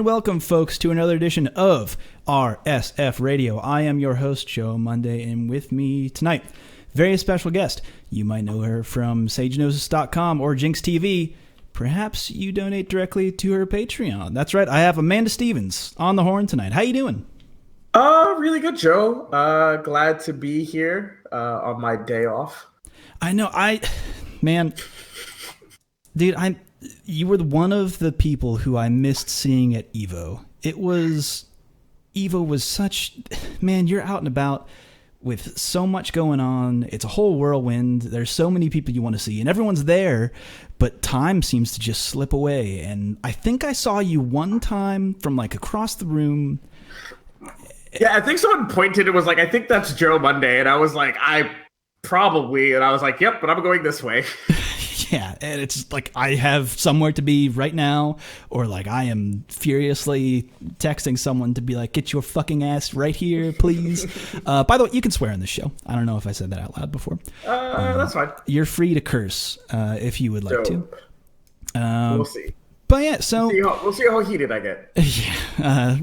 welcome, folks, to another edition of RSF Radio. I am your host, Joe Monday, and with me tonight, very special guest. You might know her from SageNoses.com or Jinx TV. Perhaps you donate directly to her Patreon. That's right, I have Amanda Stevens on the horn tonight. How you doing? Really good, Joe. Glad to be here on my day off. I know, dude, you were one of the people who I missed seeing at Evo. Evo was such, man, you're out and about with so much going on. It's a whole whirlwind. There's so many people you want to see, and everyone's there, but time seems to just slip away. And I think I saw you one time from like across the room. Yeah, I think someone pointed and was like, I think that's Joe Monday. And I was like, and I was like, yep, but I'm going this way. Yeah, and it's like I have somewhere to be right now, or like I am furiously texting someone to be like, get your fucking ass right here, please. By the way, you can swear on this show. I don't know if I said that out loud before. That's fine. You're free to curse if you would like to. We'll see. But yeah, so we'll see how heated I get. Yeah,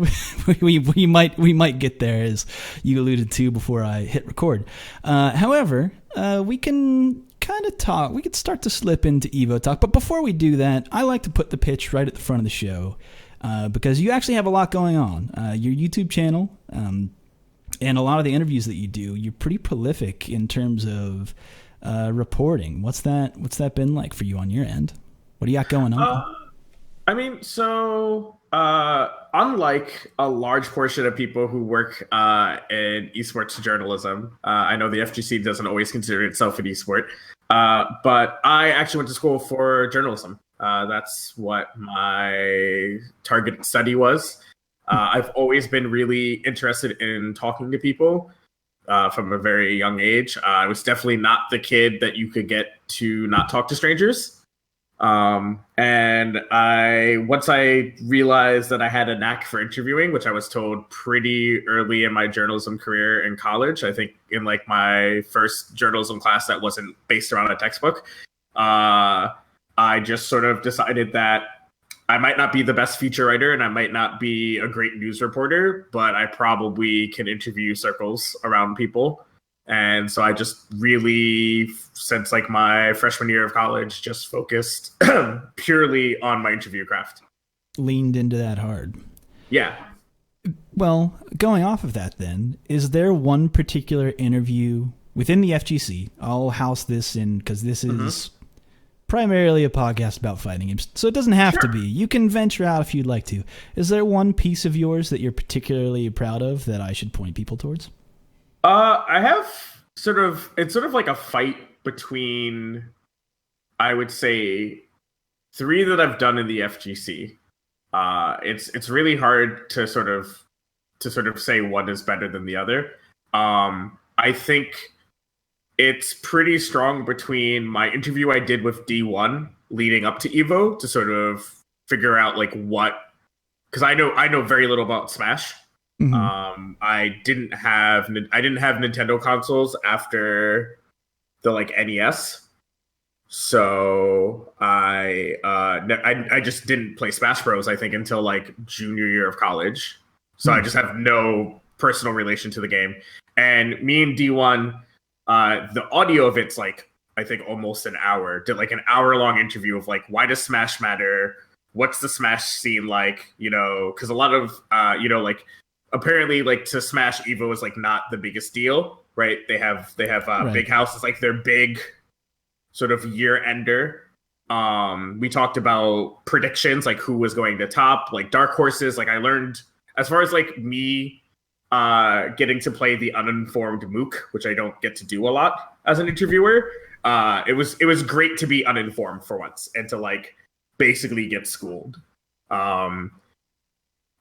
we might get there, as you alluded to before I hit record. However, we can kind of talk. We could start to slip into Evo talk, but before we do that, I like to put the pitch right at the front of the show because you actually have a lot going on. Your YouTube channel and a lot of the interviews that you do, you're pretty prolific in terms of reporting. What's that been like for you on your end? What do you got going on? Unlike a large portion of people who work in esports journalism, I know the FGC doesn't always consider itself an esport, but I actually went to school for journalism. That's what my target study was. I've always been really interested in talking to people from a very young age. I was definitely not the kid that you could get to not talk to strangers. And once I realized that I had a knack for interviewing, which I was told pretty early in my journalism career in college, I think in like my first journalism class that wasn't based around a textbook, I just sort of decided that I might not be the best feature writer and I might not be a great news reporter, but I probably can interview circles around people. And so I just really, since like my freshman year of college, just focused purely on my interview craft. Leaned into that hard. Yeah. Well, going off of that then, is there one particular interview within the FGC? I'll house this in because this is primarily a podcast about fighting games, so it doesn't have to be. You can venture out if you'd like to. Is there one piece of yours that you're particularly proud of that I should point people towards? I have it's sort of like a fight between, I would say, 3 that I've done in the FGC. It's really hard to sort of say one is better than the other. I think it's pretty strong between my interview I did with D1 leading up to Evo to sort of figure out like because I know very little about Smash. Mm-hmm. I didn't have Nintendo consoles after the like NES, so I just didn't play Smash Bros. I think until like junior year of college. So I just have no personal relation to the game. And me and D1, the audio of it's like I think almost an hour. Did like an hour-long interview of like why does Smash matter? What's the Smash scene like? You know, because a lot of like. Apparently, like to Smash, Evo is like not the biggest deal, right? They have right. Big House is like their big sort of year ender. We talked about predictions, like who was going to top, like dark horses. Like I learned as far as like me getting to play the uninformed mook, which I don't get to do a lot as an interviewer. It was great to be uninformed for once and to like basically get schooled.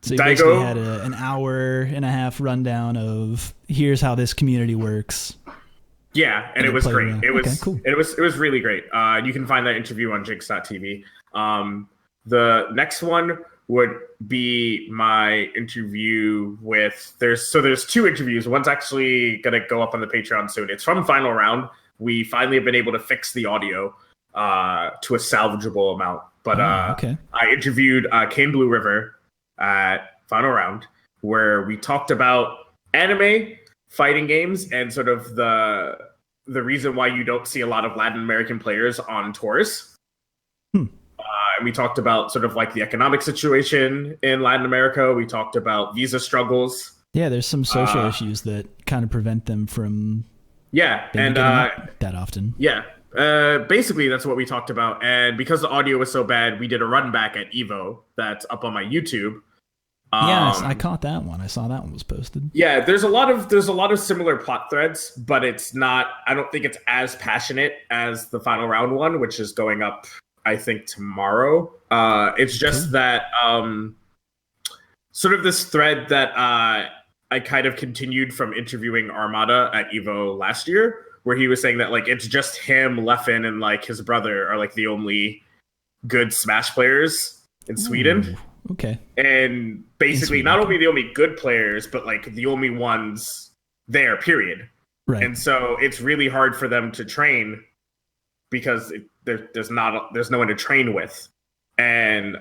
So you basically had an hour and a half rundown of here's how this community works. Yeah, and it was great. Around. Cool. It was really great. You can find that interview on Jinx.tv. The next one would be my interview with there's 2 interviews. One's actually gonna go up on the Patreon soon. It's from Final Round. We finally have been able to fix the audio to a salvageable amount. But I interviewed Kane Blue River. at Final Round, where we talked about anime, fighting games, and sort of the reason why you don't see a lot of Latin American players on tours. And we talked about sort of like the economic situation in Latin America. We talked about visa struggles. Yeah, there's some social issues that kind of prevent them from and that often. Yeah. Basically, that's what we talked about. And because the audio was so bad, we did a run back at Evo that's up on my YouTube. Yes, I caught that one. I saw that one was posted. Yeah, there's a lot of similar plot threads, but it's not. I don't think it's as passionate as the Final Round one, which is going up, I think, tomorrow. It's just that sort of this thread that I kind of continued from interviewing Armada at Evo last year, where he was saying that like it's just him, Leffen, and like his brother are like the only good Smash players in Sweden. Okay. And basically not only the only good players, but like the only ones there, period. Right. And so it's really hard for them to train because there's no one to train with. And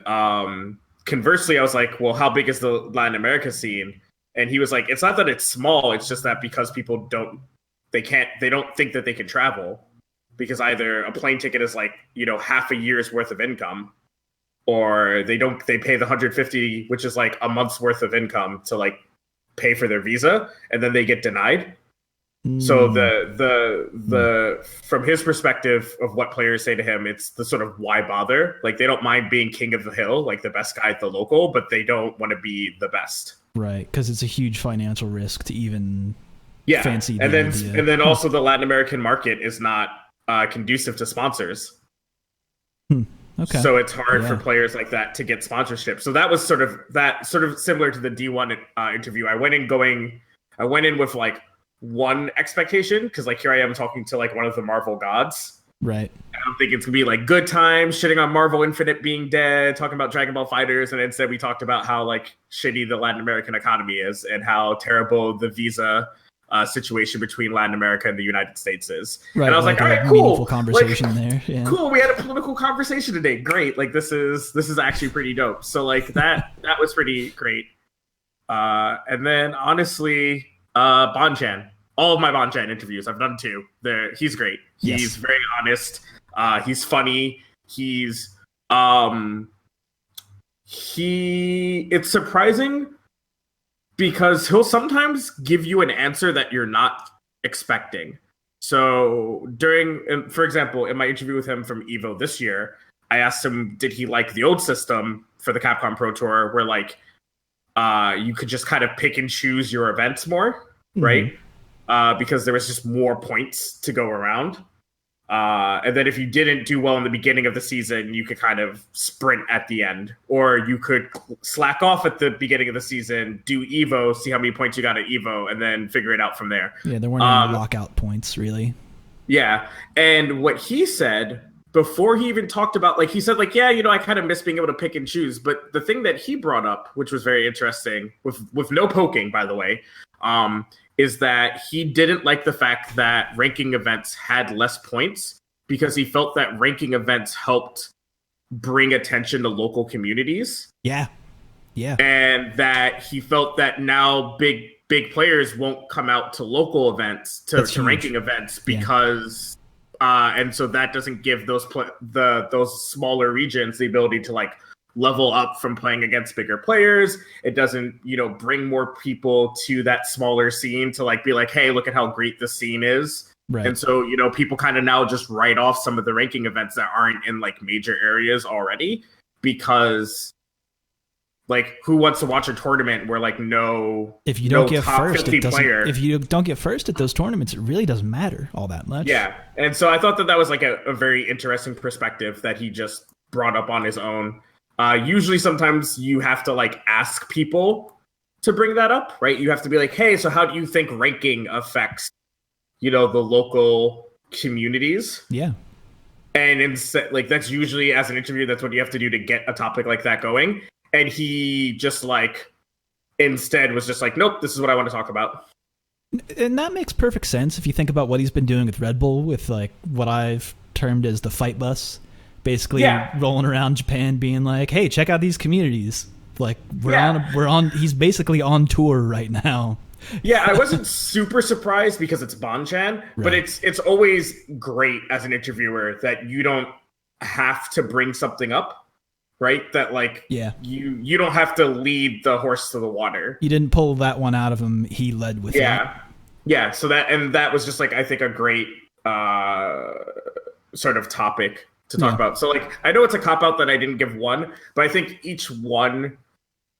conversely, I was like, well, how big is the Latin America scene? And he was like, it's not that it's small, it's just that because people don't think that they can travel, because either a plane ticket is like, half a year's worth of income, or they pay the 150, which is like a month's worth of income to like pay for their visa, and then they get denied. So the from his perspective of what players say to him, it's the sort of why bother? Like they don't mind being king of the hill, like the best guy at the local, but they don't want to be the best. Right, because it's a huge financial risk to even fancy the idea. And then also the Latin American market is not conducive to sponsors. Okay. So it's hard for players like that to get sponsorship. So that was sort of similar to the D1 interview. I went in with like one expectation, because like here I am talking to like one of the Marvel gods. Right. And I'm thinking it's gonna be like good times, shitting on Marvel Infinite being dead, talking about Dragon Ball FighterZ, and instead we talked about how like shitty the Latin American economy is and how terrible the visa situation between Latin America and the United States is. Right, and I was like, all right, cool. Meaningful conversation there. Yeah. Cool. We had a political conversation today. Great. Like this is actually pretty dope. So like that was pretty great. And then honestly, Bonchan. All of my Bonchan interviews, I've done 2. He's great. He's very honest. He's funny. It's surprising because he'll sometimes give you an answer that you're not expecting. So for example, in my interview with him from Evo this year, I asked him, did he like the old system for the Capcom Pro Tour where like you could just kind of pick and choose your events more, right? Because there was just more points to go around. And then if you didn't do well in the beginning of the season, you could kind of sprint at the end. Or you could slack off at the beginning of the season, do Evo, see how many points you got at Evo, and then figure it out from there. Yeah, there weren't any lockout points, really. Yeah, and what he said, before he even talked about, like, he said, like, yeah, I kind of miss being able to pick and choose. But the thing that he brought up, which was very interesting, with no poking, by the way, is that he didn't like the fact that ranking events had less points because he felt that ranking events helped bring attention to local communities. Yeah. And that he felt that now big players won't come out to local events, to ranking events, because and so that doesn't give those smaller regions the ability to like level up from playing against bigger players. It doesn't, bring more people to that smaller scene to like be like, hey, look at how great the scene is. Right. And so, people kind of now just write off some of the ranking events that aren't in like major areas already, because like who wants to watch a tournament where like if you don't get first, if you don't get first at those tournaments, it really doesn't matter all that much. Yeah. And so I thought that was like a very interesting perspective that he just brought up on his own. Usually sometimes you have to like ask people to bring that up, right? You have to be like, hey, so how do you think ranking affects, the local communities? Yeah. And instead, like, that's usually, as an interview, that's what you have to do to get a topic like that going. And he just like, instead was just like, nope, this is what I want to talk about. And that makes perfect sense if you think about what he's been doing with Red Bull, with like what I've termed as the fight bus. Basically rolling around Japan being like, hey, check out these communities. Like we're on. He's basically on tour right now. Yeah, I wasn't super surprised because it's Bonchan, but it's always great as an interviewer that you don't have to bring something up, right? That like you don't have to lead the horse to the water. You didn't pull that one out of him. He led with it. Yeah. So that was just like I think a great sort of topic to talk about. So like I know it's a cop out that I didn't give one, but I think each one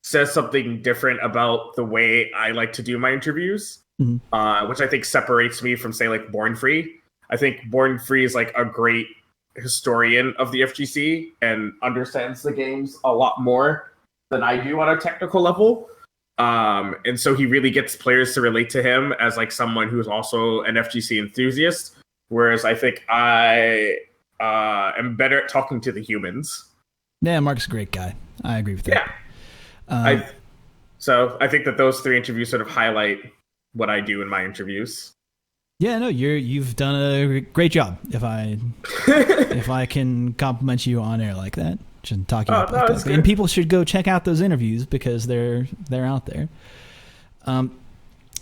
says something different about the way I like to do my interviews, which I think separates me from, say, like Born Free. I think Born Free is like a great historian of the FGC and understands the games a lot more than I do on a technical level. And so he really gets players to relate to him as like someone who's also an FGC enthusiast. Whereas I think I am better at talking to the humans. Yeah, Mark's a great guy. I agree with that. Yeah. So I think that those 3 interviews sort of highlight what I do in my interviews. Yeah, no, you've done a great job. If I can compliment you on air like that, just talking about and people should go check out those interviews because they're out there.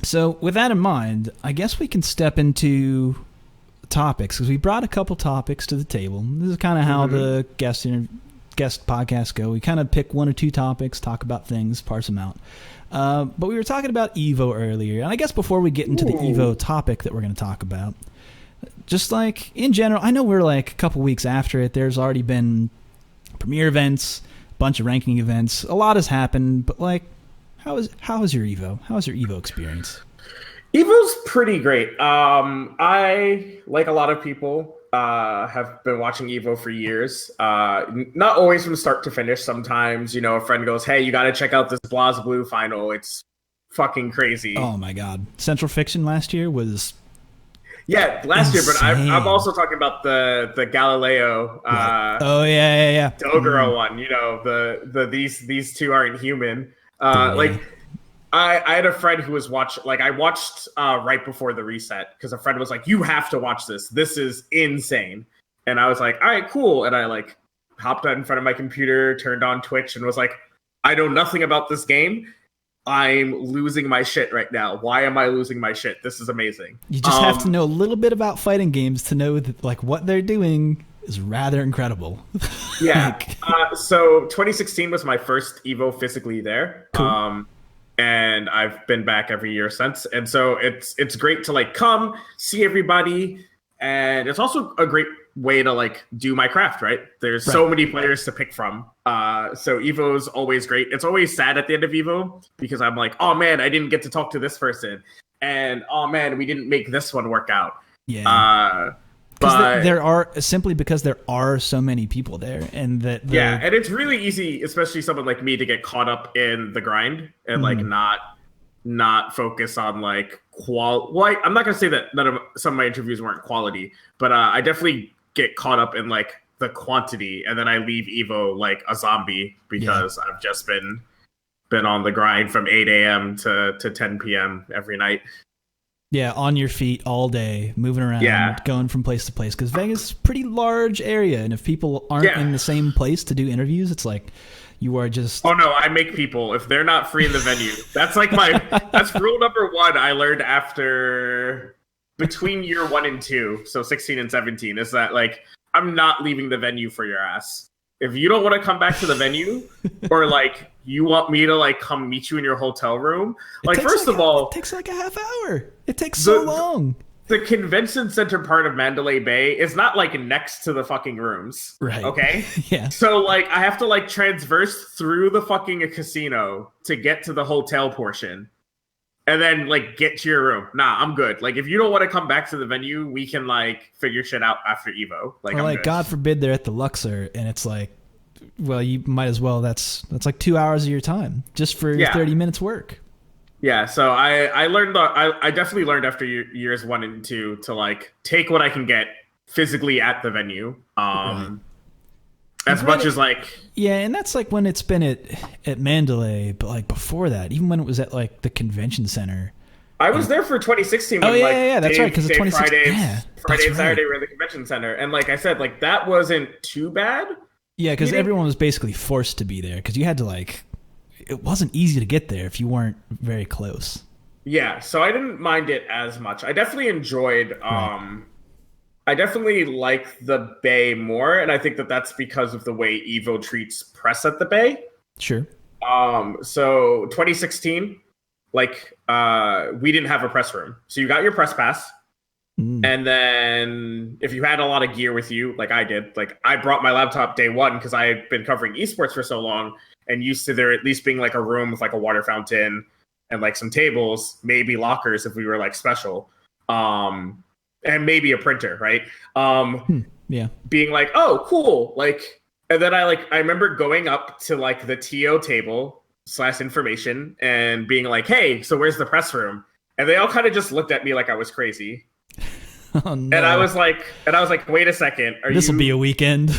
So with that in mind, I guess we can step into topics because we brought a couple topics to the table. This is kind of how the guest podcasts go. We kind of pick 1 or 2 topics, talk about things, parse them out. But we were talking about Evo earlier, and I guess before we get into the Evo topic that we're going to talk about, just like in general, I know we're like a couple weeks after it. There's already been premiere events, a bunch of ranking events. A lot has happened, but like, how is your Evo? How was your Evo experience? Evo's pretty great. I, like a lot of people, have been watching Evo for years. Not always from start to finish. Sometimes, you know, a friend goes, "Hey, you got to check out this BlazBlue final. It's fucking crazy." Oh my god, Central Fiction last year was last year. But I'm also talking about the Galileo. Oh yeah. Dogoro one. You know, the these two aren't human. Like. I had a friend who was I watched right before the reset because a friend was like, "You have to watch this. This is insane." And I was like, "All right, cool." And I like hopped out in front of my computer, turned on Twitch, and was like, "I know nothing about this game. I'm losing my shit right now. Why am I losing my shit? This is amazing." You just have to know a little bit about fighting games to know that like what they're doing is rather incredible. Yeah. So 2016 was my first Evo physically there. Cool. And I've been back every year since. And so it's great to like come see everybody. And it's also a great way to like do my craft, right? There's so many players to pick from. So Evo's always great. It's always sad at the end of Evo because I'm like, "Oh man, I didn't get to talk to this person." And "Oh man, we didn't make this one work out." Yeah. But there are because there are so many people there, and and it's really easy, especially someone like me, to get caught up in the grind and like not focus on like Well, I'm not gonna say that some of my interviews weren't quality, but I definitely get caught up in like the quantity, and then I leave Evo like a zombie because I've just been on the grind from 8 a.m. to 10 p.m. every night. Yeah, on your feet all day, moving around, going from place to place. Because Vegas is a pretty large area, and if people aren't in the same place to do interviews, it's like you are just... Oh, no, I make people. If they're not free in the venue, that's like that's rule number 1 I learned after... Between year 1 and 2, so 16 and 17, is that, like, I'm not leaving the venue for your ass. If you don't want to come back to the venue, or, like, you want me to, like, come meet you in your hotel room, like, first of all... It takes, like, a half hour. It takes so long. The convention center part of Mandalay Bay is not, like, next to the fucking rooms. Right. Okay? Yeah. So, like, I have to, like, transverse through the fucking casino to get to the hotel portion. And then, like, get to your room. Nah, I'm good. Like, if you don't want to come back to the venue, we can, like, figure shit out after Evo. Like, or, I'm like, good. God forbid they're at the Luxor, and it's like, well, you might as well. That's like 2 hours of your time just for 30 minutes work. Yeah, so I learned. I definitely learned after years 1 and 2 to, like, take what I can get physically at the venue. As much as, like... Yeah, and that's, like, when it's been at Mandalay, but, like, before that, even when it was at, like, the convention center. I was there for 2016. When, that's right, because it's 2016. Friday and Saturday were at the convention center. And, like I said, like, that wasn't too bad. Yeah, because everyone was basically forced to be there, because you had to, like... it wasn't easy to get there if you weren't very close. Yeah, so I didn't mind it as much. I definitely enjoyed. Right. I definitely like the Bay more, and I think that that's because of the way Evo treats press at the Bay. Sure. So 2016, like, we didn't have a press room, so you got your press pass, and then if you had a lot of gear with you, like I did, like I brought my laptop day one because I had been covering esports for so long, and used to there at least being like a room with like a water fountain and like some tables, maybe lockers if we were like special. And maybe a printer, right? Yeah. Being like, oh, cool. Like, and then I remember going up to like the TO table / information and being like, hey, so where's the press room? And they all kind of just looked at me like I was crazy. Oh, no. And I was like, wait a second. This will be a weekend.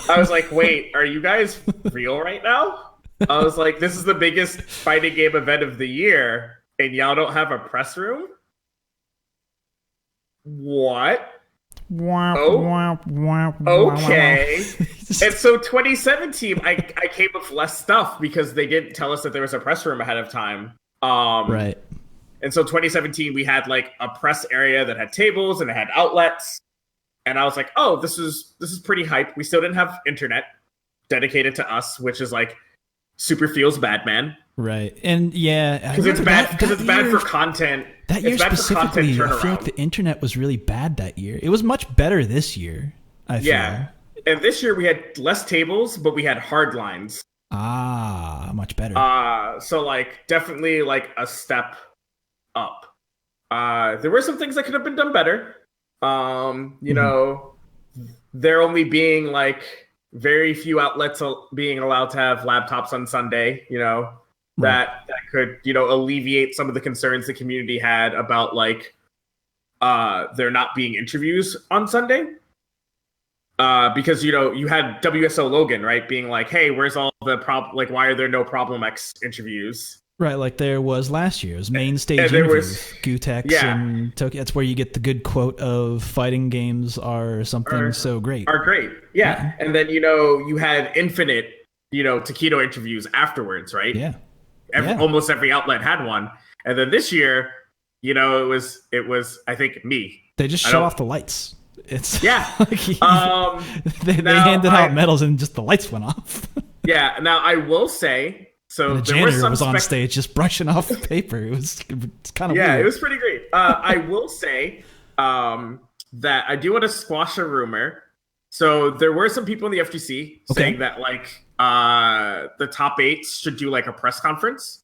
I was like, wait, are you guys real right now? I was like, this is the biggest fighting game event of the year, and y'all don't have a press room? What? Okay. And so 2017, I came with less stuff because they didn't tell us that there was a press room ahead of time. Right. And so 2017, we had like a press area that had tables and it had outlets. And I was like, oh, this is pretty hype. We still didn't have internet dedicated to us, which is like super feels bad, man. Right. And yeah, because it's bad for content. That year specifically, I feel like the internet was really bad that year. It was much better this year, I feel. Yeah. And this year we had less tables, but we had hard lines. Ah, much better. So like definitely like a step up. There were some things that could have been done better. You know, there only being like very few outlets being allowed to have laptops on Sunday, you know. That could, you know, alleviate some of the concerns the community had about like there not being interviews on Sunday. Because, you know, you had WSO Logan, right, being like, hey, where's all the like, why are there no Problem X interviews? Right, like there was last year. It was main stage interviews. Gutex and Tokyo. That's where you get the good quote of fighting games are something so great. Are great, yeah. And then, you know, you had infinite, you know, Taquito interviews afterwards, right? Yeah. Almost every outlet had one. And then this year, you know, it was I think me. They just shut off the lights. It's like they handed out medals and just the lights went off. Yeah. Now I will say, so and the janitor was on stage just brushing off the paper. It's kind of weird. It was pretty great. I will say that I do want to squash a rumor. So there were some people in the FGC saying that like the top 8 should do like a press conference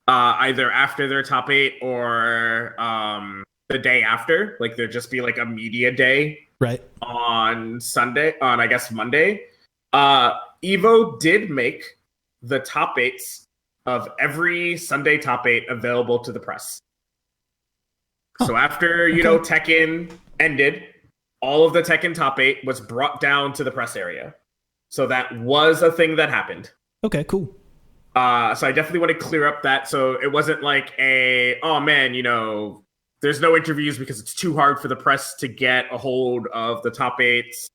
either after their top 8 or the day after. Like there'd just be like a media day on Sunday, on I guess Monday. Evo did make the top 8s of every Sunday top 8 available to the press. So after, you know, Tekken ended, all of the Tekken top 8 was brought down to the press area. So that was a thing that happened. Okay, cool. So I definitely want to clear up that. So it wasn't like oh man, you know, there's no interviews because it's too hard for the press to get a hold of the top 8s.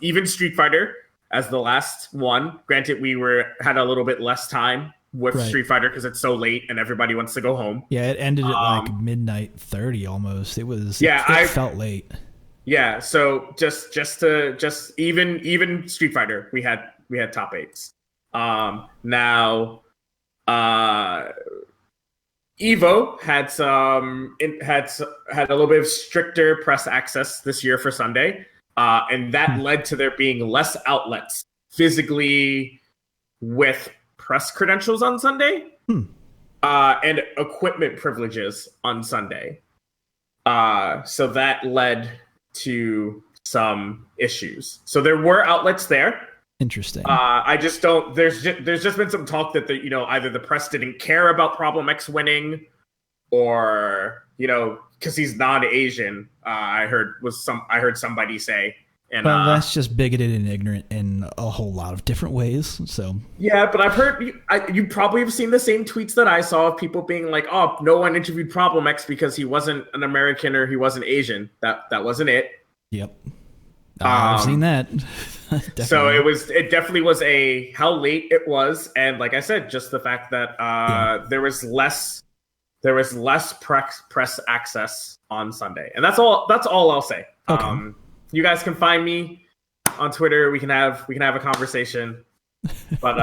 Even Street Fighter as the last one. Granted, we had a little bit less time with Street Fighter because it's so late and everybody wants to go home. Yeah, it ended at like midnight 30 almost. It was it felt late. Yeah, so just even Street Fighter, we had top 8s. Now Evo had a little bit of stricter press access this year for Sunday, and that led to there being less outlets physically with press credentials on Sunday, and equipment privileges on Sunday. So that led to some issues. So there were outlets there. Interesting. I just don't. There's just been some talk that you know, either the press didn't care about Problem X winning, or you know, because he's non-Asian. I heard somebody say. And well, that's just bigoted and ignorant in a whole lot of different ways. So yeah, but I've heard you probably have seen the same tweets that I saw of people being like, "Oh, no one interviewed Problem X because he wasn't an American or he wasn't Asian." That wasn't it. Yep. I've seen that. So it definitely was how late it was, and like I said, just the fact that there was less press access on Sunday, and that's all I'll say. Okay. You guys can find me on Twitter. We can have a conversation, but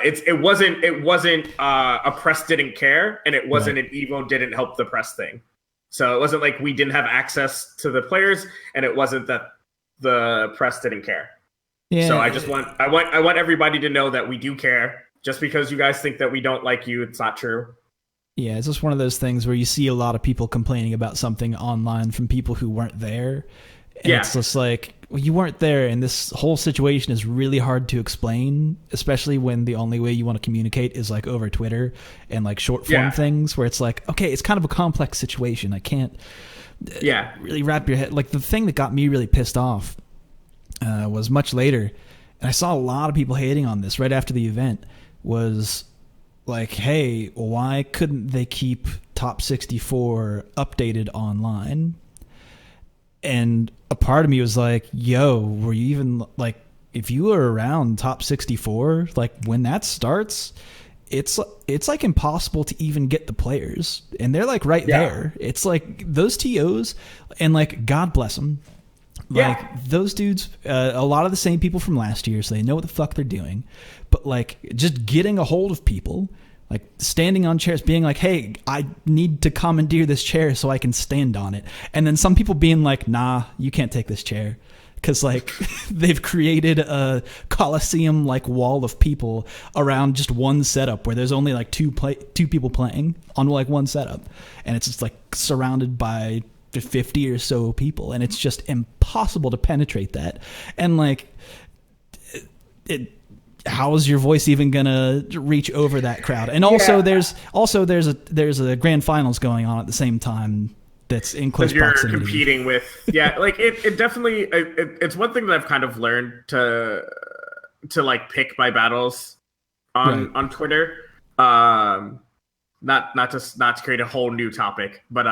it wasn't a press didn't care, and it wasn't an Evo didn't help the press thing. So it wasn't like we didn't have access to the players, and it wasn't that the press didn't care. Yeah. So I want everybody to know that we do care. Just because you guys think that we don't like you, it's not true. Yeah, it's just one of those things where you see a lot of people complaining about something online from people who weren't there. And it's just like, well, you weren't there, and this whole situation is really hard to explain, especially when the only way you want to communicate is like over Twitter and like short form things where it's like, okay, it's kind of a complex situation. I can't really wrap your head. Like the thing that got me really pissed off was much later, and I saw a lot of people hating on this right after the event, was like, hey, why couldn't they keep Top 64 updated online? And a part of me was like, yo, were you even, like, if you were around Top 64, like, when that starts, it's like impossible to even get the players. And they're, like, right there. It's like those TOs, and, like, God bless them. Like, those dudes, a lot of the same people from last year, so they know what the fuck they're doing. But, like, just getting a hold of people, like standing on chairs, being like, hey, I need to commandeer this chair so I can stand on it. And then some people being like, nah, you can't take this chair. Because, like, they've created a Coliseum, like, wall of people around just one setup where there's only, like, two people playing on, like, one setup. And it's just, like, surrounded by 50 or so people. And it's just impossible to penetrate that. And, like, how is your voice even gonna reach over that crowd? And also, there's a grand finals going on at the same time. That's in close proximity. You're competing with, like it definitely. It's one thing that I've kind of learned to like pick my battles on Twitter. Not to create a whole new topic, but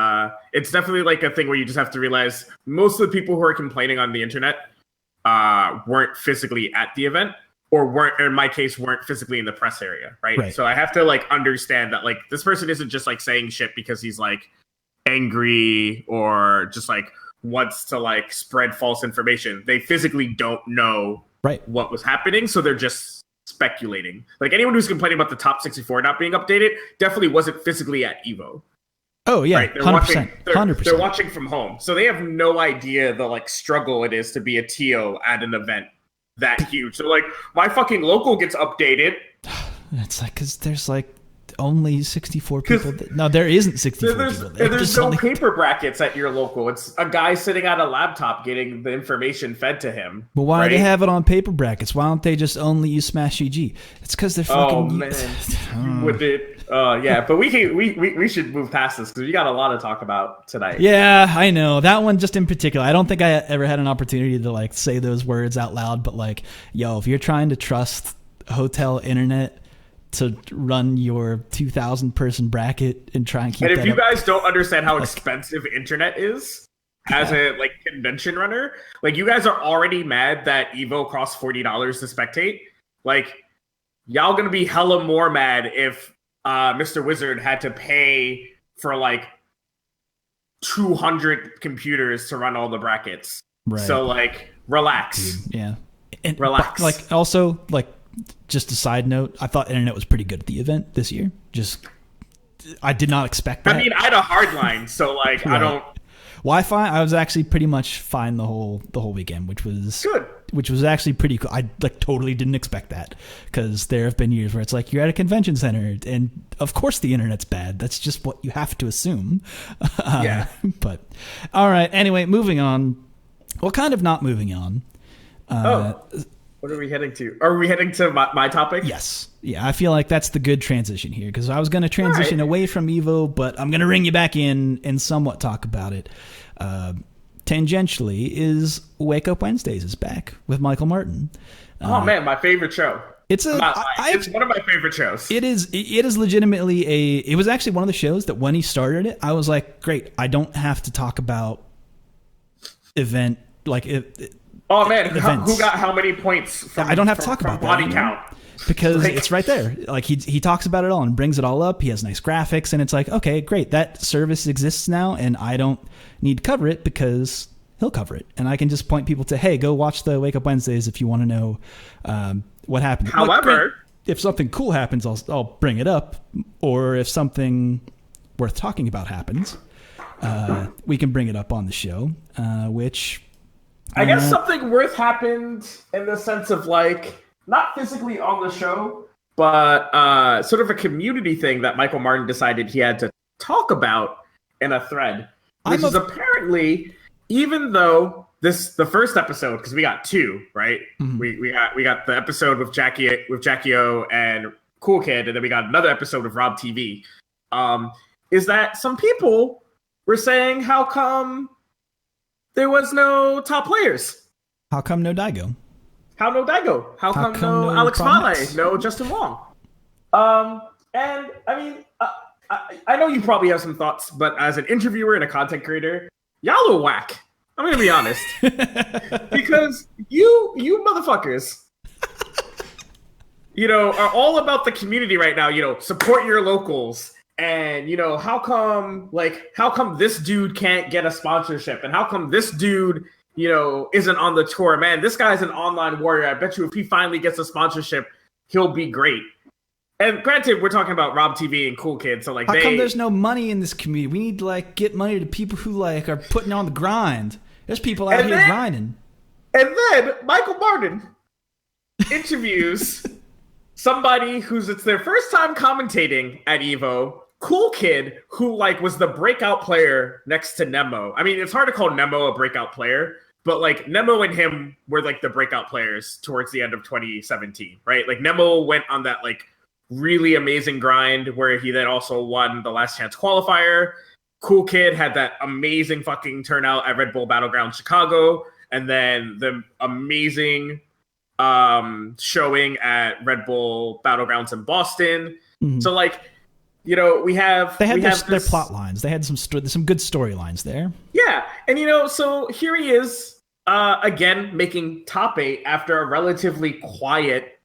it's definitely like a thing where you just have to realize most of the people who are complaining on the internet weren't physically at the event. Or weren't, in my case, weren't physically in the press area, right? So I have to like understand that like this person isn't just like saying shit because he's like angry or just like wants to like spread false information. They physically don't know what was happening, so they're just speculating. Like anyone who's complaining about the Top 64 not being updated definitely wasn't physically at Evo. Oh yeah, right? 100%. They're watching from home, so they have no idea the like struggle it is to be a TO at an event that huge. So like my fucking local gets updated. It's like because there's like only 64 people. No, there isn't 64 people. There's no paper brackets at your local. It's a guy sitting at a laptop getting the information fed to him. But why do they have it on paper brackets? Why don't they just only use Smash GG? It's because they're fucking. Oh man, with it. But we should move past this because we got a lot to talk about tonight. Yeah, I know that one just in particular. I don't think I ever had an opportunity to like say those words out loud. But like, yo, if you're trying to trust hotel internet to run your 2,000 person bracket and try and keep. And if you guys don't understand how expensive internet is as a like convention runner, like you guys are already mad that Evo costs $40 to spectate. Like y'all gonna be hella more mad if Mr. Wizard had to pay for like 200 computers to run all the brackets. Right. So like relax. Dude, yeah. And relax. Like also like just a side note, I thought internet was pretty good at the event this year. Just I did not expect that. I mean, I had a hard line, so like I don't Wi-Fi, I was actually pretty much fine the whole weekend, which was good. Which was actually pretty cool. I like totally didn't expect that because there have been years where it's like you're at a convention center and of course the internet's bad. That's just what you have to assume. Yeah. But all right. Anyway, moving on. Well, kind of not moving on. What are we heading to? Are we heading to my topic? Yes. Yeah, I feel like that's the good transition here because I was going to transition away from Evo, but I'm going to ring you back in and somewhat talk about it. Tangentially is Wake Up Wednesdays is back with Michael Martin. Oh man, my favorite show. It's one of my favorite shows. It is legitimately it was actually one of the shows that when he started it, I was like, great, I don't have to talk about event like Oh man, events. who got how many points? I don't have to talk about body that, count because it's right there. Like he talks about it all and brings it all up. He has nice graphics, and it's like, okay, great, that service exists now, and I don't need to cover it because he'll cover it, and I can just point people to, hey, go watch the Wake Up Wednesdays if you want to know what happened. However, if something cool happens, I'll bring it up, or if something worth talking about happens, we can bring it up on the show, which. I guess something worth happened in the sense of like not physically on the show, but sort of a community thing that Michael Martin decided he had to talk about in a thread, which is apparently, even though the first episode, because we got two, right? Mm-hmm. We got the episode with Jackie O and Cool Kid, and then we got another episode of Rob TV. Is that some people were saying, how come there was no top players? How come no Daigo? How no Daigo? How come no Alex Vale? No Justin Wong? And I mean, I know you probably have some thoughts, but as an interviewer and a content creator, y'all are whack. I'm gonna be honest, because you motherfuckers, are all about the community right now. Support your locals. And, how come this dude can't get a sponsorship? And how come this dude, isn't on the tour? Man, this guy's an online warrior. I bet you if he finally gets a sponsorship, he'll be great. And granted, we're talking about Rob TV and Cool Kid. So, how come there's no money in this community? We need to, get money to people who, are putting on the grind. There's people out here grinding. And then Michael Martin interviews somebody it's their first time commentating at EVO. Cool Kid, who was the breakout player next to Nemo. I mean, it's hard to call Nemo a breakout player, but Nemo and him were the breakout players towards the end of 2017, right? Nemo went on that really amazing grind where he then also won the Last Chance qualifier. Cool Kid had that amazing fucking turnout at Red Bull Battleground Chicago, and then the amazing showing at Red Bull Battlegrounds in Boston. Mm-hmm. So we have their plot lines. They had some good storylines there. Yeah, and so here he is again making top 8 after a relatively quiet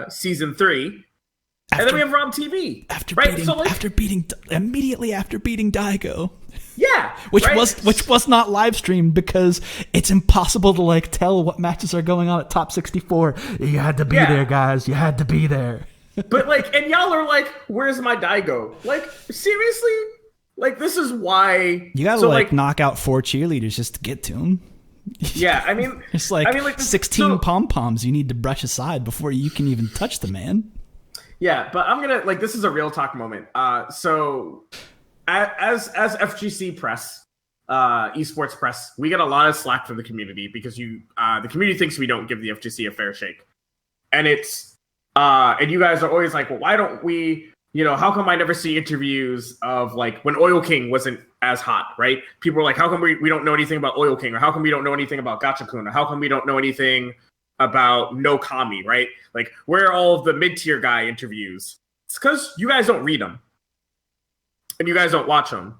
season 3, and then we have Rob TV immediately after beating Daigo. Yeah, which was not live streamed because it's impossible to tell what matches are going on at Top 64. You had to be there, guys. You had to be there. But and y'all are where's my Daigo? Seriously? This is why you gotta knock out 4 cheerleaders just to get to him. Yeah, I mean, it's 16 pom poms you need to brush aside before you can even touch the man. Yeah, but I'm gonna this is a real talk moment. So as FGC press, esports press, we get a lot of slack from the community because the community thinks we don't give the FGC a fair shake, and it's. And you guys are always well, why don't we, how come I never see interviews of when Oil King wasn't as hot, right? People are how come we don't know anything about Oil King, or how come we don't know anything about Gachakun, or how come we don't know anything about No Kami, right? Where are all of the mid-tier guy interviews? It's because you guys don't read them. And you guys don't watch them.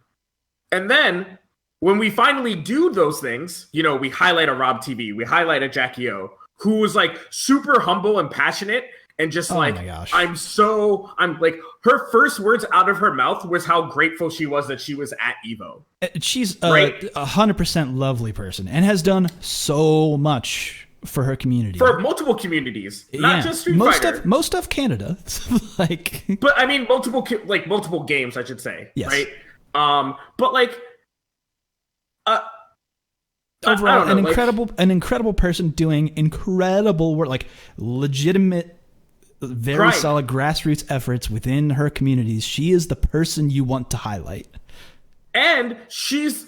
And then when we finally do those things, we highlight a Rob TV, we highlight a Jackie O, who was super humble and passionate. And just my gosh. Her first words out of her mouth was how grateful she was that she was at EVO. She's a 100% lovely person and has done so much for her community. For multiple communities, not just Street Fighter. Most of Canada. But I mean, multiple games, I should say. Yes. Right? But overall, an incredible person doing incredible work, legitimate, very solid grassroots efforts within her communities. She is the person you want to highlight, and she's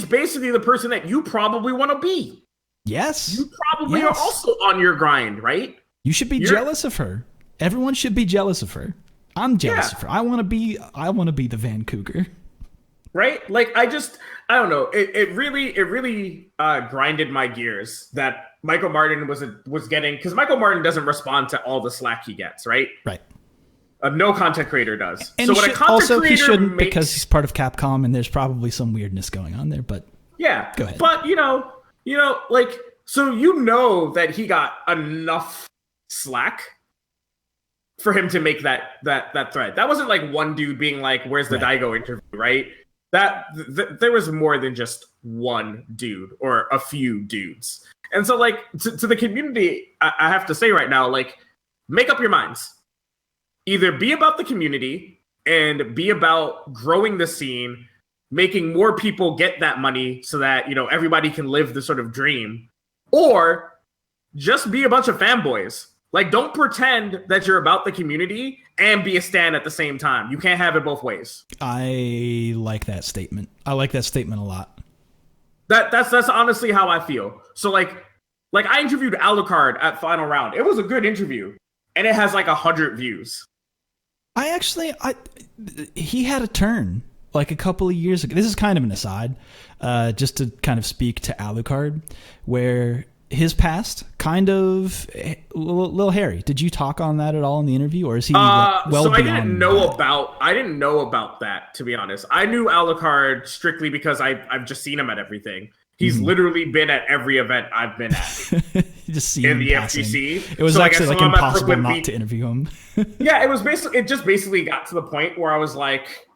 basically the person that you probably want to be. Yes, you probably are also on your grind, right? You should be jealous of her. Everyone should be jealous of her. I'm jealous of her. I want to be the Van Cougar. Right? I don't know. It really grinded my gears that Michael Martin was getting, because Michael Martin doesn't respond to all the slack he gets, right? Right. No content creator does. And so when a content creator he shouldn't, because he's part of Capcom and there's probably some weirdness going on there. But Yeah. Go ahead. But like, so that he got enough slack for him to make that thread. That wasn't like one dude being like, "Where's the Daigo interview?" Right? There was more than just one dude or a few dudes. And so, like, to the community, I have to say right now, like, make up your minds. Either be about the community and be about growing the scene, making more people get that money so that, everybody can live the sort of dream, or just be a bunch of fanboys. Like, don't pretend that you're about the community and be a stan at the same time. You can't have it both ways. I like that statement. I like that statement a lot. That's honestly how I feel. So like I interviewed Alucard at Final Round. It was a good interview, and it has like 100 views. He had a turn like a couple of years ago. This is kind of an aside, just to kind of speak to Alucard, where his past kind of a little hairy. Did you talk on that at all in the interview, or is he well so beyond I didn't know about that, to be honest. I knew Alucard strictly because I've just seen him at everything. He's literally been at every event I've been at. Just in the FGC. It was actually like impossible not to interview him. Yeah, it just basically got to the point where I was like,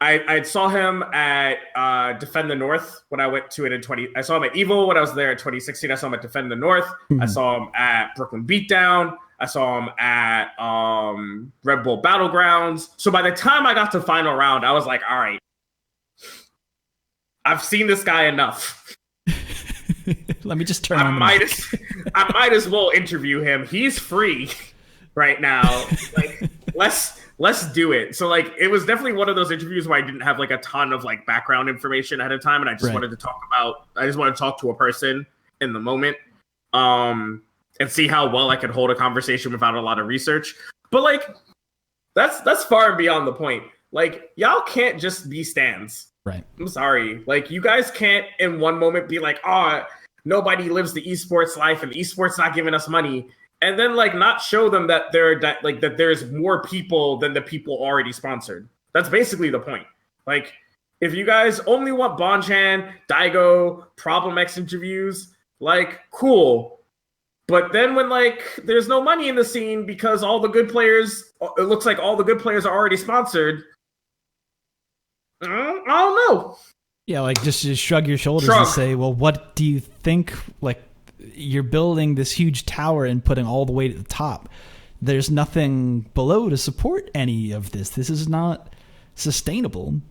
I saw him at Defend the North when I went to it in 20. I saw him at EVO when I was there in 2016. I saw him at Defend the North. I saw him at Brooklyn Beatdown. I saw him at Red Bull Battlegrounds. So by the time I got to Final Round, I was like, all right, I've seen this guy enough. Let me just turn I on. might as well interview him. He's free right now. Like, let's do it. So like, it was definitely one of those interviews where I didn't have like a ton of like background information ahead of time, and I just wanted to talk to a person in the moment, and see how well I could hold a conversation without a lot of research. But like, that's far and beyond the point. Like, y'all can't just be stans. Right. I'm sorry. Like, you guys can't in one moment be like, oh, nobody lives the esports life and esports not giving us money, and then like not show them that that there's more people than the people already sponsored. That's basically the point. Like, if you guys only want Bonchan, Daigo, Problem X interviews, like, cool. But then when like there's no money in the scene because it looks like all the good players are already sponsored, I don't know. Yeah, like just shrug your shoulders and say, well, what do you think? Like, you're building this huge tower and putting all the weight at the top. There's nothing below to support any of this. This is not sustainable.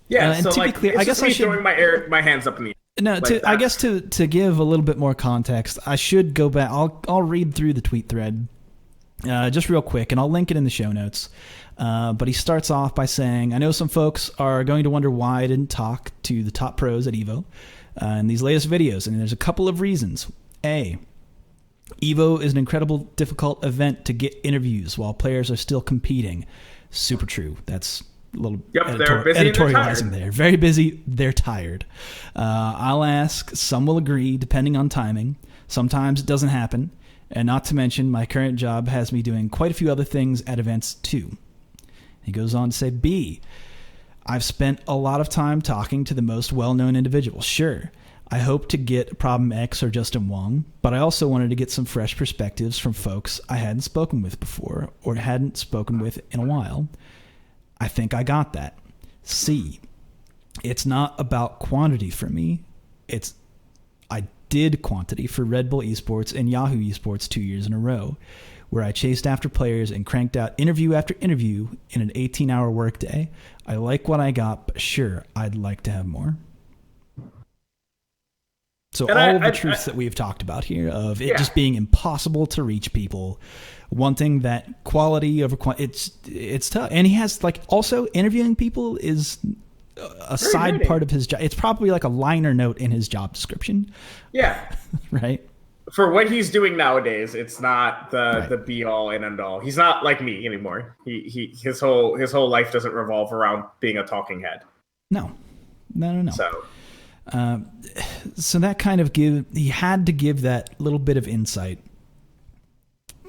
Yeah, and so to like, be clear, I guess I should throwing my hands up in the air. No, like I guess to give a little bit more context, I should go back. I'll read through the tweet thread just real quick, and I'll link it in the show notes. But he starts off by saying, I know some folks are going to wonder why I didn't talk to the top pros at EVO in these latest videos, and there's a couple of reasons. A, EVO is an incredible, difficult event to get interviews while players are still competing. Super true. That's a little they're busy editorializing there. Very busy. They're tired. I'll ask. Some will agree, depending on timing. Sometimes it doesn't happen. And not to mention, my current job has me doing quite a few other things at events too. He goes on to say, B, I've spent a lot of time talking to the most well-known individuals. Sure, I hope to get Problem X or Justin Wong, but I also wanted to get some fresh perspectives from folks I hadn't spoken with before or hadn't spoken with in a while. I think I got that. C, it's not about quantity for me. I did quantity for Red Bull Esports and Yahoo Esports 2 years in a row, where I chased after players and cranked out interview after interview in an 18-hour workday. I like what I got, but sure, I'd like to have more. So all the truths that we've talked about here of it just being impossible to reach people, wanting that quality over quantity, it's tough. And he has like also interviewing people is a side part of his job. It's probably like a liner note in his job description. Yeah. Right. For what he's doing nowadays, it's not the be all and end all. He's not like me anymore. His whole life doesn't revolve around being a talking head. No. So that kind of he had to give that little bit of insight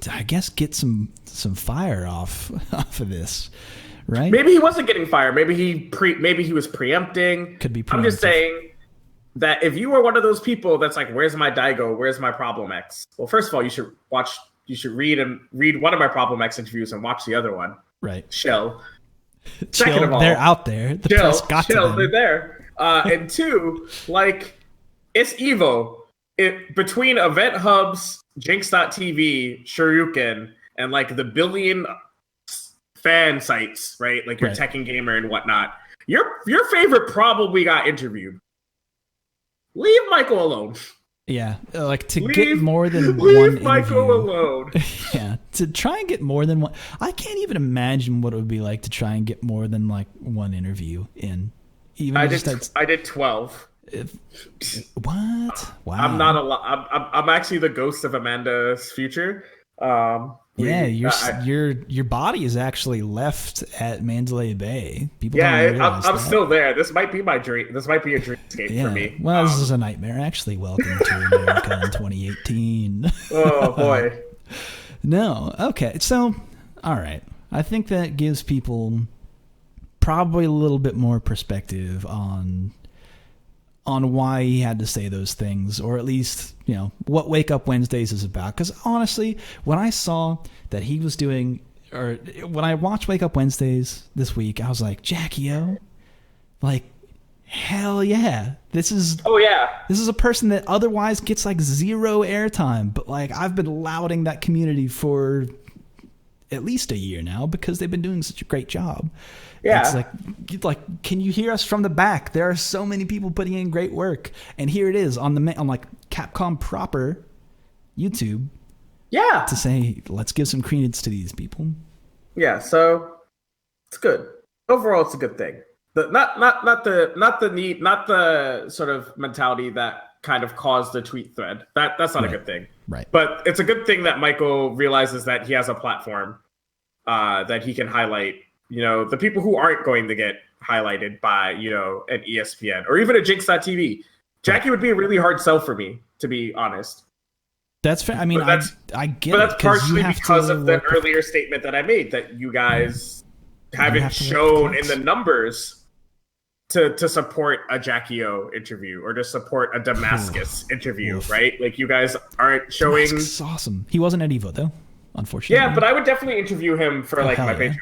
to, I guess, get some fire off of this, right? Maybe he wasn't getting fire. Maybe he was preempting. Could be preemptive. I'm just saying, that if you were one of those people that's like, where's my Daigo? Where's my Problem X? Well, first of all, you should read one of my Problem X interviews and watch the other one. Right. Chill. Second of all, they're out there. The press got to them. They're there. And two, like, it's Evo. Between Event Hubs, Jinx.tv, Shoryuken, and like the billion fan sites, right? Like your Tekken Gamer and whatnot. Your favorite probably got interviewed. Leave Michael alone. Yeah, like get more than one interview. Leave Michael alone. Yeah, to try and get more than one. I can't even imagine what it would be like to try and get more than like one interview in. Even I did 12. What? Wow. I'm not a lot. I'm actually the ghost of Amanda's future. Your body is actually left at Mandalay Bay. People I'm still there. This might be my dream. This might be a dreamscape for me. Well, this is a nightmare. Actually, welcome to America in 2018. Oh boy. No. Okay. So, all right. I think that gives people probably a little bit more perspective on why he had to say those things, or at least, what Wake Up Wednesdays is about. Because honestly, when I saw that he was doing, or when I watched Wake Up Wednesdays this week, I was like, Jackie O, like, hell yeah. This is a person that otherwise gets like zero airtime, but like I've been lauding that community for at least a year now because they've been doing such a great job. Yeah. It's like, can you hear us from the back? There are so many people putting in great work. And here it is on like Capcom proper YouTube. Yeah. To say, let's give some credence to these people. Yeah. So it's good. Overall, it's a good thing. Not the sort of mentality that kind of caused the tweet thread. That's not a good thing. Right. But it's a good thing that Michael realizes that he has a platform that he can highlight, the people who aren't going to get highlighted by, an ESPN or even a Jinx.tv. Jackie would be a really hard sell for me, to be honest. That's fair. I mean, I get it. But that's partially because of the earlier statement that I made, that you guys haven't shown in the numbers to support a Jackie O interview or to support a Damascus interview, right? Like, you guys aren't showing. Damascus is awesome. He wasn't at Evo though, unfortunately. Yeah, but I would definitely interview him for my Patreon.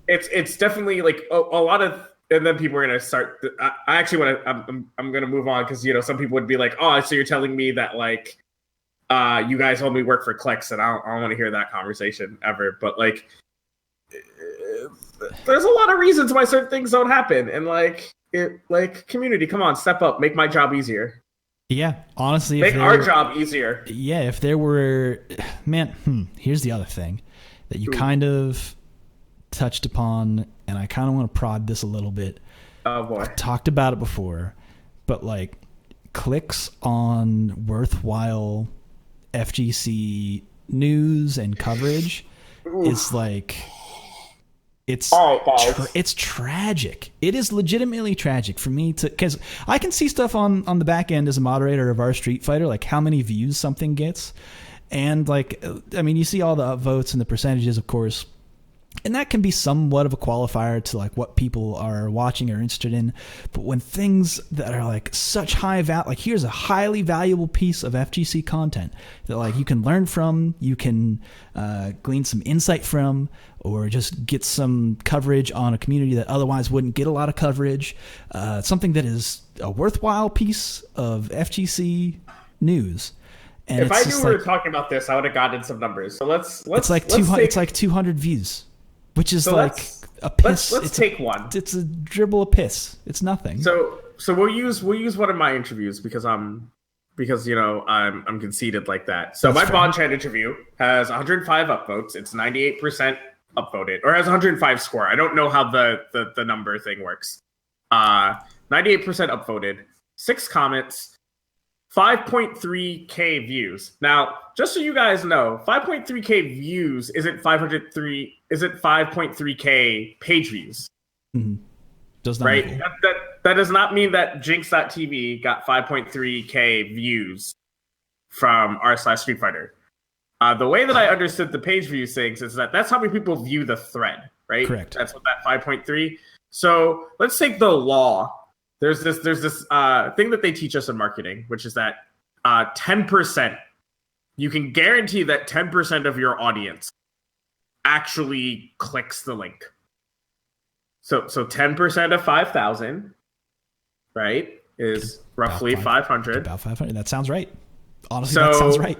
It's definitely like a lot of, and then people are gonna start. I actually want to. I'm gonna move on because some people would be like, oh, so you're telling me that like, you guys only work for clicks, and I don't want to hear that conversation ever. But like, there's a lot of reasons why certain things don't happen, and community, come on, step up, make my job easier. Yeah, honestly, make our job easier. Yeah, if there were, here's the other thing that you kind of touched upon, and I kind of want to prod this a little bit. Oh boy, I've talked about it before, but like clicks on worthwhile FGC news and coverage is like. It's tragic. It is legitimately tragic for me because I can see stuff on the back end as a moderator of our Street Fighter, like how many views something gets. And like, I mean, you see all the upvotes and the percentages, of course, and that can be somewhat of a qualifier to like what people are watching or interested in. But when things that are like such high value, like here's a highly valuable piece of FGC content that like you can learn from, you can glean some insight from, or just get some coverage on a community that otherwise wouldn't get a lot of coverage. Something that is a worthwhile piece of FGC news. And if I knew we were talking about this, I would have gotten some numbers. So let's it's like 200. It's like 200 views, which is like a piss. Let's take one. It's a dribble of piss. It's nothing. So we'll use one of my interviews because I'm conceited like that. So my Bond Chat interview has 105 upvotes. It's 98% upvoted, or has 105 score. I don't know how the number thing works. 98% upvoted, 6 comments. 5.3k views. Now, just so you guys know, 5.3k views isn't 5.3k page views. Mm-hmm. Does not right? That does not mean that Jinx.tv got 5.3k views from r/Street Fighter. The way that I understood the page views things is that's how many people view the thread, right? Correct. That's what that 5.3. So let's take the there's this thing that they teach us in marketing, which is that 10%, you can guarantee that 10% of your audience actually clicks the link. So 10% of 5,000, right, is roughly 500. About 500. That sounds right. Honestly, that sounds right.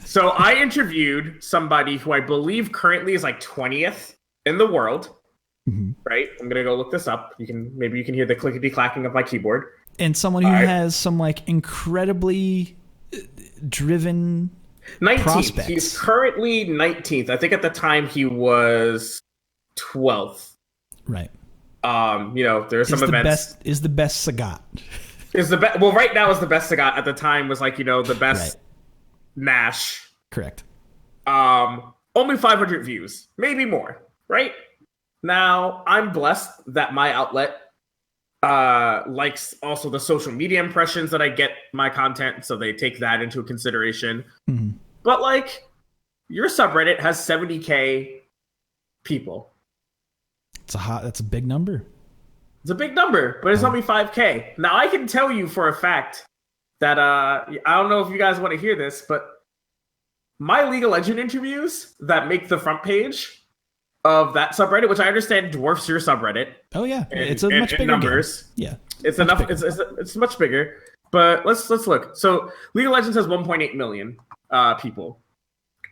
So I interviewed somebody who I believe currently is like 20th in the world. Mm-hmm. Right? I'm gonna go look this up. Maybe you can hear the clickety clacking of my keyboard. And someone who has some like incredibly driven 19th. prospects. He's currently 19th. I think at the time he was 12th. Right. There's some events. Is the best Sagat. Well, right now is the best Sagat. At the time was like, the best Nash. Correct. Only 500 views, maybe more, right? Now, I'm blessed that my outlet likes also the social media impressions that I get my content, so they take that into consideration. Mm-hmm. But like, your subreddit has 70K people. That's a big number. It's a big number, but it's only 5K. Now, I can tell you for a fact that I don't know if you guys want to hear this, but my League of Legends interviews that make the front page of that subreddit, which I understand dwarfs your subreddit. Oh yeah, it's a much bigger numbers. Game. Yeah, it's enough. It's much bigger. But let's look. So League of Legends has 1.8 million people.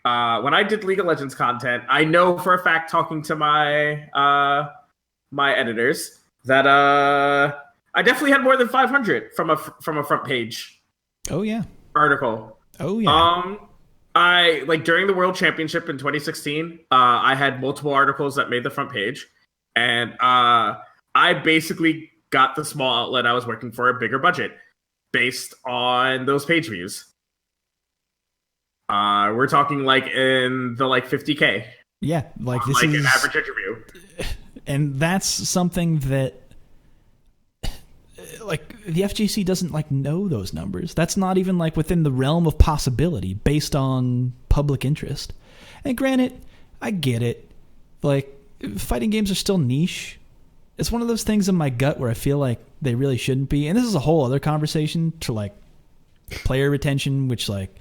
When I did League of Legends content, I know for a fact, talking to my my editors, that I definitely had more than 500 from a front page. Oh yeah. Article. Oh yeah. I like during the World Championship in 2016, I had multiple articles that made the front page, and I basically got the small outlet I was working for a bigger budget based on those page views. We're talking like in the 50K. Yeah, like this like is an average interview, and that's something that like the FGC doesn't like know those numbers. That's not even like within the realm of possibility based on public interest. And granted, I get it. Like fighting games are still niche. It's one of those things in my gut where I feel like they really shouldn't be. And this is a whole other conversation to like player retention, which like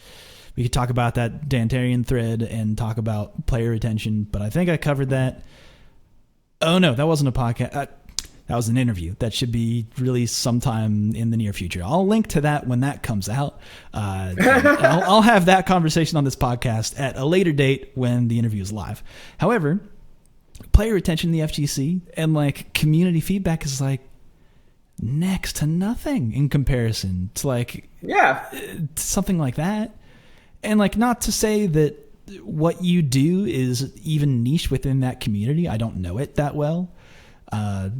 we could talk about that Dantarian thread and talk about player retention, but I think I covered that. Oh no, that wasn't a podcast. That was an interview that should be released sometime in the near future. I'll link to that when that comes out. I'll have that conversation on this podcast at a later date when the interview is live. However, player retention in the FGC and like community feedback is like next to nothing in comparison to like something like that. And like not to say that what you do is even niche within that community. I don't know it that well.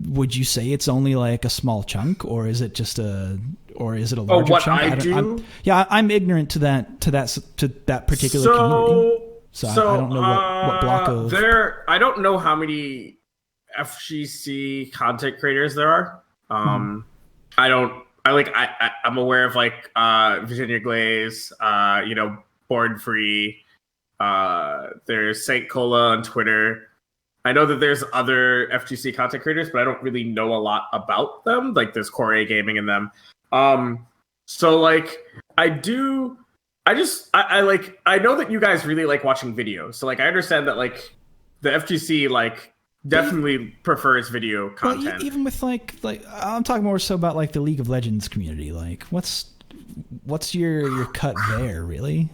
Would you say it's only like a small chunk, or is it just a larger chunk? I'm ignorant to that particular community. So I don't know what block of there. I don't know how many FGC content creators there are. I'm aware of like Virginia Glaze, Born Free. There's Saint Cola on Twitter. I know that there's other FGC content creators, but I don't really know a lot about them. Like there's Core Gaming in them. So like I know that you guys really like watching videos. So like I understand that like the FGC like definitely prefers video content. Well, even with like I'm talking more so about like the League of Legends community. Like what's your cut there, really?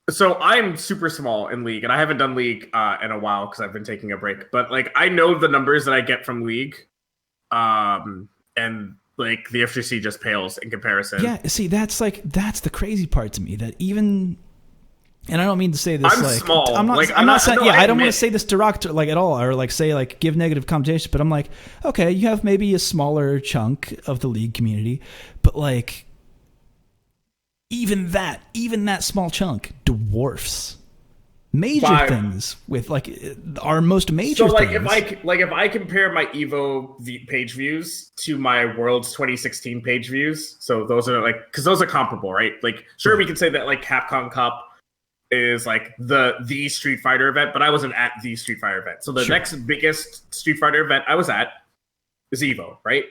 So I'm super small in League, and I haven't done League in a while because I've been taking a break. But like I know the numbers that I get from League, and like the FGC just pales in comparison. Yeah, see, that's the crazy part to me that even, and I don't mean to say this. I'm like small. I'm not saying. I don't want to say this derogatory like at all, or like say like give negative connotations. But I'm like, okay, you have maybe a smaller chunk of the League community, but like. Even that small chunk dwarfs major things with like our most major. So like things. if I compare my Evo page views to my Worlds 2016 page views, so those are like because those are comparable, right? Like sure we can say that like Capcom Cup is like the Street Fighter event, but I wasn't at the Street Fighter event. So the next biggest Street Fighter event I was at is Evo, right?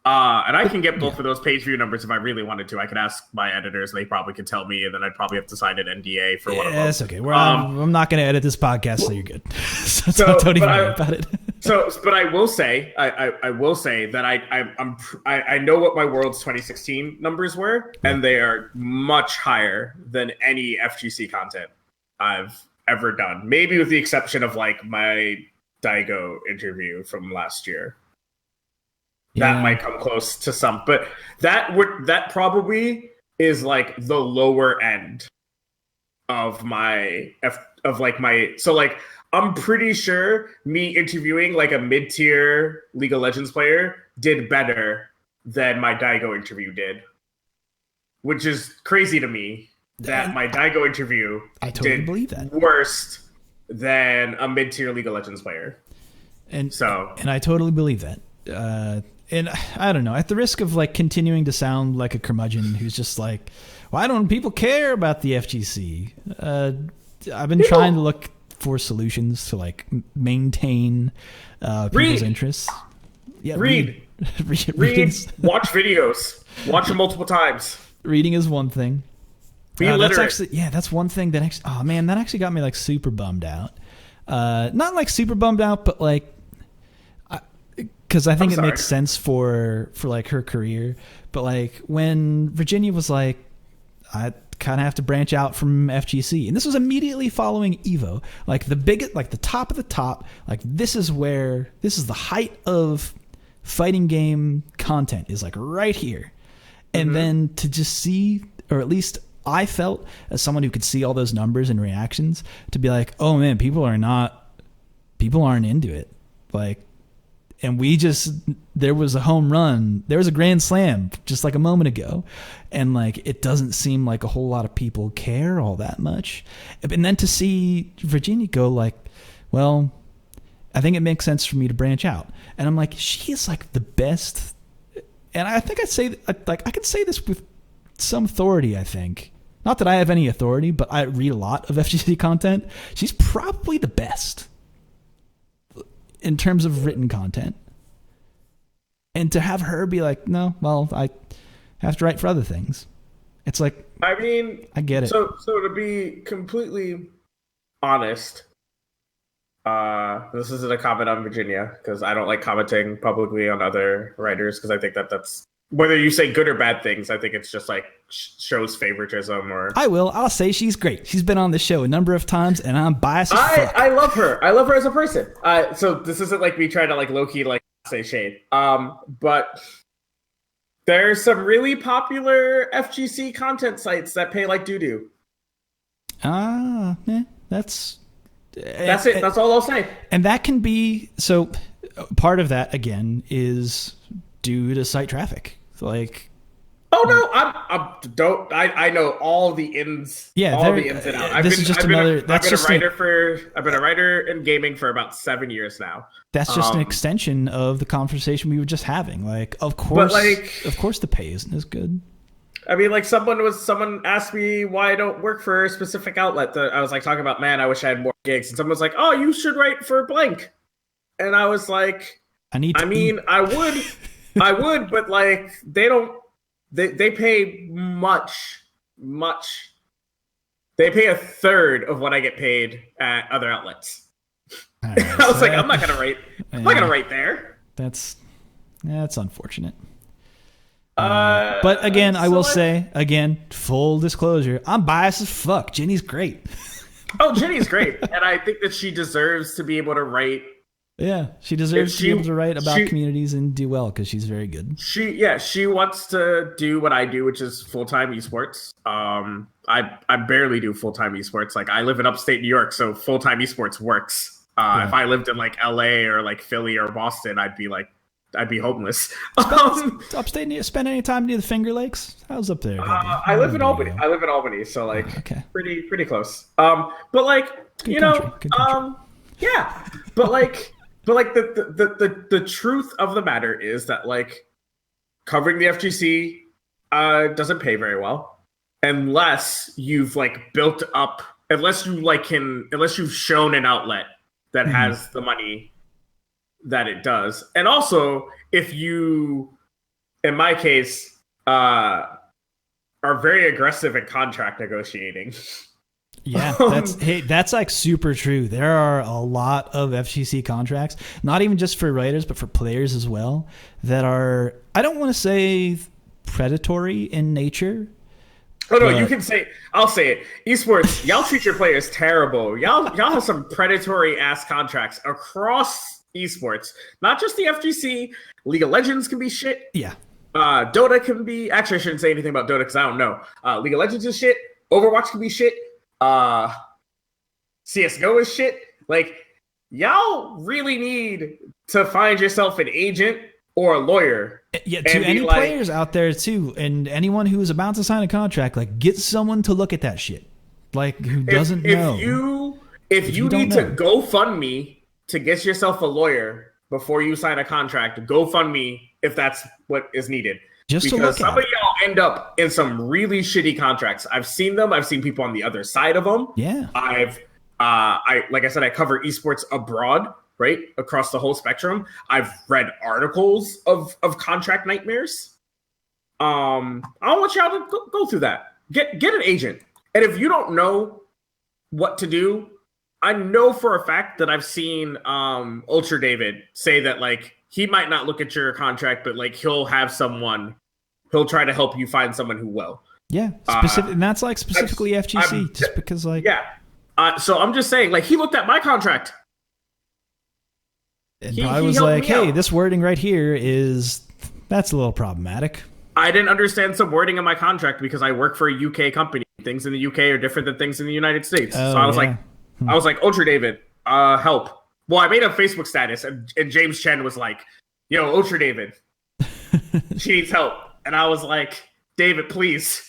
And I can get both of those page view numbers if I really wanted to. I could ask my editors; they probably could tell me, and then I'd probably have to sign an NDA for one of them. That's okay. I'm not going to edit this podcast, so you're good. so don't even worry about it. But I will say, I will say that I know what my Worlds 2016 numbers were, and they are much higher than any FGC content I've ever done. Maybe with the exception of like my Daigo interview from last year. That might come close to some, but that probably is like the lower end of so like I'm pretty sure me interviewing like a mid-tier League of Legends player did better than my Daigo interview did, which is crazy to me that my Daigo interview did believe that. Worse than a mid-tier League of Legends player. And I totally believe that. And I don't know, at the risk of like continuing to sound like a curmudgeon who's just like, why don't people care about the FGC? I've been trying to look for solutions to like maintain people's interests. Yeah, read. Watch videos. Watch them multiple times. Reading is one thing. Be literate. That's one thing that actually, oh man, that actually got me like super bummed out. Not like super bummed out, but like, because I think it makes sense for like her career. But like when Virginia was like, I kind of have to branch out from FGC, and this was immediately following Evo, like the biggest, like the top of the top, like this is the height of fighting game content is like right here. And then to just see, or at least I felt as someone who could see all those numbers and reactions, to be like, oh man, people aren't into it. Like, and there was a home run, there was a grand slam just like a moment ago. And like, it doesn't seem like a whole lot of people care all that much. And then to see Virginia go like, well, I think it makes sense for me to branch out. And I'm like, she is like the best. And I think I could say this with some authority, I think. Not that I have any authority, but I read a lot of FGC content. She's probably the best in terms of written content. And to have her be like, no, well, I have to write for other things. It's like, I mean, I get it. So to be completely honest, this isn't a comment on Virginia, because I don't like commenting publicly on other writers, because I think that's, whether you say good or bad things, I think it's just like shows favoritism. Or I'll say she's great. She's been on the show a number of times, and I'm biased as fuck. I love her. I love her as a person. So this isn't like me trying to like low key like say shade. But there's some really popular FGC content sites that pay like doo-doo. That's it. That's all I'll say. And that can be, so part of that again is due to site traffic. Like, oh no, I know all the ins. Yeah, all the ins and outs. I've been a writer in gaming for about 7 years now. That's just an extension of the conversation we were just having. Like, of course the pay isn't as good. I mean, like someone asked me why I don't work for a specific outlet. I was like talking about, man, I wish I had more gigs. And someone was like, oh, you should write for blank. And I was like, I would, but like they pay much. They pay a third of what I get paid at other outlets. Right, I was like, I'm not gonna write there. That's unfortunate. But again, I will say, full disclosure, I'm biased as fuck. Jenny's great. Oh, Jenny's great. And I think that she deserves to be able to write. Yeah, she deserves to be able to write about communities and do well, because she's very good. She wants to do what I do, which is full-time esports. I barely do full-time esports. Like, I live in upstate New York, so full-time esports works. If I lived in like LA or like Philly or Boston, I'd be homeless. Upstate New York, spend any time near the Finger Lakes? How's up there? I live in Albany. So like pretty close. But like, good country. Yeah. But like the truth of the matter is that like covering the FGC doesn't pay very well unless you've like built up, unless you've shown an outlet that has the money that it does. And also, if you, in my case, are very aggressive in contract negotiating. Yeah, that's like super true. There are a lot of FGC contracts, not even just for writers, but for players as well, that are, I don't want to say predatory in nature. Oh no, you can say, I'll say it. Esports, y'all treat your players terrible. Y'all have some predatory ass contracts across esports. Not just the FGC. League of Legends can be shit. Yeah. Dota can be, actually I shouldn't say anything about Dota because I don't know. League of Legends is shit. Overwatch can be shit. CSGO is shit. Like, y'all really need to find yourself an agent or a lawyer. Yeah, to any players out there too, and anyone who is about to sign a contract, like, get someone to look at that shit. Like, who doesn't know? If you need to GoFundMe to get yourself a lawyer before you sign a contract, GoFundMe if that's what is needed. Just because some of y'all end up in some really shitty contracts. I've seen them. I've seen people on the other side of them. Yeah. Like I said, I cover esports abroad, right? Across the whole spectrum. I've read articles of contract nightmares. I don't want y'all to go through that. Get an agent. And if you don't know what to do, I know for a fact that I've seen Ultra David say that, like, he might not look at your contract, but like he'll try to help you find someone who will. Yeah, and that's like specifically FGC, just because like so I'm just saying, like, he looked at my contract. And I was like, hey, this wording right here that's a little problematic. I didn't understand some wording in my contract because I work for a UK company. Things in the UK are different than things in the United States. So I was like, Ultra David, help. Well, I made a Facebook status, and James Chen was like, yo, Ultra David, she needs help. And I was like, David, please.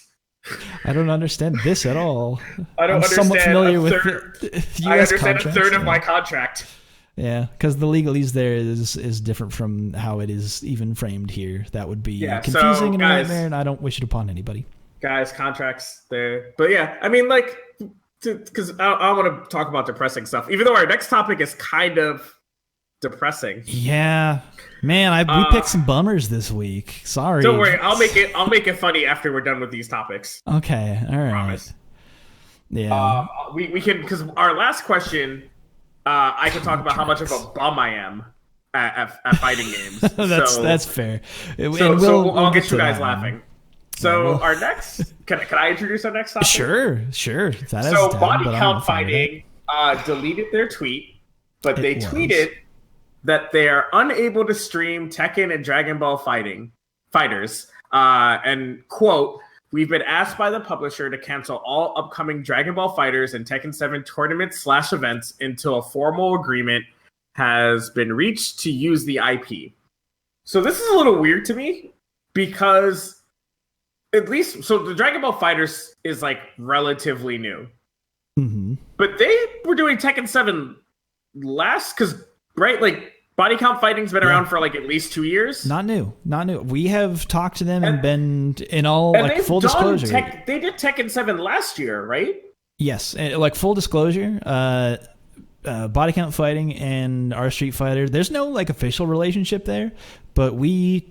I don't understand this at all. I don't understand. Somewhat familiar with the US I understand contracts, a third of my contract. Yeah, because the legalese there is different from how it is even framed here. That would be confusing and a nightmare, and I don't wish it upon anybody. Guys, contracts there. But yeah, I mean, like, because I want to talk about depressing stuff, even though our next topic is kind of depressing. Yeah, man, we picked some bummers this week. Sorry. Don't worry, I'll make it funny after we're done with these topics. Okay, all right. Promise. Yeah, we can, because our last question, I can talk about how much of a bum I am at fighting games. That's fair. I'll get you guys laughing. So our next, can I introduce our next topic? Sure. Body Count Fighting deleted their tweet, but they tweeted that they are unable to stream Tekken and Dragon Ball fighters. And quote, we've been asked by the publisher to cancel all upcoming Dragon Ball Fighters and Tekken 7 tournaments/events until a formal agreement has been reached to use the IP. So this is a little weird to me because at least, so the Dragon Ball Fighters is like relatively new. Mm-hmm. But they were doing Tekken 7 last, because, right, like, Body Count Fighting's been around for like at least 2 years. Not new. We have talked to them and been in all, like, full disclosure. They did Tekken 7 last year, right? Yes, like, full disclosure. Body Count Fighting and our Street Fighter, there's no, like, official relationship there, but we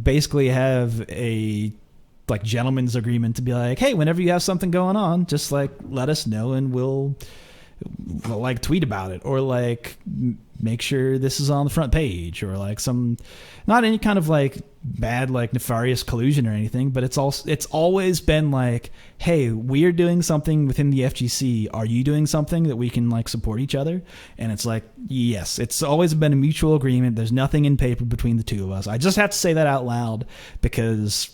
basically have a, like, gentleman's agreement to be like, hey, whenever you have something going on, just, like, let us know and we'll like tweet about it, or like make sure this is on the front page, or like some, not any kind of like bad, like nefarious collusion or anything, but it's always been like, hey, we're doing something within the FGC, are you doing something that we can like support each other? And it's like, yes, it's always been a mutual agreement. There's nothing in paper between the two of us. I just have to say that out loud because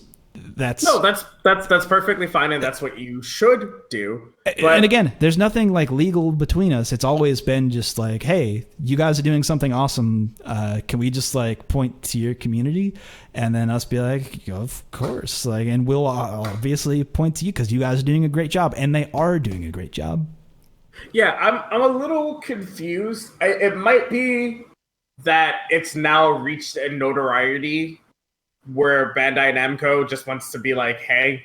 that's perfectly fine, and that's what you should do. But, and again, there's nothing like legal between us. It's always been just like, hey, you guys are doing something awesome. Can we just like point to your community, and then us be like, of course, like, and we'll obviously point to you because you guys are doing a great job, and they are doing a great job. Yeah, I'm a little confused. It might be that it's now reached a notoriety where Bandai Namco just wants to be like, hey,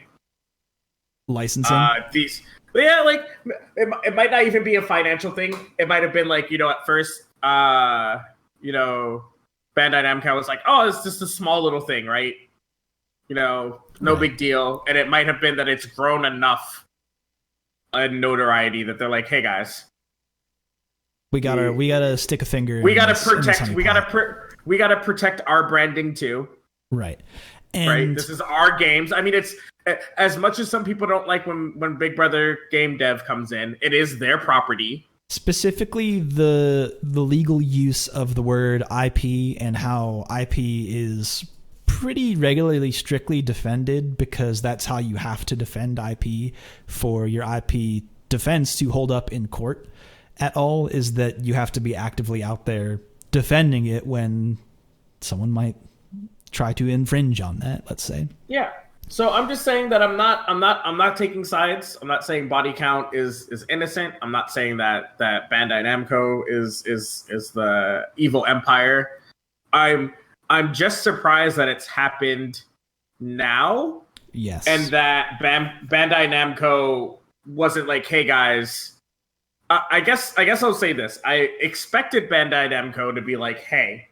licensing like it might not even be a financial thing. It might have been like, at first Bandai Namco was like, oh, it's just a small little thing, right? No big deal. And it might have been that it's grown enough in notoriety that they're like, hey guys, we gotta stick a finger. We gotta protect our branding too. Right. Right. This is our games. I mean, it's as much as some people don't like when Big Brother Game Dev comes in, it is their property. Specifically, the legal use of the word IP and how IP is pretty regularly strictly defended, because that's how you have to defend IP for your IP defense to hold up in court at all, is that you have to be actively out there defending it when someone might try to infringe on that, let's say. Yeah. So I'm just saying that I'm not taking sides. I'm not saying body count is innocent. I'm not saying that Bandai Namco is the evil empire. I'm just surprised that it's happened now. Yes. And that Bandai Namco wasn't like, hey guys, I guess I'll say this. I expected Bandai Namco to be like, hey,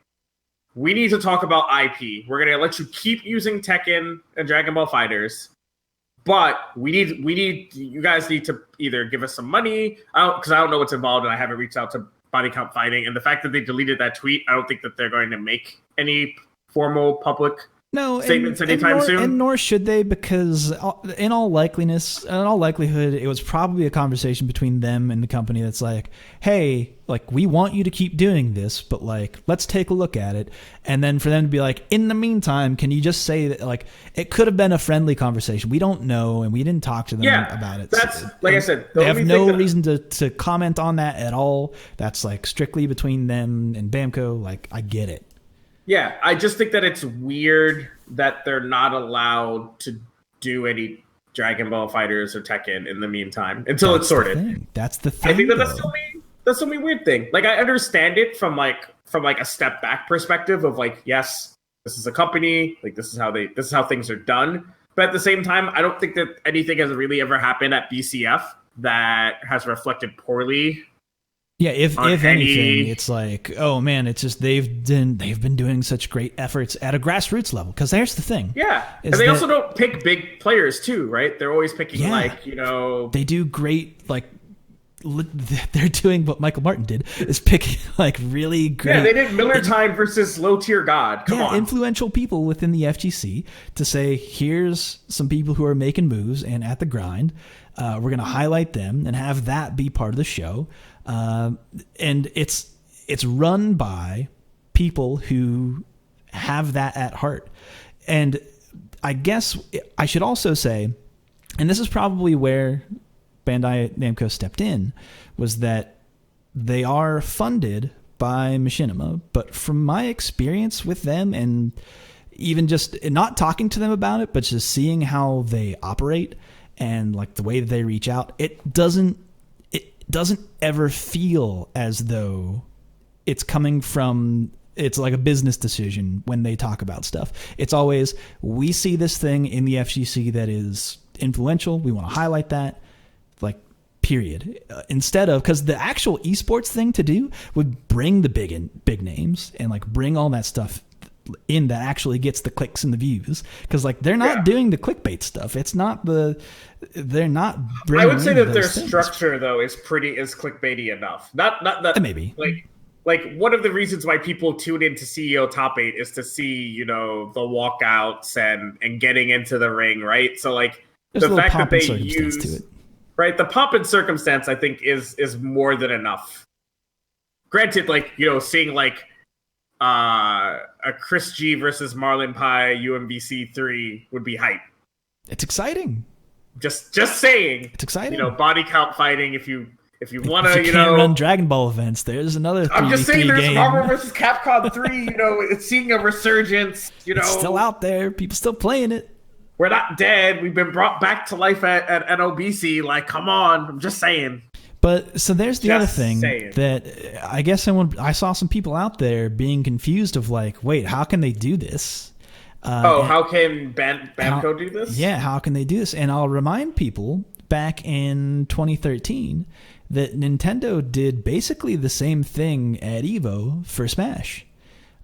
we need to talk about IP. We're going to let you keep using Tekken and Dragon Ball Fighters, but you guys need to either give us some money, because I don't know what's involved and I haven't reached out to Body Count Fighting. And the fact that they deleted that tweet, I don't think that they're going to make any formal public statements anytime soon. And nor should they, because in all likelihood, it was probably a conversation between them and the company that's like, hey, like, we want you to keep doing this, but like, let's take a look at it. And then for them to be like, in the meantime, can you just say that, like, it could have been a friendly conversation. We don't know, and we didn't talk to them about it. That's, like I said, they have no reason to comment on that at all. That's like strictly between them and Bamco. Like, I get it. Yeah, I just think that it's weird that they're not allowed to do any Dragon Ball Fighters or Tekken in the meantime until it's sorted. That's the thing. I think that's the only weird thing. Like, I understand it from a step back perspective of like, yes, this is a company, like this is how things are done. But at the same time, I don't think that anything has really ever happened at BCF that has reflected poorly. Yeah, if anything, it's like, oh man, it's just they've been doing such great efforts at a grassroots level. Because there's the thing. Yeah, and they also don't pick big players too, right? They're always picking They do great, like, they're doing what Michael Martin did, is picking like really great. Yeah, they did Miller Time versus Low Tier God. Come on, influential people within the FGC to say, here's some people who are making moves and at the grind. We're going to highlight them and have that be part of the show. And it's run by people who have that at heart. And I guess I should also say, and this is probably where Bandai Namco stepped in, was that they are funded by Machinima. But from my experience with them, and even just not talking to them about it, but just seeing how they operate and like the way that they reach out, it doesn't ever feel as though it's coming from, it's like a business decision when they talk about stuff. It's always, we see this thing in the FGC that is influential, we want to highlight that, like, period. Instead of, because the actual esports thing to do would bring the big names and like bring all that stuff in that actually gets the clicks and the views, because like they're not doing the clickbait stuff. It's not they're not I would say that their structure though is clickbaity enough. Not that maybe like one of the reasons why people tune into CEO Top 8 is to see, the walkouts and getting into the ring, right? So like there's the fact that they use to it. Right, the pomp and circumstance I think is more than enough. Granted, like, seeing like a Chris G versus Marlon Pye UMBC 3 would be hype. It's exciting. Just saying. It's exciting. Body count fighting. If you want to, can't run Dragon Ball events, there's another. I'm just saying, there's game. Marvel versus Capcom 3. It's seeing a resurgence. It's still out there. People still playing it. We're not dead. We've been brought back to life at NOBC. Like, come on. I'm just saying. But so there's the other thing that I guess I saw some people out there being confused of like, wait, how can they do this? How can Bamco do this? Yeah, how can they do this? And I'll remind people, back in 2013, that Nintendo did basically the same thing at EVO for Smash.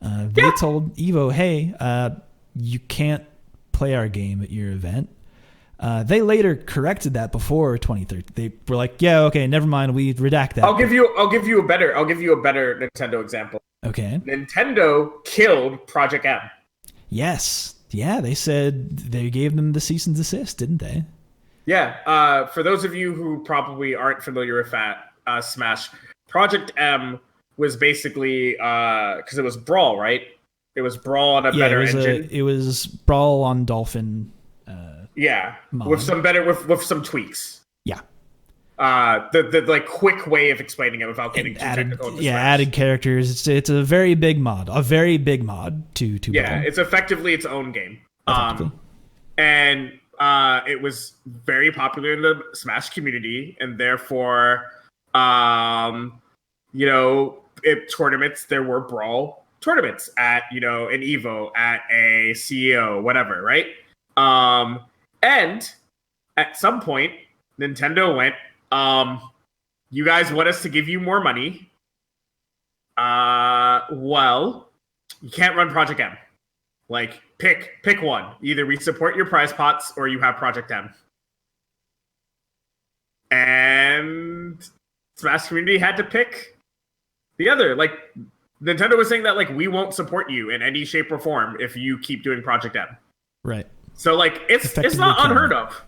They told EVO, hey, you can't play our game at your event. They later corrected that before 2013. They were like, yeah, okay, never mind, we redact that. I'll give you a better Nintendo example. Okay. Nintendo killed Project M. Yes. Yeah, they said they gave them the cease and desist, didn't they? Yeah. For those of you who probably aren't familiar with that, Smash, Project M was basically because it was Brawl, right? It was Brawl on a better engine. It was Brawl on Dolphin. Mod. With some tweaks. Yeah. The like quick way of explaining it without getting too technical. Added characters. It's a very big mod. A very big mod to yeah, Brawl. it's effectively its own game. And it was very popular in the Smash community, and therefore, tournaments, there were Brawl tournaments at, an EVO, at a CEO, whatever, right? And at some point, Nintendo went, you guys want us to give you more money? Well, you can't run Project M. Like, pick one. Either we support your prize pots or you have Project M. And Smash community had to pick the other. Like, Nintendo was saying that, like, we won't support you in any shape or form if you keep doing Project M. Right. So, like, it's not unheard of.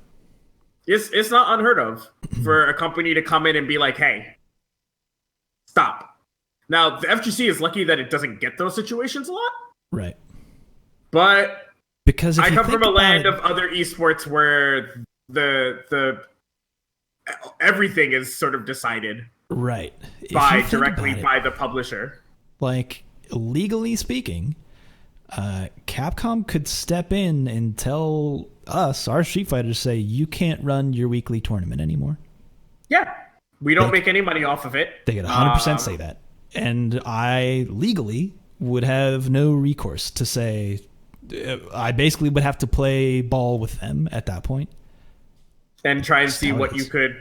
It's not unheard of for a company to come in and be like, hey, stop. Now, the FGC is lucky that it doesn't get those situations a lot. Right. But because I come from a land of other esports where the everything is sort of decided right directly by the publisher. Like, legally speaking, Capcom could step in and tell us, our Street Fighters, say, you can't run your weekly tournament anymore. Yeah. We don't make any money off of it. They could 100% say that. And I legally would have no recourse to say, I basically would have to play ball with them at that point. And try and see what you could...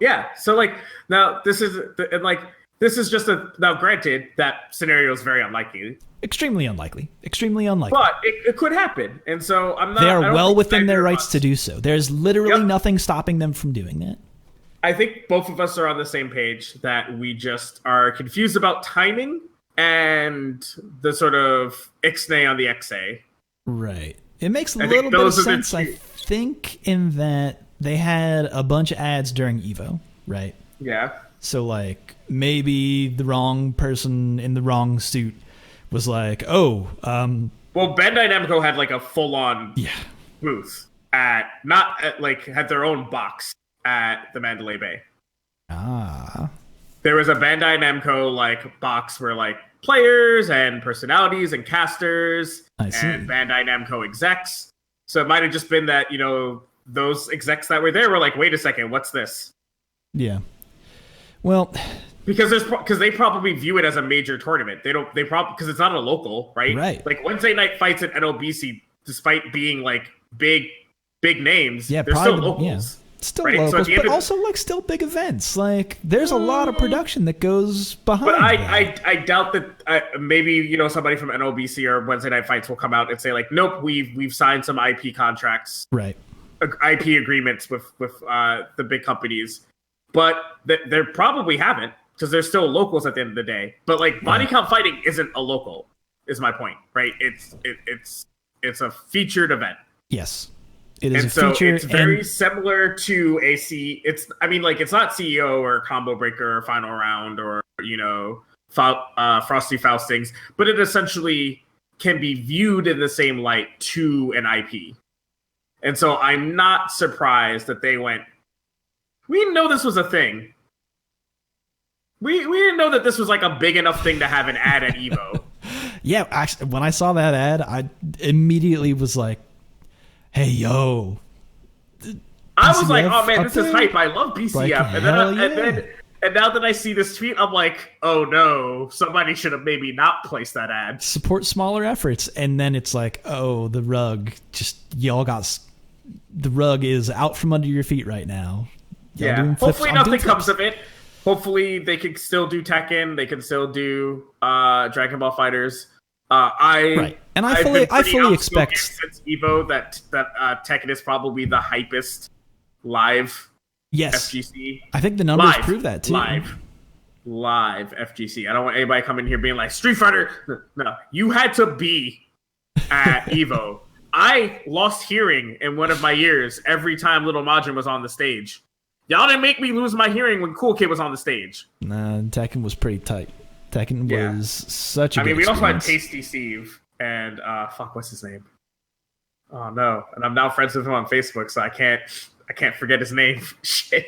yeah. So, like, now this is... And, like, this is just a... Now, granted, that scenario is very unlikely. Extremely unlikely. But it could happen. And so I'm not... They are well within their rights to do so. There's literally nothing stopping them from doing that. I think both of us are on the same page that we just are confused about timing and the sort of ixnay on the XA. Right. It makes a little bit of sense, I think, in that they had a bunch of ads during EVO, right? Yeah. So, like, maybe the wrong person in the wrong suit was like, well, Bandai Namco had, like, a full-on booth had their own box at the Mandalay Bay. There was a Bandai Namco, like, box where, like, players and personalities and casters and Bandai Namco execs. So it might have just been that, those execs that were there were like, wait a second, what's this? Yeah. Well, because they probably view it as a major tournament. Because it's not a local, right? Right. Like Wednesday night fights at NLBC, despite being like big names, they're still locals. Yeah. Still right? locals, but also like still big events. Like there's a lot of production that goes behind. But I doubt that maybe somebody from NLBC or Wednesday Night Fights will come out and say like, nope, we've signed some IP contracts, right? IP agreements with the big companies, but they probably haven't because they're still locals at the end of the day. But like body count fighting isn't a local, is my point, right? It's a featured event. Yes. It is a feature, it's very similar to a it's not CEO or Combo Breaker or Final Round or Frosty Faustings, but it essentially can be viewed in the same light to an IP. And so I'm not surprised that they went, we didn't know this was a thing. We didn't know that this was like a big enough thing to have an ad at EVO. Yeah, actually, when I saw that ad, I immediately was like, hey, yo. I was like, oh man, this is hype. I love BCF. Like, and now that I see this tweet, I'm like, oh no, somebody should have maybe not placed that ad. Support smaller efforts. And then it's like, oh, the rug is out from under your feet right now. Hopefully nothing comes of it. hopefully they can still do Tekken. They can still do Dragon Ball Fighters. I fully expect since Evo that Tekken is probably the hypest live FGC. I think the numbers prove that too. Live FGC. I don't want anybody coming here being like Street Fighter. No, you had to be at Evo. I lost hearing in one of my ears every time Little Majin was on the stage. Y'all didn't make me lose my hearing when Cool Kid was on the stage. Nah, Tekken was pretty tight. Tekken was such a good we also had experience. Tasty Steve and what's his name? Oh no. And I'm now friends with him on Facebook, so I can't forget his name. Shit.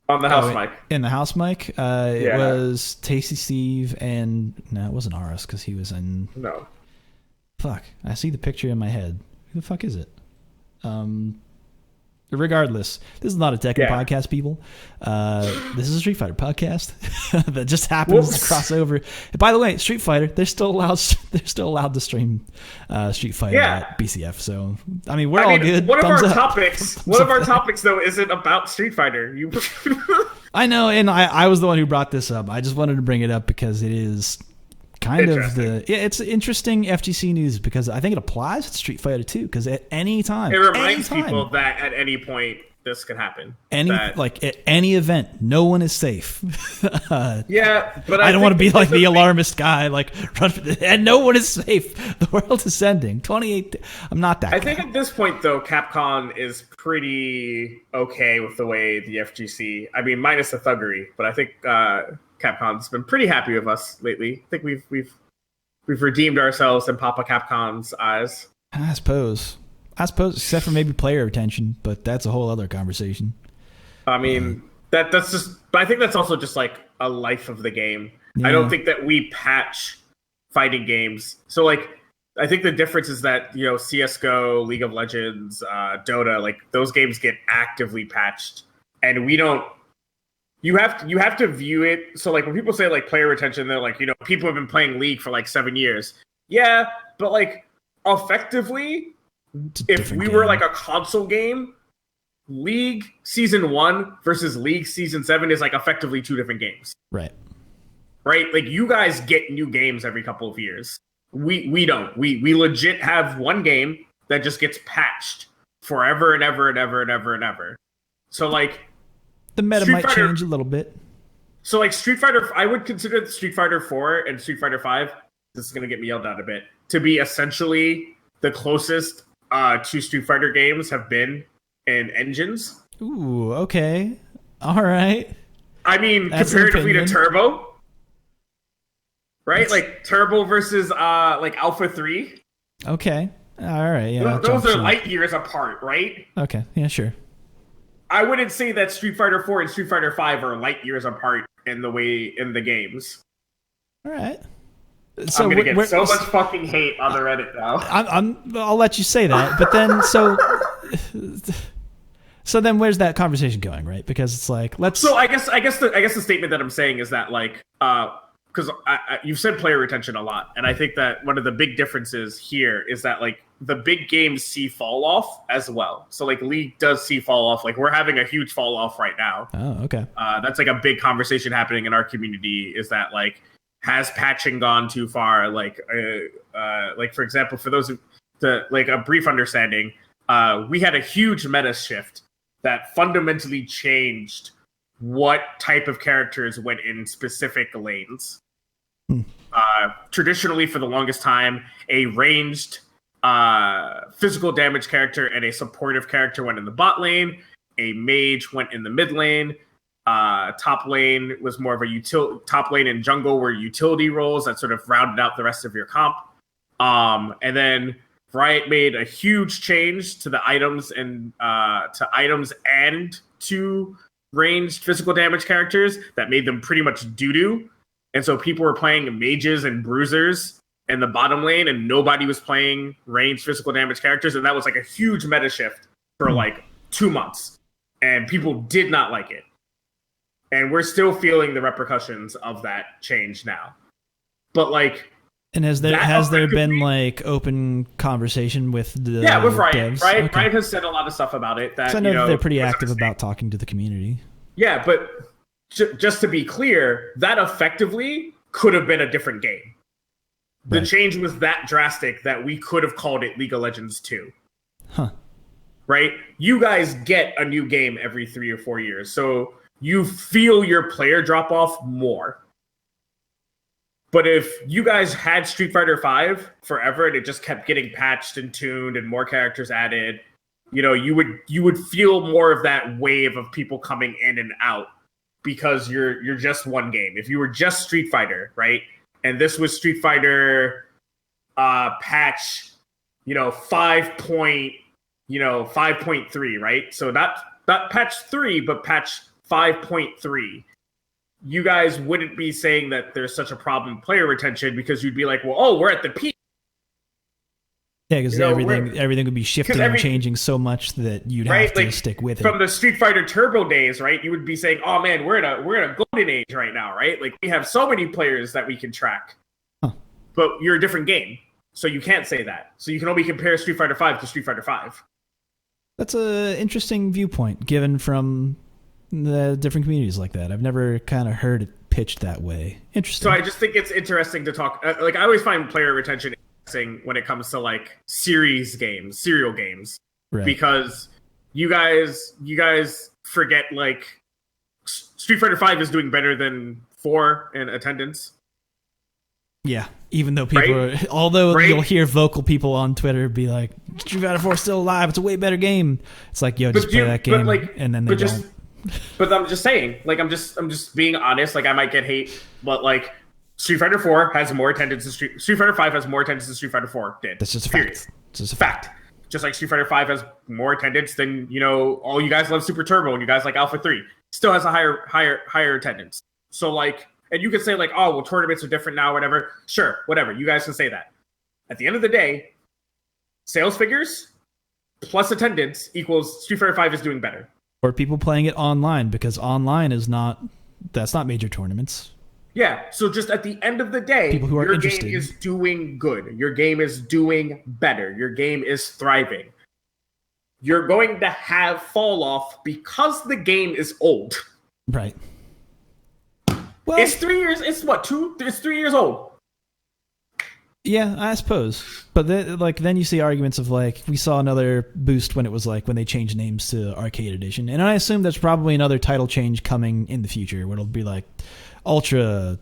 On the house mic. In the house mic? It was Tasty Steve and... No, it wasn't Aris because he was in... No. Fuck. I see the picture in my head. Who the fuck is it? Regardless, this is not a Tekken podcast, people. This is a Street Fighter podcast that just happens to cross over. By the way, Street Fighter, they're still allowed to stream Street Fighter at BCF. So I mean, we're all good. One of our topics though isn't about Street Fighter. I know, and I was the one who brought this up. I just wanted to bring it up because it is kind of it's interesting FGC news because I think it applies to Street Fighter 2 because at any time it reminds people that at any point this could happen. At any event, no one is safe. But I don't want to be like the alarmist guy. And no one is safe. The world is ending. 28. I'm not that. I think at this point though, Capcom is pretty okay with the way the FGC. I mean, minus the thuggery, but I think Capcom's been pretty happy with us lately. I think we've redeemed ourselves in Papa Capcom's eyes. I suppose, except for maybe player retention, but that's a whole other conversation. I mean, that's just. But I think that's also just like a life of the game. Yeah. I don't think that we patch fighting games. So I think the difference is that CS:GO, League of Legends, Dota, those games get actively patched, and we don't. You have to view it. So when people say player retention, they're people have been playing League for 7 years. Yeah, but effectively, if we were a console game, League Season 1 versus League Season 7 is effectively 2 different games. Right. You guys get new games every couple of years. We don't. We legit have one game that just gets patched forever and ever and ever and ever and ever. So the meta might change a little bit. So Street Fighter, I would consider Street Fighter 4 and Street Fighter 5, this is going to get me yelled at a bit, to be essentially the closest two Street Fighter games have been in engines. Ooh, okay. All right. I mean, that's comparatively to Turbo. Right? Turbo versus Alpha 3. Okay. All right. Yeah. Those are light years apart, right? Okay. Yeah, sure. I wouldn't say that Street Fighter 4 and Street Fighter 5 are light years apart in the games. All right. So I'm gonna get so much fucking hate on the Reddit now. I'll let you say that, but then so then where's that conversation going, right? Because it's let's. So I guess the statement that I'm saying is that because you've said player retention a lot, and I think that one of the big differences here is that the big games see fall off as well. So League does see fall off. We're having a huge fall off right now. Oh, okay. That's a big conversation happening in our community. Is that has patching gone too far? For example, for those a brief understanding, we had a huge meta shift that fundamentally changed what type of characters went in specific lanes. Traditionally, for the longest time, a ranged physical damage character and a supportive character went in the bot lane. A mage went in the mid lane. Top lane was more of a top lane and jungle were utility roles that sort of rounded out the rest of your comp. And then Riot made a huge change to the items and to ranged physical damage characters that made them pretty much doo-doo. And so people were playing mages and bruisers in the bottom lane, and nobody was playing ranged physical damage characters. And that was a huge meta shift for 2 months. And people did not like it. And we're still feeling the repercussions of that change now. But And has there been like open conversation with the with Riot? devs? Riot has said a lot of stuff about it. That I know they're pretty active about talking to the community. Yeah, but just to be clear, that effectively could have been a different game. The change was that drastic that we could have called it League of Legends 2. Huh. Right? You guys get a new game every 3 or 4 years, so you feel your player drop off more. But if you guys had Street Fighter V forever and it just kept getting patched and tuned and more characters added, you would feel more of that wave of people coming in and out because you're just one game. If you were just Street Fighter, right? And this was Street Fighter patch, 5.3, right? So not patch 3, but patch 5.3. You guys wouldn't be saying that there's such a problem with player retention because you'd be like, well, we're at the peak. Yeah, because everything would be shifting and changing so much that you'd have to stick with it. From the Street Fighter Turbo days, right? You would be saying, "Oh man, we're in a golden age right now, right? Like we have so many players that we can track." Huh. But you're a different game, so you can't say that. So you can only compare Street Fighter V to Street Fighter V. That's an interesting viewpoint, given from the different communities like that. I've never kind of heard it pitched that way. Interesting. So I just think it's interesting to talk. I always find player retention when it comes to like serial games, right? Because you guys forget like Street Fighter V is doing better than 4 in attendance. Yeah, even though people you'll hear vocal people on Twitter be like, Street Fighter 4 is still alive, it's a way better game. It's like, yo, just play that game, and then they don't. But I'm just saying, like, I'm just being honest. Like, I might get hate, but like, Street Fighter 4 has more attendance than Street Fighter 5 has more attendance than Street Fighter 4 did. That's just a period. fact. It's just a fact. Just like Street Fighter 5 has more attendance than, all you guys love Super Turbo and you guys like Alpha 3. Still has a higher attendance. So like, and you could say like, oh, well, tournaments are different now, whatever. Sure, whatever. You guys can say that. At the end of the day, sales figures plus attendance equals Street Fighter 5 is doing better. Or people playing it online, because online that's not major tournaments. Yeah, so just at the end of the day, your game is doing good. Your game is doing better. Your game is thriving. You're going to have fall off because the game is old. Right. Well, it's 3 years. It's what, 2? It's 3 years old. Yeah, I suppose. But then you see arguments of like, we saw another boost when it was like when they changed names to Arcade Edition. And I assume there's probably another title change coming in the future where it'll be like Ultra,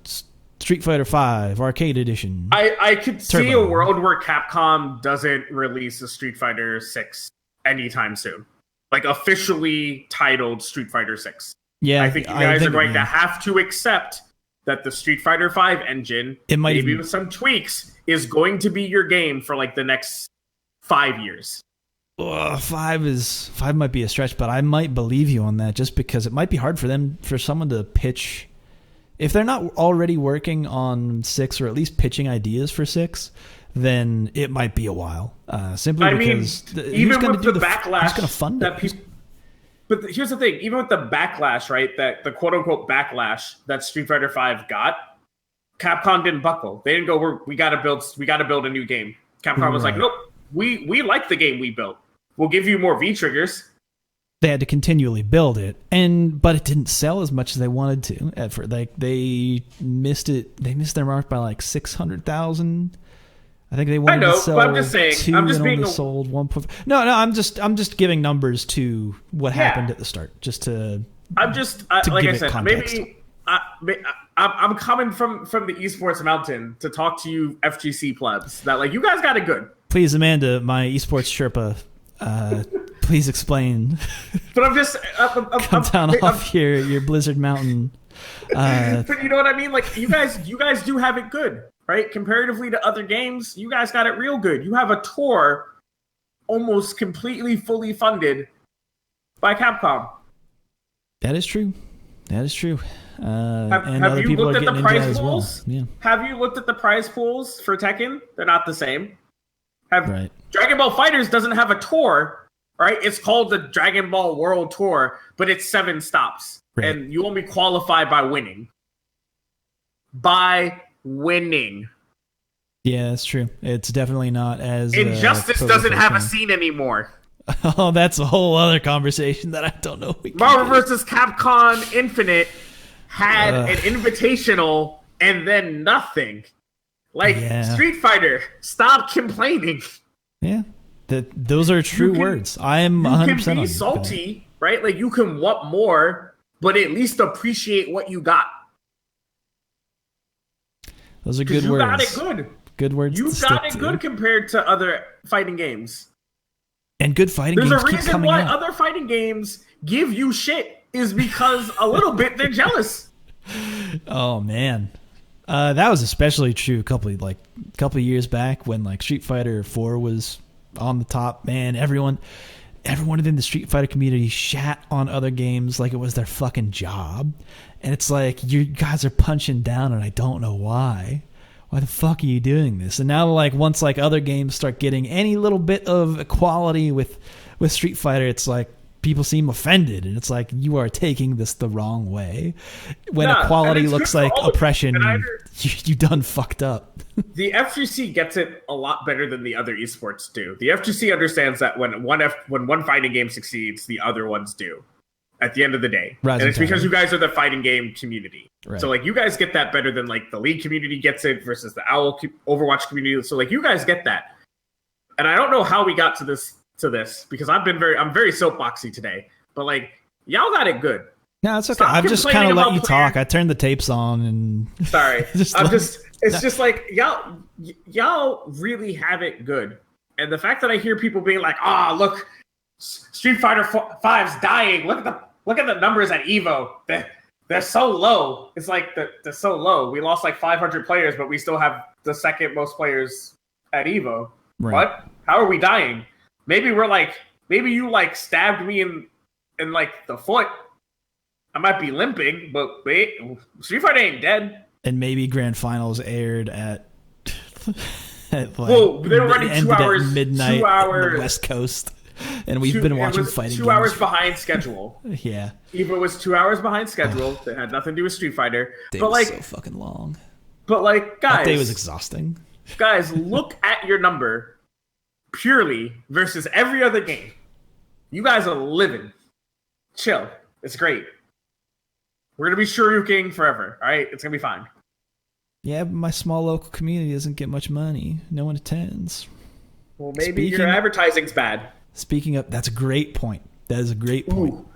Street Fighter 5, Arcade Edition. I could Turbo. see a world where Capcom doesn't release a Street Fighter 6 anytime soon. Like officially titled Street Fighter 6. Yeah, I think you guys are going to have to accept that the Street Fighter 5 engine, maybe with some tweaks, is going to be your game for like the next 5 years. 5 might be a stretch, but I might believe you on that just because it might be hard for someone to pitch. If they're not already working on 6 or at least pitching ideas for 6, then it might be a while. Simply because even with the backlash, who's going to fund it? But here's the thing: even with the backlash, right? That the quote unquote backlash that Street Fighter V got, Capcom didn't buckle. They didn't go, we got to build a new game. Capcom was like, nope, we like the game we built. We'll give you more V triggers. They had to continually build it, but it didn't sell as much as they wanted to. They missed it. They missed their mark by like 600,000. I think they wanted to sell but I'm just saying, 2 and only sold 1.5. No, I'm just giving numbers to what happened at the start, just to. I'm just like I said, context. Maybe I'm coming from the esports mountain to talk to you FGC plebs that like you guys got it good. Please, Amanda, my esports Sherpa, please explain. But I'm just come down off your Blizzard Mountain. But you know what I mean? Like you guys do have it good, right? Comparatively to other games, you guys got it real good. You have a tour almost completely fully funded by Capcom. That is true. Have you looked at the prize pools? Well. Yeah. Have you looked at the prize pools for Tekken? They're not the same. Right. Dragon Ball FighterZ doesn't have a tour, right? It's called the Dragon Ball World Tour, but it's 7 stops. Right. And you only qualify by winning. Yeah, that's true. It's definitely not as Injustice doesn't prolific, have a huh? scene anymore. Oh, that's a whole other conversation that I don't know. We can Marvel do. vs. Capcom Infinite had Ugh. an invitational and then nothing. Like Yeah. Street Fighter, stop complaining. Yeah, those are true can- words. I am You 100% can on be you for that. salty, right? Like you can want more, but at least appreciate what you got. Those are 'Cause good you words. got it good. Good words. You to got stick it to. good compared to other fighting games. And good fighting There's games a keep reason coming why out. other fighting games give you shit is because a little bit they're jealous. Oh man, that was especially true a couple of years back when like Street Fighter 4 was on the top. Man, everyone within the Street Fighter community shat on other games like it was their fucking job, and it's like you guys are punching down, and I don't know why. Why the fuck are you doing this? And now, like once like other games start getting any little bit of equality with Street Fighter, it's like people seem offended, and it's like you are taking this the wrong way. When Yeah, equality and it's looks good for like all of oppression, them. And you done fucked up. The FGC gets it a lot better than the other esports do. The FGC understands that when one fighting game succeeds, the other ones do. At the end of the day, Rising and it's because Tide. you guys are the fighting game community. Right. So like you guys get that better than like the League community gets it versus the Overwatch community. So like you guys get that. And I don't know how we got to this because I'm very soapboxy today. But like y'all got it good. No, it's okay. Stop I've just complaining kind of let about you player- talk. I turned the tapes on and Sorry. Just I'm let- just it's just like y'all really have it good. And the fact that I hear people being like, look, Street Fighter 5's dying. Look at the numbers at Evo. They're so low. It's like they're so low. We lost like 500 players, but we still have the second most players at Evo. Right. What? How are we dying? Maybe you like stabbed me in like the foot. I might be limping, but wait, Street Fighter ain't dead. and maybe grand finals aired at like Whoa, they were running 2 ended at hours, midnight 2 hours. on the West Coast, and we've been watching It was fighting 2 games. hours behind schedule. Yeah, Evo was 2 hours behind schedule. That had nothing to do with Street Fighter. day But was like, so fucking long. guys, That day was exhausting. guys, look at your number purely versus every other game. You guys are living. Chill. It's great. We're gonna be Shoryuken forever. All right, it's gonna be fine. Yeah, but my small local community doesn't get much money. No one attends. Well, maybe your Speaking- advertising's bad. Speaking of, that's a great point. That is a great point. Ooh.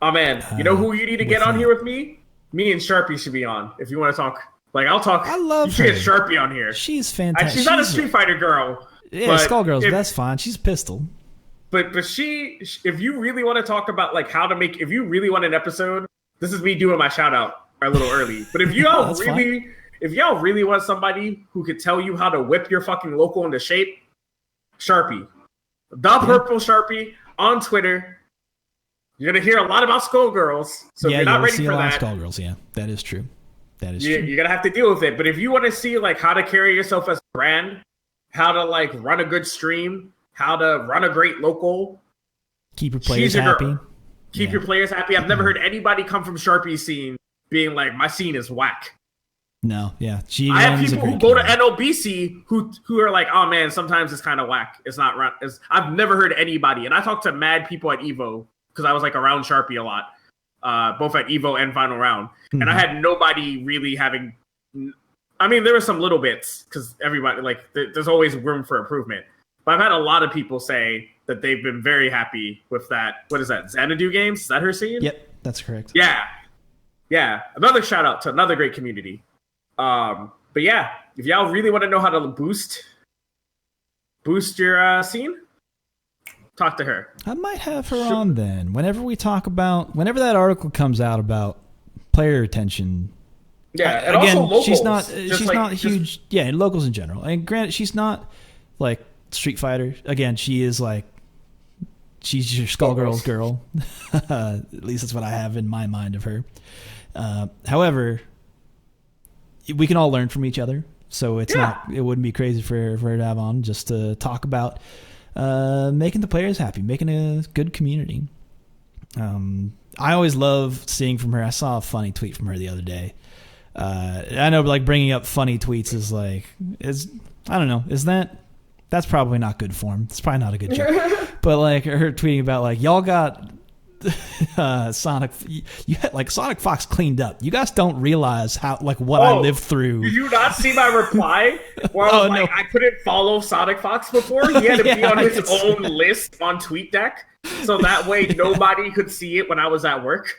Oh man, you know who you need to get what's on that? here with me? Me and Sharpie should be on if you want to talk. Like I'll talk. I love You should get her. Sharpie on here. She's And fantastic. she's not a Street Fighter girl. Yeah, but Skullgirls, if- that's fine. She's a pistol. But if you really want to talk about like how to make, if you really want an episode, this is me doing my shout out a little early. But if y'all That's really want somebody who could tell you how to whip your fucking local into shape, Sharpie, the purple Sharpie on Twitter. You're gonna hear a lot about Skullgirls, so if Yeah, you're not you'll ready see for a lot of that. Skullgirls. Yeah, that is true. That is You're true. gonna have to deal with it. But if you want to see like how to carry yourself as a brand, how to like run a good stream, how to run a great local, Keep your players she's your happy. girl. Keep Yeah. your players happy. I've never heard anybody come from Sharpie's scene being like, my scene is whack. No, yeah. She I have runs a people who great go to game. NOBC who are like, oh man, sometimes it's kind of whack. It's not run. I've never heard anybody, and I talked to mad people at Evo because I was like around Sharpie a lot, both at Evo and Final Round, and I had nobody really having. I mean, there were some little bits because everybody like there's always room for improvement. But I've had a lot of people say that they've been very happy with that. What is that? Xanadu Games? Is that her scene? Yep, that's correct. Yeah. Another shout out to another great community. But yeah, if y'all really want to know how to boost your scene, talk to her. I might have her on then. Whenever that article comes out about player retention. Yeah, and Again, also locals. she's not Just huge. Yeah, locals in general. And granted, she's not like Street Fighter. Again, she's your Skullgirls girl. At least that's what I have in my mind of her. However, we can all learn from each other, so it wouldn't be crazy for her to have on just to talk about making the players happy, making a good community. I always love seeing from her. I saw a funny tweet from her the other day. I know, like, bringing up funny tweets is like I don't know. That's probably not good form. It's probably not a good joke. But like her tweeting about like y'all got Sonic, you had like Sonic Fox cleaned up. You guys don't realize how like what I lived through. Did you not see my reply? Where I was like, no. I couldn't follow Sonic Fox before. He had to be on his own list on TweetDeck, so that way nobody could see it when I was at work.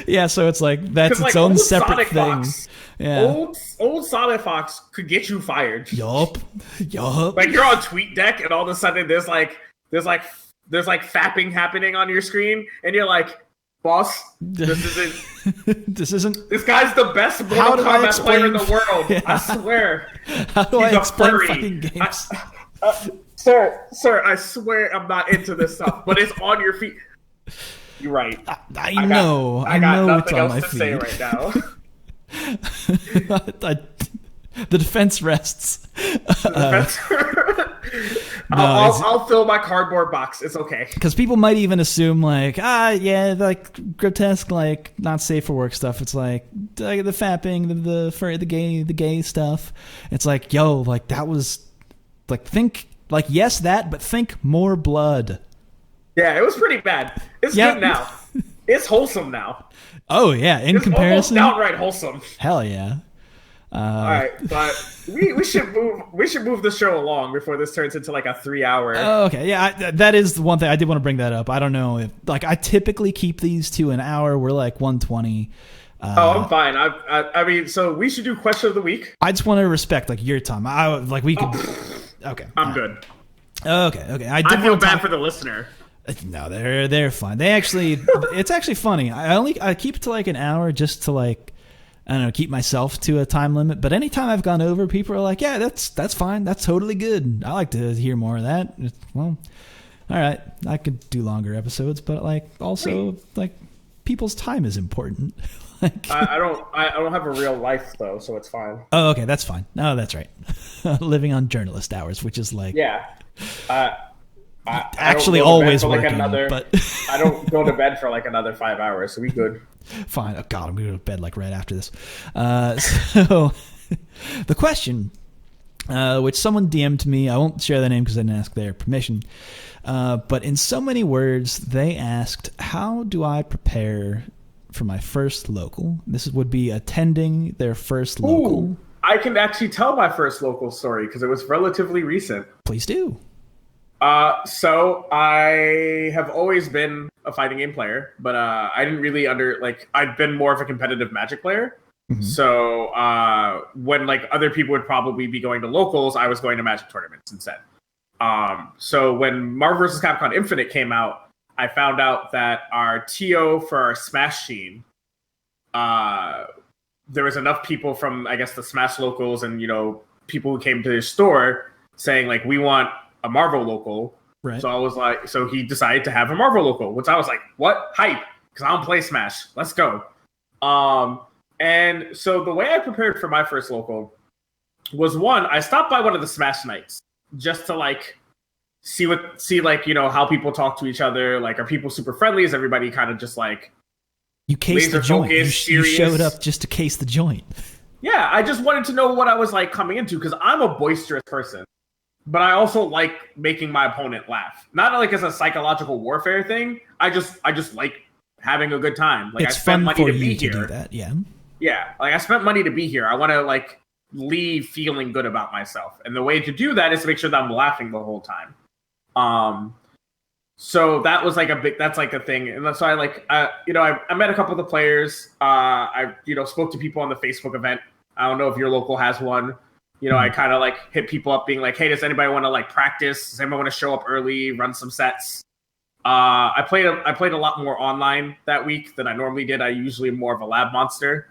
Yeah, so it's like that's its own separate Sonic thing. Fox, yeah, old Sonic Fox could get you fired. Yup. Like you're on TweetDeck and all of a sudden there's like fapping happening on your screen, and you're like, boss, this isn't. This guy's the best Mortal Kombat player in the world. Yeah. I swear. How do I explain fucking games? Sir, I swear I'm not into this stuff, but it's on your feet. You're right. I know. I got nothing else to say right now. The defense rests. I'll fill my cardboard box. It's okay. Because people might even assume like, like grotesque, like not safe for work stuff. It's like the fapping, the gay stuff. It's like, yo, like that was like think like yes that, but think more blood. Yeah, it was pretty bad. It's good now. It's wholesome now. Oh yeah, in comparison, almost downright wholesome. Hell yeah. All right, but we should move the show along before this turns into like a 3-hour. Oh, okay, yeah, that is the one thing I did want to bring that up. I don't know if like I typically keep these to an hour. We're like 120. I'm fine. I mean, so we should do question of the week. I just want to respect like your time. We could. Okay, I'm good. Okay. I feel bad for the listener. No, they're fine. They actually, it's actually funny. I keep it to like an hour just to like, I don't know, keep myself to a time limit. But anytime I've gone over, people are like, yeah, that's fine. That's totally good. I like to hear more of that. Well, all right, I could do longer episodes, but like also like people's time is important. Like, I don't have a real life though, so it's fine. Oh, okay, that's fine. No, that's right. Living on journalist hours, which is like I actually always working, but I don't go to bed for like another 5 hours, so we good. Fine. Oh God, I'm going to go to bed like right after this. So the question, which someone DM'd me, I won't share their name because I didn't ask their permission, but in so many words, they asked, how do I prepare for my first local? This would be attending their first local. Ooh, I can actually tell my first local story because it was relatively recent. Please do. So I have always been a fighting game player, but I didn't really I'd been more of a competitive Magic player. Mm-hmm. So when like other people would probably be going to locals, I was going to Magic tournaments instead. So when Marvel vs. Capcom Infinite came out, I found out that our TO for our Smash scene, there was enough people from, I guess, the Smash locals and, people who came to his store saying like, we want a Marvel local. Right. So I was like, so he decided to have a Marvel local, which I was like, what? Hype. Because I don't play Smash. Let's go. And so the way I prepared for my first local was one, I stopped by one of the Smash nights just to like see how people talk to each other. Like, are people super friendly? Is everybody kind of just like you cased the joint? You showed up just to case the joint. Yeah, I just wanted to know what I was like coming into because I'm a boisterous person. But I also like making my opponent laugh. Not like as a psychological warfare thing. I just like having a good time. Like it's I spent fun money for to you be to here. Do that, yeah. Yeah, like I spent money to be here. I want to like leave feeling good about myself, and the way to do that is to make sure that I'm laughing the whole time. So that was like that's like a thing, and so I met a couple of the players. I spoke to people on the Facebook event. I don't know if your local has one. I kind of like hit people up being like, hey, does anybody want to like practice? Does anybody want to show up early, run some sets? I played a lot more online that week than I normally did. I usually am more of a lab monster.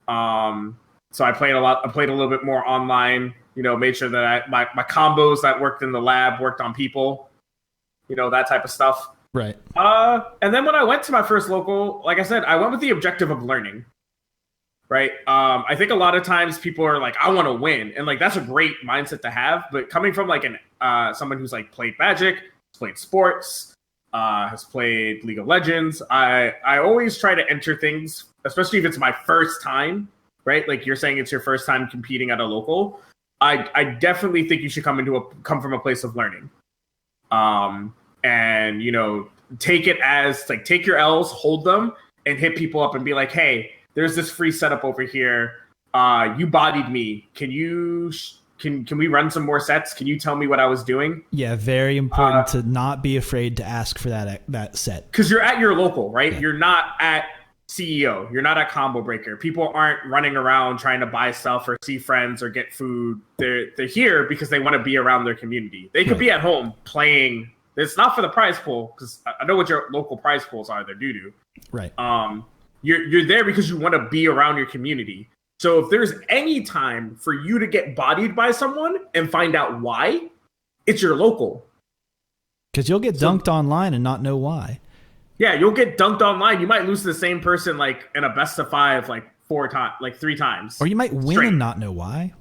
So I played a lot. I played a little bit more online, made sure that my combos that worked in the lab worked on people, that type of stuff. Right. And then when I went to my first local, like I said, I went with the objective of learning. Right. I think a lot of times people are like, I want to win. And like, that's a great mindset to have. But coming from like someone who's like played Magic, played sports, has played League of Legends, I always try to enter things, especially if it's my first time, right? Like you're saying it's your first time competing at a local. I definitely think you should come from a place of learning. And take it as like, take your L's, hold them, and hit people up and be like, hey, there's this free setup over here. You bodied me. Can we run some more sets? Can you tell me what I was doing? Yeah, very important to not be afraid to ask for that set. Because you're at your local, right? Yeah. You're not at CEO. You're not at Combo Breaker. People aren't running around trying to buy stuff or see friends or get food. They're here because they want to be around their community. They could be at home playing. It's not for the prize pool, because I know what your local prize pools are. They're doo-doo. Right. You're there because you want to be around your community. So if there's any time for you to get bodied by someone and find out why, it's your local. Because you'll get dunked online and not know why. Yeah, you'll get dunked online. You might lose to the same person like in a best of 5 like 3 times. Or you might win and not know why.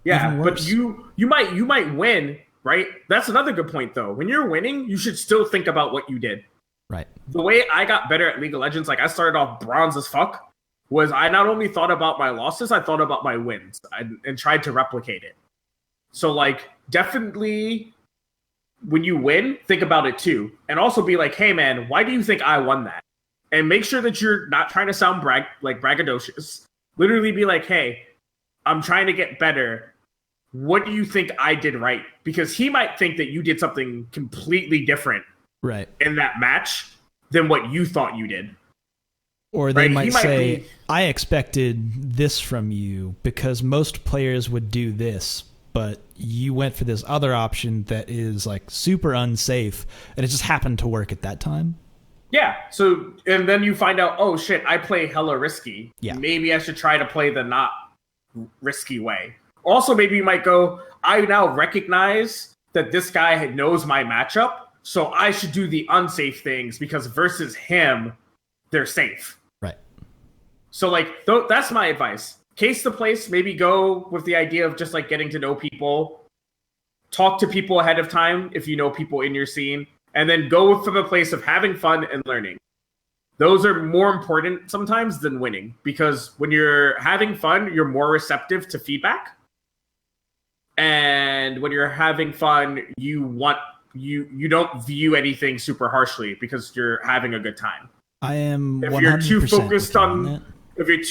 Yeah, but you might win, right? That's another good point though. When you're winning, you should still think about what you did. Right. The way I got better at League of Legends, like I started off bronze as fuck, was I not only thought about my losses, I thought about my wins and tried to replicate it. So like definitely when you win, think about it too. And also be like, hey man, why do you think I won that? And make sure that you're not trying to sound braggadocious. Literally be like, hey, I'm trying to get better. What do you think I did right? Because he might think that you did something completely different in that match than what you thought you did. Or they might say, I expected this from you because most players would do this, but you went for this other option that is like super unsafe, and it just happened to work at that time. Yeah. So, and then you find out, oh shit, I play hella risky. Yeah. Maybe I should try to play the not risky way. Also, maybe you might go, I now recognize that this guy knows my matchup, so I should do the unsafe things because versus him, they're safe. Right. So like, that's my advice. Case the place, maybe go with the idea of just like getting to know people, talk to people ahead of time if you know people in your scene, and then go from a place of having fun and learning. Those are more important sometimes than winning, because when you're having fun, you're more receptive to feedback. And when you're having fun, you don't view anything super harshly because you're having a good time. I am. If you're too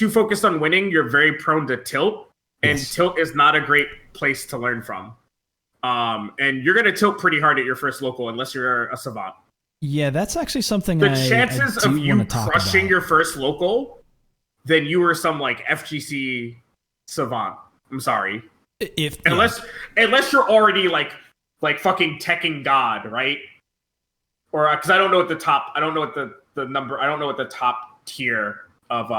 focused on winning, you're very prone to tilt, and tilt is not a great place to learn from. And you're gonna tilt pretty hard at your first local unless you're a savant. Yeah, that's actually something. The chances of you crushing your first local, then you were some like FGC savant. I'm sorry. Unless you're already like fucking Tekken God, right? Or because I don't know what the top tier of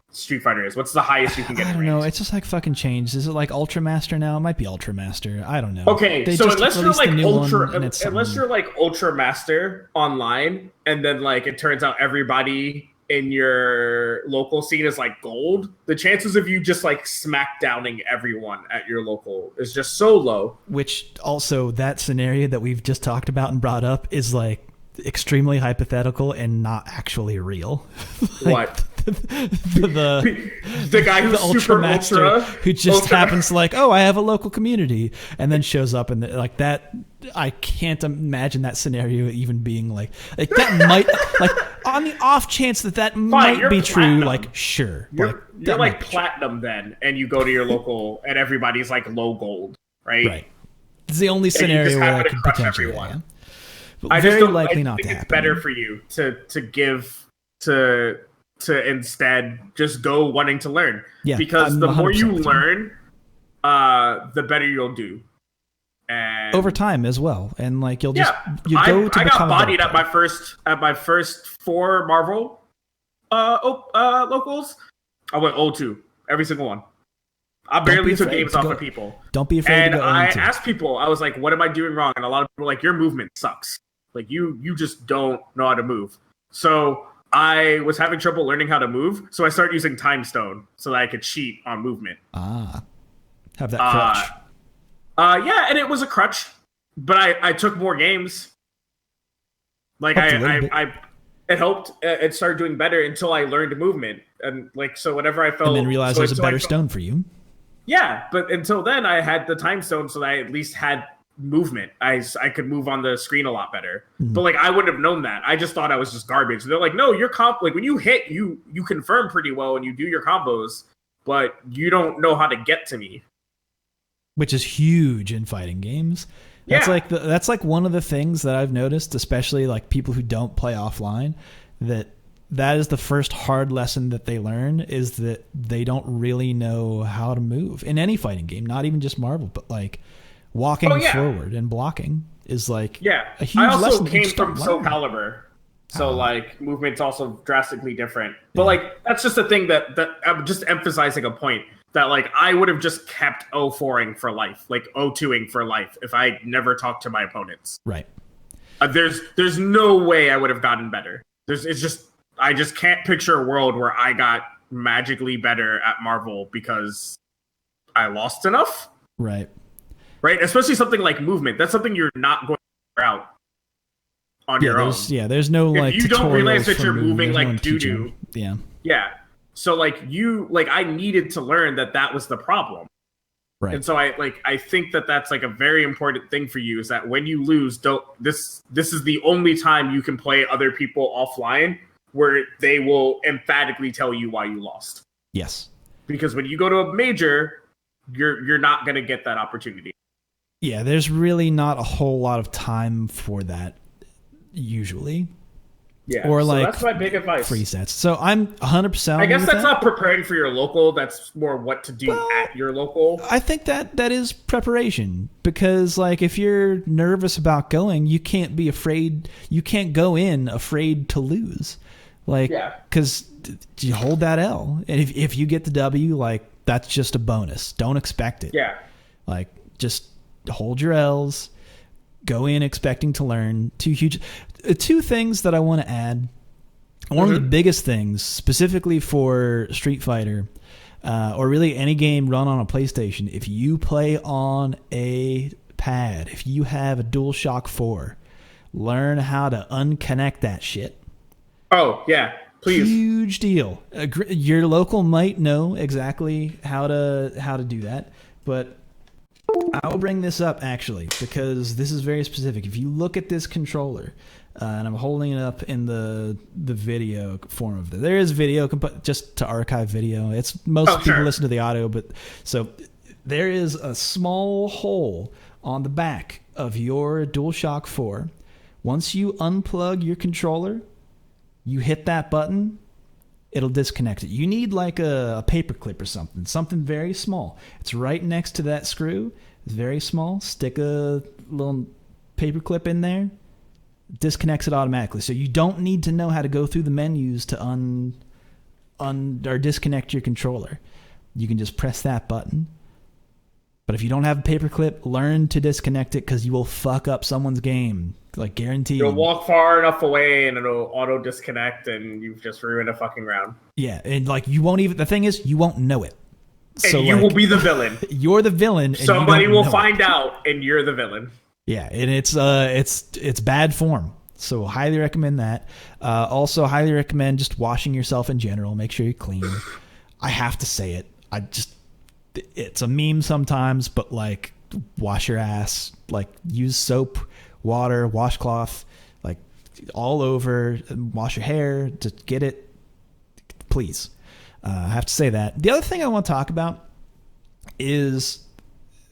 Street Fighter is. What's the highest you can get? I don't know. It's just like fucking changed. Is it like Ultra Master now? It might be Ultra Master. I don't know. Okay, so unless you're like Ultra Master online, and then like it turns out everybody in your local scene is like gold, the chances of you just like smackdowning everyone at your local is just so low. Which also, that scenario that we've just talked about and brought up is like extremely hypothetical and not actually real. Like, what? the guy who's the super ultra who just happens to like, oh, I have a local community, and then shows up and like that. I can't imagine that scenario even being like that might like on the off chance that might be true. Like, sure, you're like platinum then, and you go to your local and everybody's like low gold, right? Right. It's the only scenario where I could potentially everyone. I very just likely I not think to it's happen. better for you to instead just go wanting to learn. Yeah, because the more you learn, the better you'll do. And over time as well, and like I got bodied at my first 4 Marvel locals. I went 0-2 every single one. I barely took games off of people. Don't be afraid to go 0-2. I asked people, I was like, what am I doing wrong? And a lot of people were like, your movement sucks. Like you just don't know how to move. So I was having trouble learning how to move, so I started using Time Stone so that I could cheat on movement. Have that crutch. Yeah, and it was a crutch, but I took more games. Like it helped. It started doing better until I learned movement, and like so whenever I felt, and then realized there's a better stone for you. Yeah, but until then, I had the time stone, so that I at least had movement. I could move on the screen a lot better. But like, I wouldn't have known that. I just thought I was just garbage. They're like, no, your comp, like when you hit, you confirm pretty well and you do your combos, but you don't know how to get to me. Which is huge in fighting games. That's that's like one of the things that I've noticed, especially like people who don't play offline, that is the first hard lesson that they learn, is that they don't really know how to move in any fighting game, not even just Marvel, but like walking forward and blocking is like a huge lesson. I also that you came just from don't Soul learn. Calibur, so like movement's also drastically different. But like that's just a thing that I'm just emphasizing a point that like I would have just kept 0-4ing for life, like 0-2ing for life if I never talked to my opponents. Right. There's no way I would have gotten better. I just can't picture a world where I got magically better at Marvel because I lost enough. Right. Right? Especially something like movement. That's something you're not going to figure out on your own. There's no if like you don't realize that you're moving no like doo-doo. Yeah. Yeah. So like I needed to learn that was the problem. Right. And so I think that's like a very important thing for you, is that when you lose, this is the only time you can play other people offline where they will emphatically tell you why you lost. Yes. Because when you go to a major, you're not going to get that opportunity. Yeah, there's really not a whole lot of time for that usually. Yeah, or so like that's my big advice. Free sets. So I'm 100%. I guess that's not preparing for your local. That's more what to do at your local. I think that is preparation, because like if you're nervous about going, you can't be afraid. You can't go in afraid to lose. Like, because you hold that L, and if you get the W, like that's just a bonus. Don't expect it. Yeah. Like just hold your L's. Go in expecting to learn. Two things that I want to add. One of the biggest things, specifically for Street Fighter, or really any game run on a PlayStation, if you play on a pad, if you have a DualShock 4, learn how to unconnect that shit. Oh, yeah. Please. Huge deal. Your local might know exactly how to do that, but I will bring this up actually because this is very specific. If you look at this controller, and I'm holding it up in the video form of it. There is video, just to archive video. It's most people listen to the audio, but so there is a small hole on the back of your DualShock 4. Once you unplug your controller, you hit that button, it'll disconnect it. You need like a paper clip or something very small. It's right next to that screw. It's very small. Stick a little paper clip in there. Disconnects it automatically. So you don't need to know how to go through the menus to or disconnect your controller. You can just press that button. But if you don't have a paper clip, learn to disconnect it because you will fuck up someone's game. Like guaranteed. You'll walk far enough away and it'll auto disconnect and you've just ruined a fucking round. Yeah, and like you won't even. The thing is, you won't know it. And you will be the villain. You're the villain. And somebody will find out, and you're the villain. Yeah, and it's bad form. So highly recommend that. Also, highly recommend just washing yourself in general. Make sure you're clean. I have to say it. It's a meme sometimes, but like wash your ass. Like use soap, water, washcloth, like all over. Wash your hair to get it. Please. I have to say that. The other thing I want to talk about is,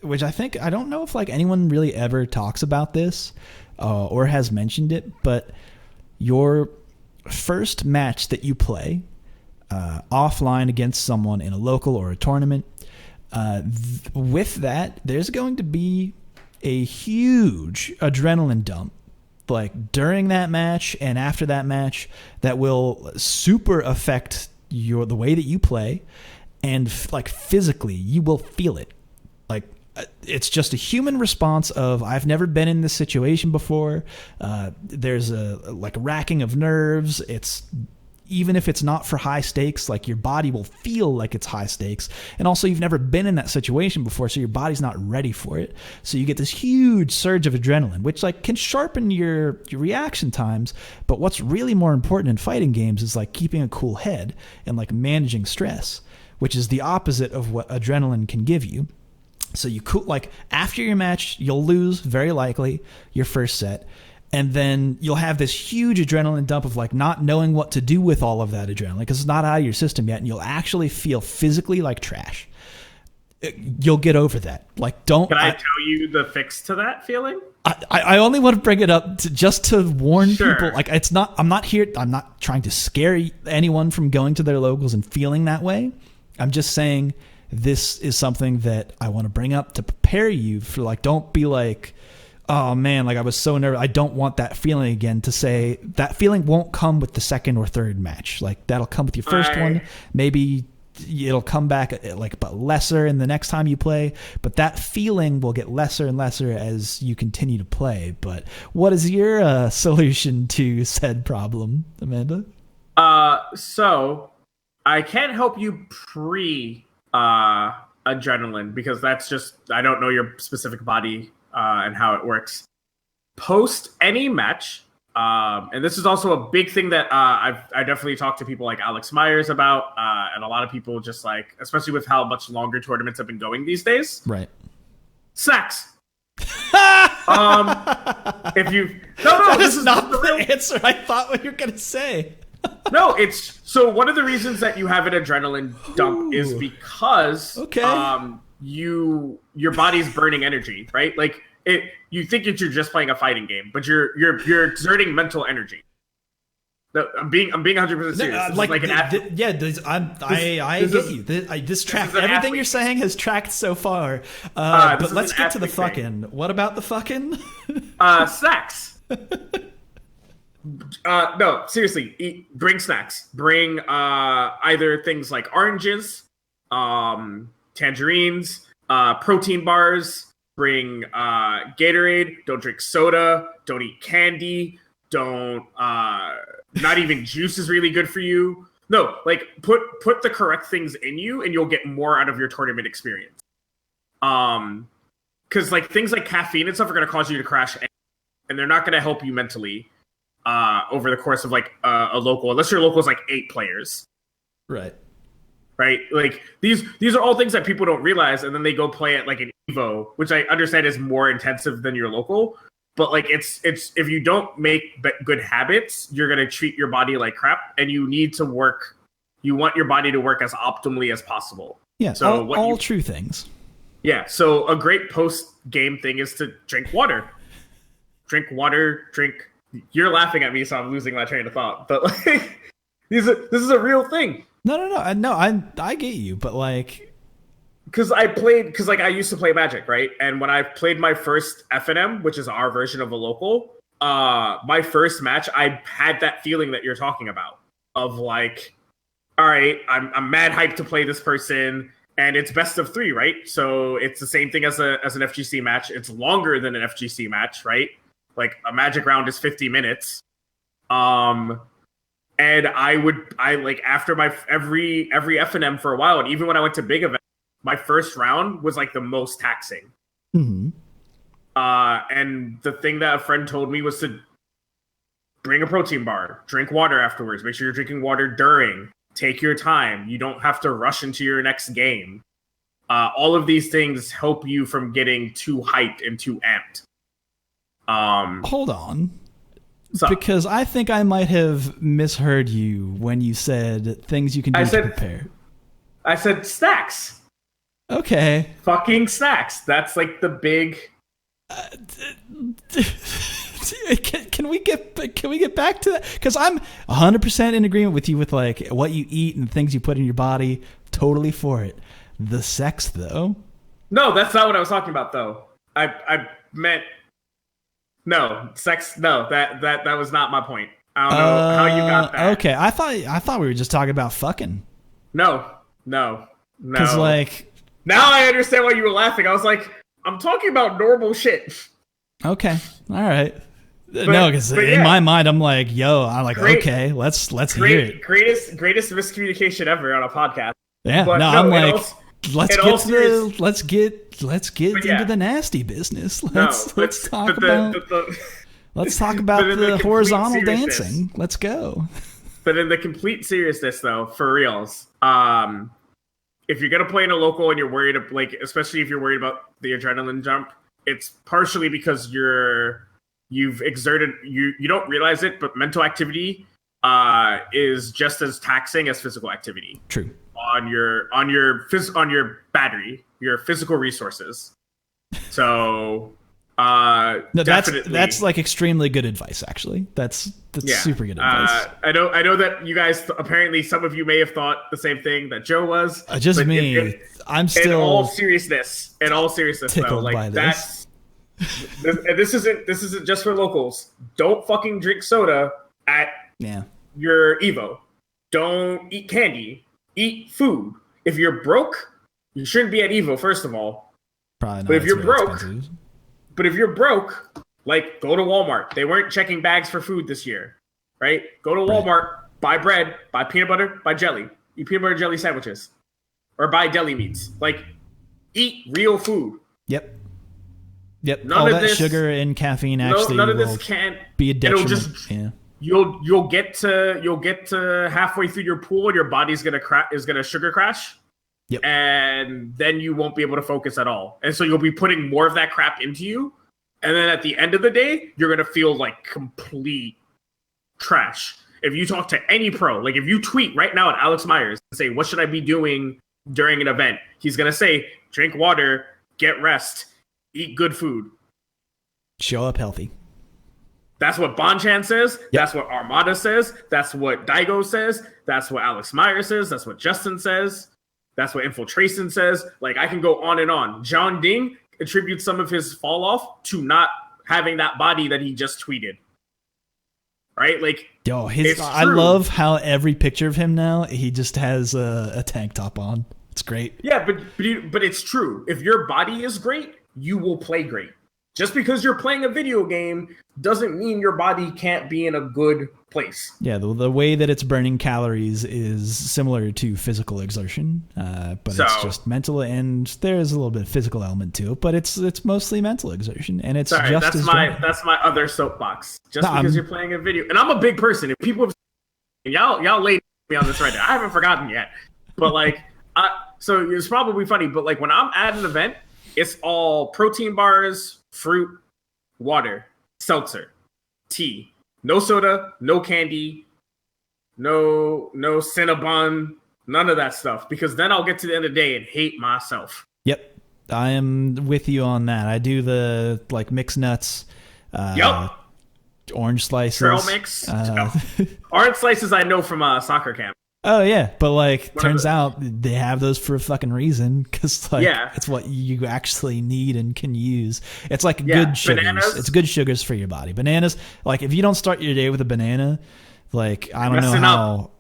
which I don't know if like anyone really ever talks about this or has mentioned it, but your first match that you play offline against someone in a local or a tournament, with that, there's going to be a huge adrenaline dump like during that match and after that match that will super affect the way that you play, and like physically you will feel it. Like it's just a human response of I've never been in this situation before. There's a racking of nerves. It's even if it's not for high stakes, like your body will feel like it's high stakes. And also you've never been in that situation before, so your body's not ready for it. So you get this huge surge of adrenaline, which like can sharpen your reaction times. But what's really more important in fighting games is like keeping a cool head and like managing stress. which is the opposite of what adrenaline can give you. So you cool, like after your match, you'll lose very likely your first set. And then you'll have this huge adrenaline dump of like not knowing what to do with all of that adrenaline because it's not out of your system yet. And you'll actually feel physically like trash. You'll get over that. Like, don't. Can I tell you the fix to that feeling? I only want to bring it up just to warn people. Like, it's not. I'm not trying to scare anyone from going to their locals and feeling that way. I'm just saying this is something that I want to bring up to prepare you for. Like, don't be like, oh man, like I was so nervous. I don't want that feeling again. To say that feeling won't come with the second or third match. Like, that'll come with your first one. Maybe it'll come back like but lesser in the next time you play, but that feeling will get lesser and lesser as you continue to play. But what is your solution to said problem, Amanda? So I can't help you pre adrenaline because that's just, I don't know your specific body and how it works. Post any match, and this is also a big thing that I definitely talked to people like Alex Myers about, and a lot of people just like, especially with how much longer tournaments have been going these days. Right. Snacks. If you this is not the answer I thought what you were gonna say. No, it's so one of the reasons that you have an adrenaline dump is because your body's burning energy, right? Like you think that you're just playing a fighting game, but you're exerting mental energy. I'm being 100% serious. I get you. This track everything you're saying has tracked so far. But let's get to the fucking. What about the fucking? Snacks. No, seriously. Bring snacks. Bring either things like oranges, tangerines, protein bars. Bring Gatorade. Don't drink soda. Don't eat candy. Don't. Not even juice is really good for you. No, like put the correct things in you, and you'll get more out of your tournament experience. Because like things like caffeine and stuff are going to cause you to crash, and they're not going to help you mentally. Over the course of like a local, unless your local is like 8 players, right? Like these are all things that people don't realize, and then they go play at like an Evo, which I understand is more intensive than your local. But like it's if you don't make good habits, you're gonna treat your body like crap, and you need to work. You want your body to work as optimally as possible. Yeah. So all true things. Yeah. So a great post game thing is to drink water. Drink water. Drink. You're laughing at me, so I'm losing my train of thought. But like, this is a real thing. No. I get you, but like, because I used to play Magic, right? And when I played my first FNM, which is our version of a local, my first match, I had that feeling that you're talking about of like, all right, I'm mad hyped to play this person, and it's best of 3, right? So it's the same thing as an FGC match. It's longer than an FGC match, right? Like a Magic round is 50 minutes. And I like after my every FNM for a while, and even when I went to big events, my first round was like the most taxing. Mm-hmm. And the thing that a friend told me was to bring a protein bar, drink water afterwards, make sure you're drinking water during, take your time. You don't have to rush into your next game. All of these things help you from getting too hyped and too amped. Hold on. Because I think I might have misheard you when you said things you can do to prepare. I said snacks. Okay. Fucking snacks. That's like the big. Can we get back to that? Because I'm 100% in agreement with you with like what you eat and things you put in your body. Totally for it. The sex, though. No, that's not what I was talking about, though. I meant. No, sex. No, that was not my point. I don't know how you got that. Okay, I thought we were just talking about fucking. No. Because like now I understand why you were laughing. I was like, I'm talking about normal shit. Okay, all right. No, because in my mind, I'm like, okay, let's hear it. Greatest miscommunication ever on a podcast. Yeah, but I'm like. Let's get into the nasty business. Let's talk about the horizontal dancing. Let's go. But in the complete seriousness, though, for reals, if you're gonna play in a local and you're worried, like especially if you're worried about the adrenaline jump, it's partially because you've exerted you don't realize it, but mental activity is just as taxing as physical activity. True. On your battery, your physical resources. So no, that's like extremely good advice. Actually, that's super good advice. I know that you guys apparently some of you may have thought the same thing that Joe was. Just me. I'm still in all seriousness, tickled though, like by this. This isn't just for locals. Don't fucking drink soda at your Evo. Don't eat candy. Eat food. If you're broke, you shouldn't be at Evo. First of all, probably not. But if you're broke, like go to Walmart. They weren't checking bags for food this year, right? Go to Walmart, buy bread, buy peanut butter, buy jelly. Eat peanut butter jelly sandwiches, or buy deli meats. Like eat real food. Yep. None all of that this, sugar and caffeine actually none of this can't be a detriment. You'll get to halfway through your pool and your body's gonna sugar crash. Yep. And then you won't be able to focus at all. And so you'll be putting more of that crap into you. And then at the end of the day, you're gonna feel like complete trash. If you talk to any pro, like if you tweet right now at Alex Myers and say, what should I be doing during an event? He's gonna say, drink water, get rest, eat good food. Show up healthy. That's what Bonchan says. Yep. That's what Armada says. That's what Daigo says. That's what Alex Meyer says. That's what Justin says. That's what Infiltration says. Like, I can go on and on. John Ding attributes some of his fall off to not having that body that he just tweeted. Right? Like, yo, I love how every picture of him now, he just has a tank top on. It's great. Yeah, but it's true. If your body is great, you will play great. Just because you're playing a video game doesn't mean your body can't be in a good place. Yeah, the way that it's burning calories is similar to physical exertion, but it's just mental, and there's a little bit of physical element to it, but it's mostly mental exertion, and it's that's my other soapbox. Because you're playing a video, and I'm a big person. If people have, y'all laid me on this right now, I haven't forgotten yet, but like, so it's probably funny, but like when I'm at an event, it's all protein bars, fruit, water, seltzer, tea, no soda, no candy, no Cinnabon, none of that stuff. Because then I'll get to the end of the day and hate myself. Yep, I am with you on that. I do the like mixed nuts, orange slices, trail mix. Orange slices I know from soccer camp. Oh yeah, but like turns out they have those for a fucking reason, because like it's what you actually need and can use. It's like good sugars. Bananas. It's good sugars for your body. Bananas, like if you don't start your day with a banana, like I don't know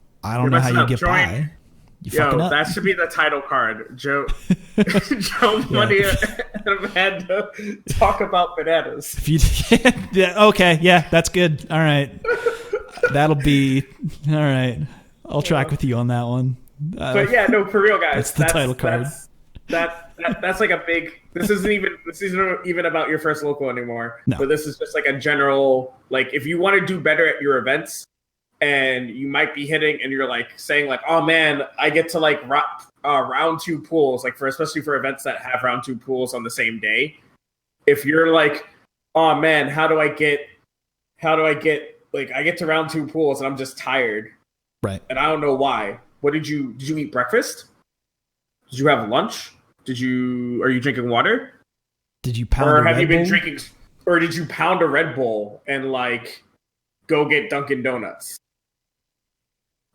how you get by. You fucking up. That should be the title card. Joe Money and Amanda talk about bananas. Okay, that's good. All right, that'll be all right. I'll track with you on that one. But yeah, no, for real, guys. That's the title card. That's like a big. This isn't even about your first local anymore. No. But this is just like a general. Like, if you want to do better at your events, and you might be hitting, and you're like saying like, oh man, I get to like round two pools, like especially for events that have round two pools on the same day. If you're like, oh man, how do I get like I get to round two pools and I'm just tired. Right. And I don't know why. What did you eat breakfast? Did you have lunch? Are you drinking water? Did you pound a Red Bull? Drinking, or did you pound a Red Bull and like go get Dunkin' Donuts?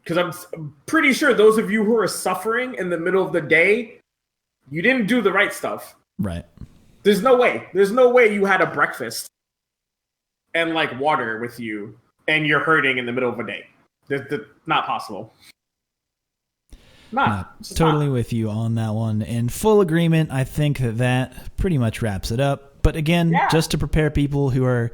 Because I'm pretty sure those of you who are suffering in the middle of the day, you didn't do the right stuff. Right. There's no way you had a breakfast and like water with you and you're hurting in the middle of a day. Not possible. Totally with you on that one. In full agreement, I think that pretty much wraps it up. But again, just to prepare people who are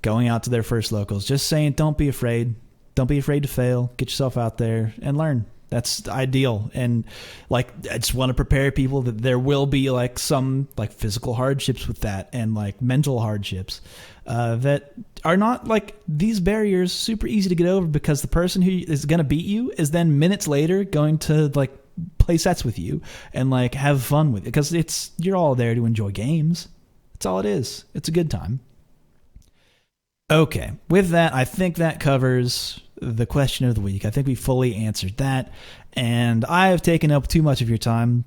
going out to their first locals, just saying, don't be afraid. Don't be afraid to fail. Get yourself out there and learn. That's ideal. And like, I just want to prepare people that there will be like some like physical hardships with that, and like mental hardships that are not like these barriers super easy to get over, because the person who is going to beat you is then minutes later going to like play sets with you and like have fun with it, because you're all there to enjoy games. That's all it is. It's a good time. Okay, with that, I think that covers the question of the week. I think we fully answered that, and I have taken up too much of your time.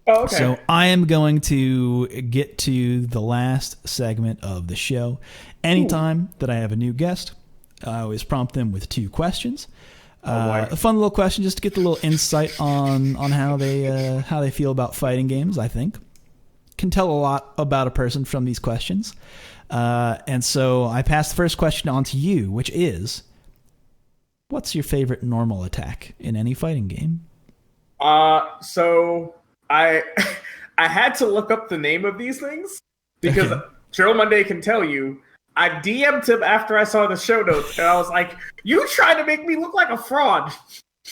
Oh, okay. So I am going to get to the last segment of the show. Anytime that I have a new guest, I always prompt them with 2 questions. A fun little question just to get the little insight on how they feel about fighting games, I think. Can tell a lot about a person from these questions. And so I pass the first question on to you, which is, what's your favorite normal attack in any fighting game? So I I had to look up the name of these things because Joe Monday can tell you, I DM'd him after I saw the show notes, and I was like, you trying to make me look like a fraud.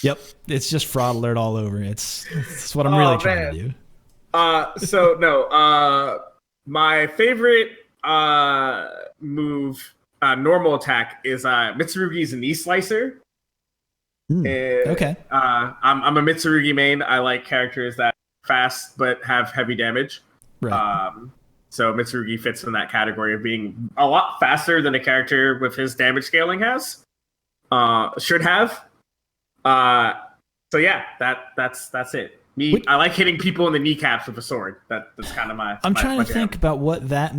Yep, it's just fraud alert all over. It's what I'm really trying to do. So no, my favorite move, normal attack, is Mitsurugi's knee slicer. Okay. I'm a Mitsurugi main. I like characters that are fast but have heavy damage. Right. So Mitsurugi fits in that category of being a lot faster than a character with his damage scaling should have. So yeah, that's it. I like hitting people in the kneecaps with a sword. That's kind of my. I'm trying to think about what that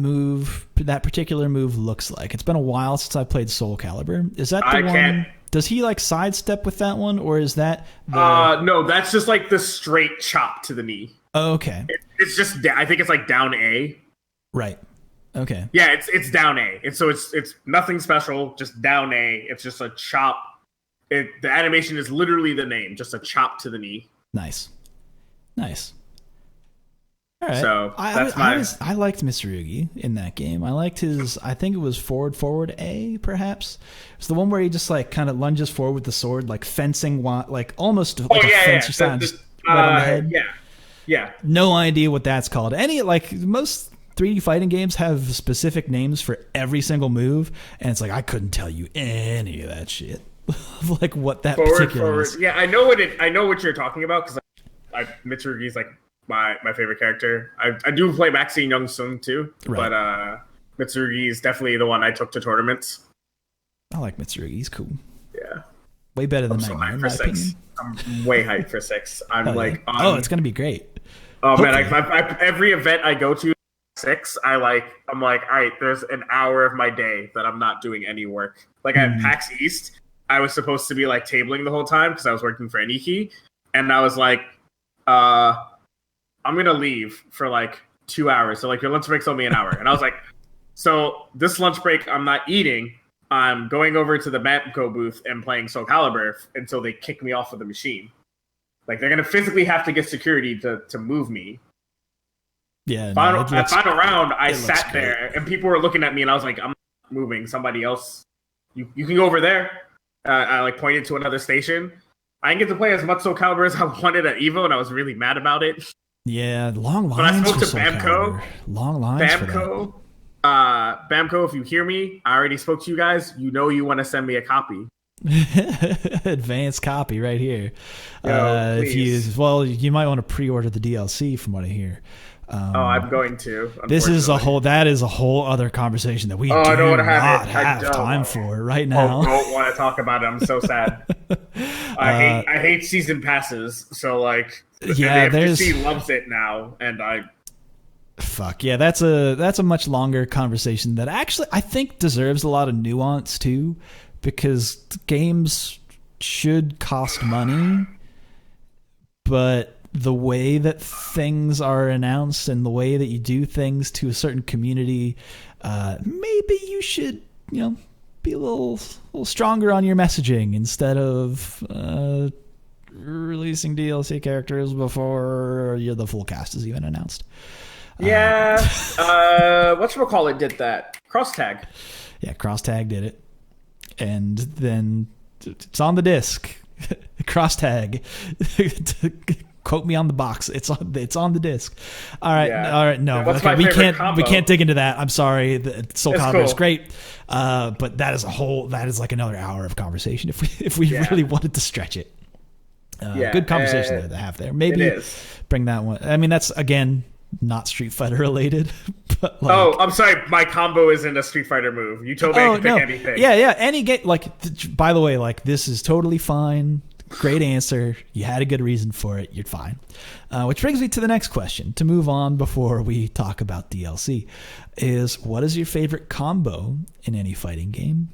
particular move looks like. It's been a while since I played Soul Calibur. Is that the one? Does he like sidestep with that one, or is that? No, that's just like the straight chop to the knee. Oh, okay. It's just, I think it's like down A. Right. Okay. Yeah, it's down A. It's nothing special, just down A. It's just a chop. The animation is literally the name, just a chop to the knee. Nice. All right. So I liked Mitsurugi in that game. I liked his. I think it was forward A, perhaps. It's the one where he just like kind of lunges forward with the sword, like fencing, like almost like a fence or something, just right on the head. Yeah. No idea what that's called. Most 3D fighting games have specific names for every single move, and it's like I couldn't tell you any of that shit. Like what that particular is. Yeah, I know what you're talking about, because Mitsurugi's like my favorite character. I do play Maxine Young Sung too, right. But Mitsurugi is definitely the one I took to tournaments. I like Mitsurugi. He's cool. Yeah, way better than Nightmare, in my opinion. I'm way hyped for 6. I'm it's gonna be great. Oh Hopefully. Man, every event I go to 6, I'm like, all right, there's an hour of my day that I'm not doing any work. Like at PAX East, I was supposed to be like tabling the whole time because I was working for Aniki, and I was like, I'm gonna leave for like 2 hours. So like your lunch break's only an hour, and I was like, so this lunch break I'm not eating. I'm going over to the Bamco booth and playing Soul Calibur until they kick me off of the machine. Like they're gonna physically have to get security to move me. Yeah. Final round, I sat there and people were looking at me, and I was like, I'm not moving. Somebody else, you can go over there. I like pointed to another station. I didn't get to play as much Soul Calibur as I wanted at Evo, and I was really mad about it. Yeah, long lines. But I spoke to Soul Bamco. Calibur. Long lines. Bamco. Bamco, if you hear me, I already spoke to you guys. You know you want to send me a copy. Advanced copy right here. Please. You might want to pre-order the DLC from what I hear. I'm going to. That is a whole other conversation that we do not have time for right now. I don't want to talk about it. I'm so sad. I hate season passes. So like, the FGC loves it now, and fuck yeah, that's a much longer conversation that actually I think deserves a lot of nuance too, because games should cost money, but the way that things are announced and the way that you do things to a certain community, maybe you should, be a little stronger on your messaging instead of releasing DLC characters before the full cast is even announced. Yeah, whatchamacallit did that. Crosstag. Yeah, Crosstag did it, and then it's on the disc. Crosstag. Quote me on the box. It's on the disc. All right. Yeah. All right. No, okay, we can't dig into that. I'm sorry. Soul Calibur is cool. great, but that is like another hour of conversation if we really wanted to stretch it. Yeah, good conversation there to have there. Maybe bring that one. I mean, that's again not Street Fighter related. But like, oh, I'm sorry. My combo isn't a Street Fighter move. You told me I could pick anything. Yeah. Any game. Like, by the way, like this is totally fine. Great answer. You had a good reason for it. You're fine. Which brings me to the next question. To move on before we talk about DLC, is what is your favorite combo in any fighting game?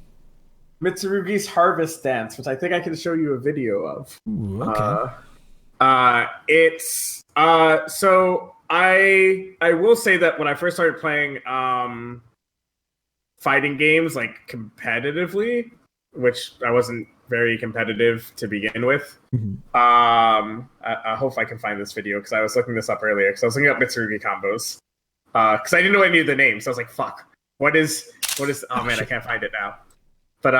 Mitsurugi's Harvest Dance, which I think I can show you a video of. Ooh, okay. It's so I will say that when I first started playing fighting games like competitively, which I wasn't very competitive to begin with. Mm-hmm. I hope I can find this video because I was looking this up earlier because I was looking up Mitsurugi combos because I didn't know any of the names. So I was like, "Fuck, what is?" Oh man, I can't find it now. But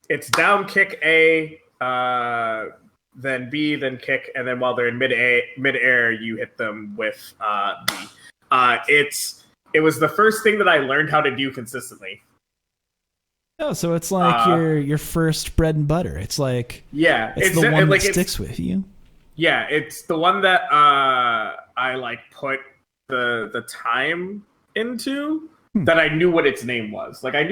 it's down kick A, then B, then kick, and then while they're in mid-air, you hit them with B. It was the first thing that I learned how to do consistently. Oh, so it's like your first bread and butter. It's like it's the one that sticks with you. Yeah, it's the one that I like put the time into that I knew what its name was. Like I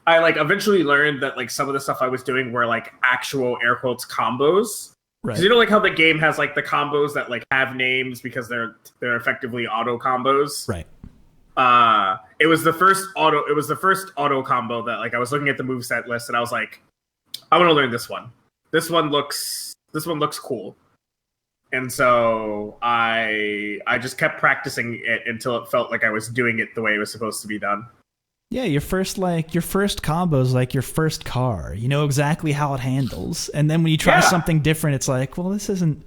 eventually learned that like some of the stuff I was doing were like actual air quotes combos. Right. Because you know like how the game has like the combos that like have names because they're effectively auto combos. Right. It was the first auto combo that like I was looking at the moveset list and I was like, I want to learn this one. This one looks cool. And so I just kept practicing it until it felt like I was doing it the way it was supposed to be done. Yeah, your first combo is like your first car. You know exactly how it handles. And then when you try something different, it's like, well, this isn't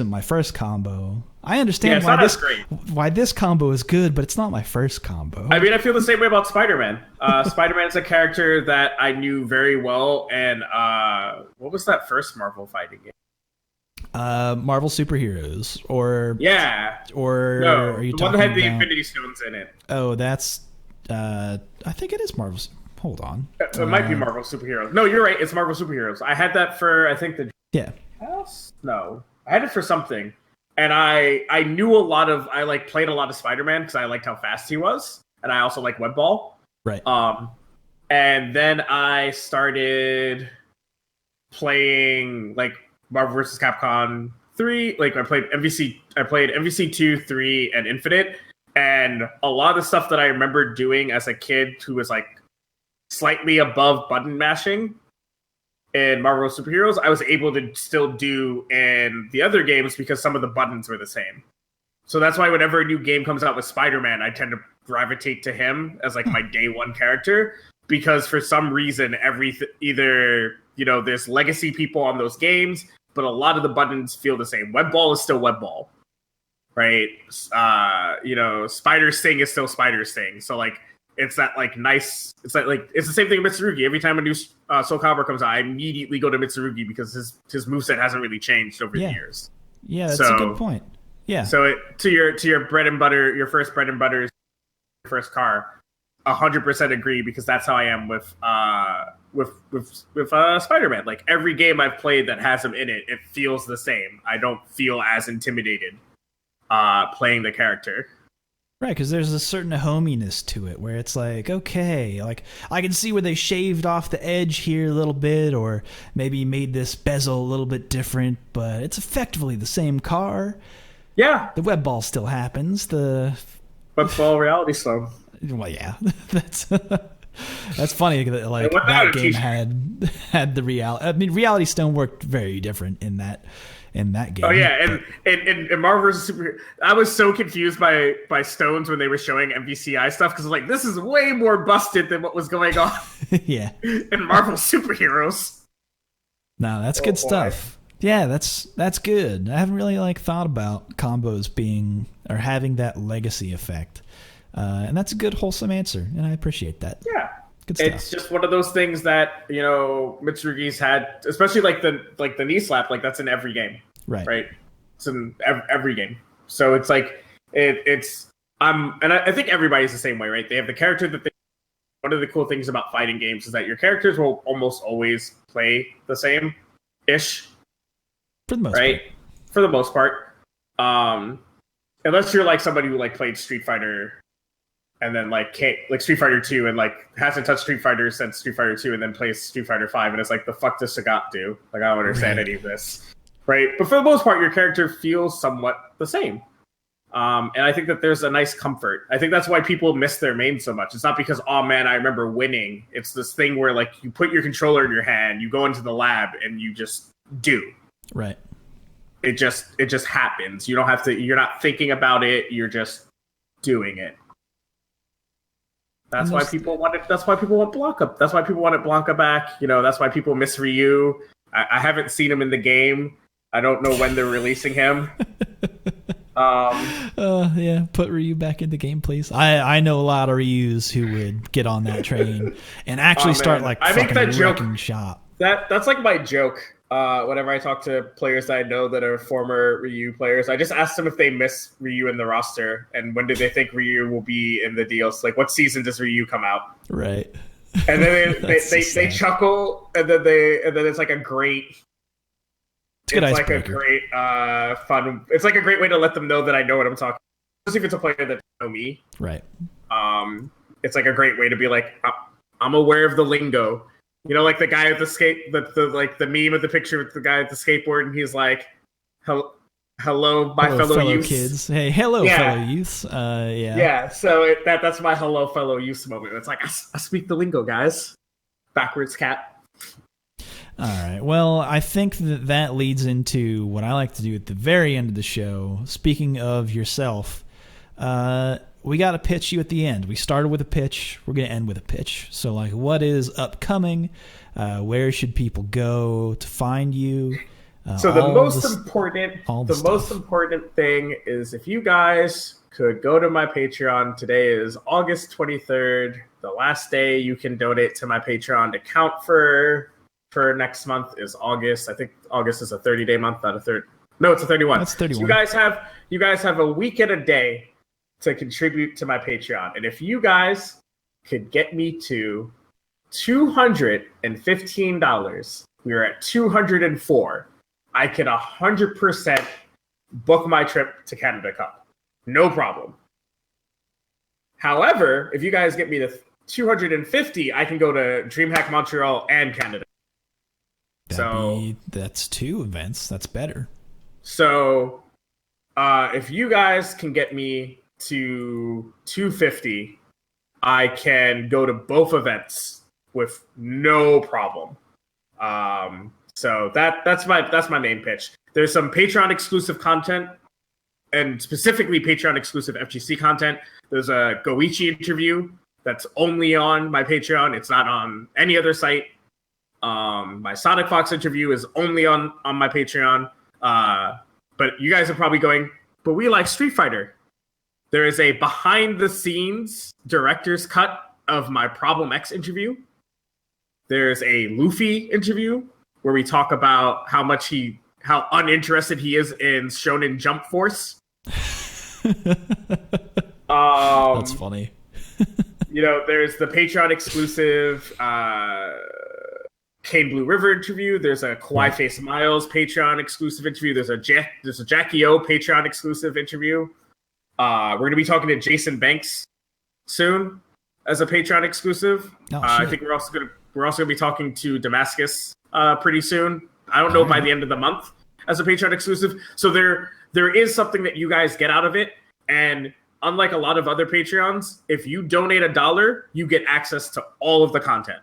my first combo. I understand why this combo is good, but it's not my first combo. I mean, I feel the same way about Spider-Man. Spider-Man's a character that I knew very well. And what was that first Marvel fighting game? Marvel Superheroes, or no, are you the talking one that had the about... Infinity Stones in it? Oh, that's I think it is Marvel. Hold on, it might be Marvel Superheroes. No, you're right. It's Marvel Superheroes. I had that for I think the house. No, I had it for something, and I knew a lot of. I like played a lot of Spider-Man because I liked how fast he was, and I also like Web Ball. Right. And then I started playing like Marvel vs. Capcom 3. Like I played MVC 2, 3, and Infinite. And a lot of the stuff that I remember doing as a kid who was like slightly above button mashing in Marvel Superheroes, I was able to still do in the other games because some of the buttons were the same. So that's why whenever a new game comes out with Spider-Man, I tend to gravitate to him as like my day one character, because for some reason either there's legacy people on those games, but a lot of the buttons feel the same. Web Ball is still Web Ball, right? Spider Sting is still Spider Sting. So like it's that like nice. It's like it's the same thing with Mitsurugi. Every time a new Soul Calibur comes out, I immediately go to Mitsurugi because his moveset hasn't really changed over the years. Yeah, that's a good point. Yeah. So to your bread and butter, your first bread and butter, first car, 100% agree, because that's how I am with Spider-Man. Like every game I've played that has him in it, it feels the same. I don't feel as intimidated playing the character. Right, because there's a certain hominess to it where it's like, okay, like I can see where they shaved off the edge here a little bit, or maybe made this bezel a little bit different, but it's effectively the same car. Yeah. The web ball still happens. The web ball reality stone. Well, yeah, that's funny. Like that game had the reality. I mean, Reality Stone worked very different in that game. Oh yeah, and Marvel vs. Superheroes, I was so confused by Stones when they were showing MVCI stuff, because like this is way more busted than what was going on. Yeah, in Marvel Superheroes. No, that's good stuff. Yeah, that's good. I haven't really like thought about combos being or having that legacy effect. And that's a good, wholesome answer, and I appreciate that. Yeah, good stuff. It's just one of those things that Mitsurugi's had, especially like the knee slap. Like that's in every game, right? It's in every game. So it's like and I think everybody's the same way, right? They have the character that they one of the cool things about fighting games is that your characters will almost always play the same ish. For the most right? part. For the most part. Unless you're like somebody who like played Street Fighter and then like can't like Street Fighter 2 and like hasn't touched Street Fighter since Street Fighter 2 and then plays Street Fighter 5 and it's like, the fuck does Sagat do? Like, I don't understand any of this. Right? But for the most part, your character feels somewhat the same. And I think that there's a nice comfort. I think that's why people miss their main so much. It's not because, oh man, I remember winning. It's this thing where like you put your controller in your hand, you go into the lab and you just do. Right. It just happens. You don't have to, you're not thinking about it, you're just doing it. That's why people want it. That's why people want Blanca. That's why people wanted Blanca back. You know, that's why people miss Ryu. I haven't seen him in the game. I don't know when they're releasing him. Yeah, put Ryu back in the game, please. I know a lot of Ryus who would get on that train and actually start like I make that joke. Shop. That's like my joke. Whenever I talk to players that I know that are former Ryu players, I just ask them if they miss Ryu in the roster and when do they think Ryu will be in the deals. Like, what season does Ryu come out? Right. And then they chuckle, and then it's like a great. It's like a great fun. It's like a great way to let them know that I know what I'm talking about. Especially if it's a player that know me. Right. It's like a great way to be like, I'm aware of the lingo. You know, like the guy at the skate, the meme of the picture with the guy at the skateboard, and he's like, "Hello, my fellow youths. Kids. Hey, hello, fellow youths." Yeah. Yeah. So that's my hello, fellow youths moment. It's like I speak the lingo, guys. Backwards cat. All right. Well, I think that leads into what I like to do at the very end of the show. Speaking of yourself, we got to pitch you at the end. We started with a pitch. We're going to end with a pitch. So, like, what is upcoming? Where should people go to find you? So the most important thing is if you guys could go to my Patreon. Today is August 23rd. The last day you can donate to my Patreon to count for next month is August. I think August is a 30-day month, not a third. No, it's a 31. That's 31. So you guys have a week and a day to contribute to my Patreon. And if you guys could get me to $215, we are at 204. I can 100% book my trip to Canada Cup. No problem. However, if you guys get me to 250, I can go to DreamHack Montreal and Canada. That's 2 events. That's better. So if you guys can get me to 250, I can go to both events with no problem. So that's my main pitch. There's some Patreon exclusive content, and specifically Patreon exclusive FGC content. There's a Goichi interview that's only on my Patreon. It's not on any other site. My Sonic Fox interview is only on my Patreon. But you guys are probably going, but we like Street Fighter. There is a behind the scenes director's cut of my Problem X interview. There's a Luffy interview where we talk about how uninterested he is in Shonen Jump Force. That's funny. There's the Patreon exclusive Kane Blue River interview. There's a Kawaii Face Miles Patreon exclusive interview. There's a Jackie O Patreon exclusive interview. We're going to be talking to Jason Banks soon as a Patreon exclusive. I think we're also going to be talking to Damascus pretty soon. I don't know by the end of the month as a Patreon exclusive. So there is something that you guys get out of it. And unlike a lot of other Patreons, if you donate $1, you get access to all of the content.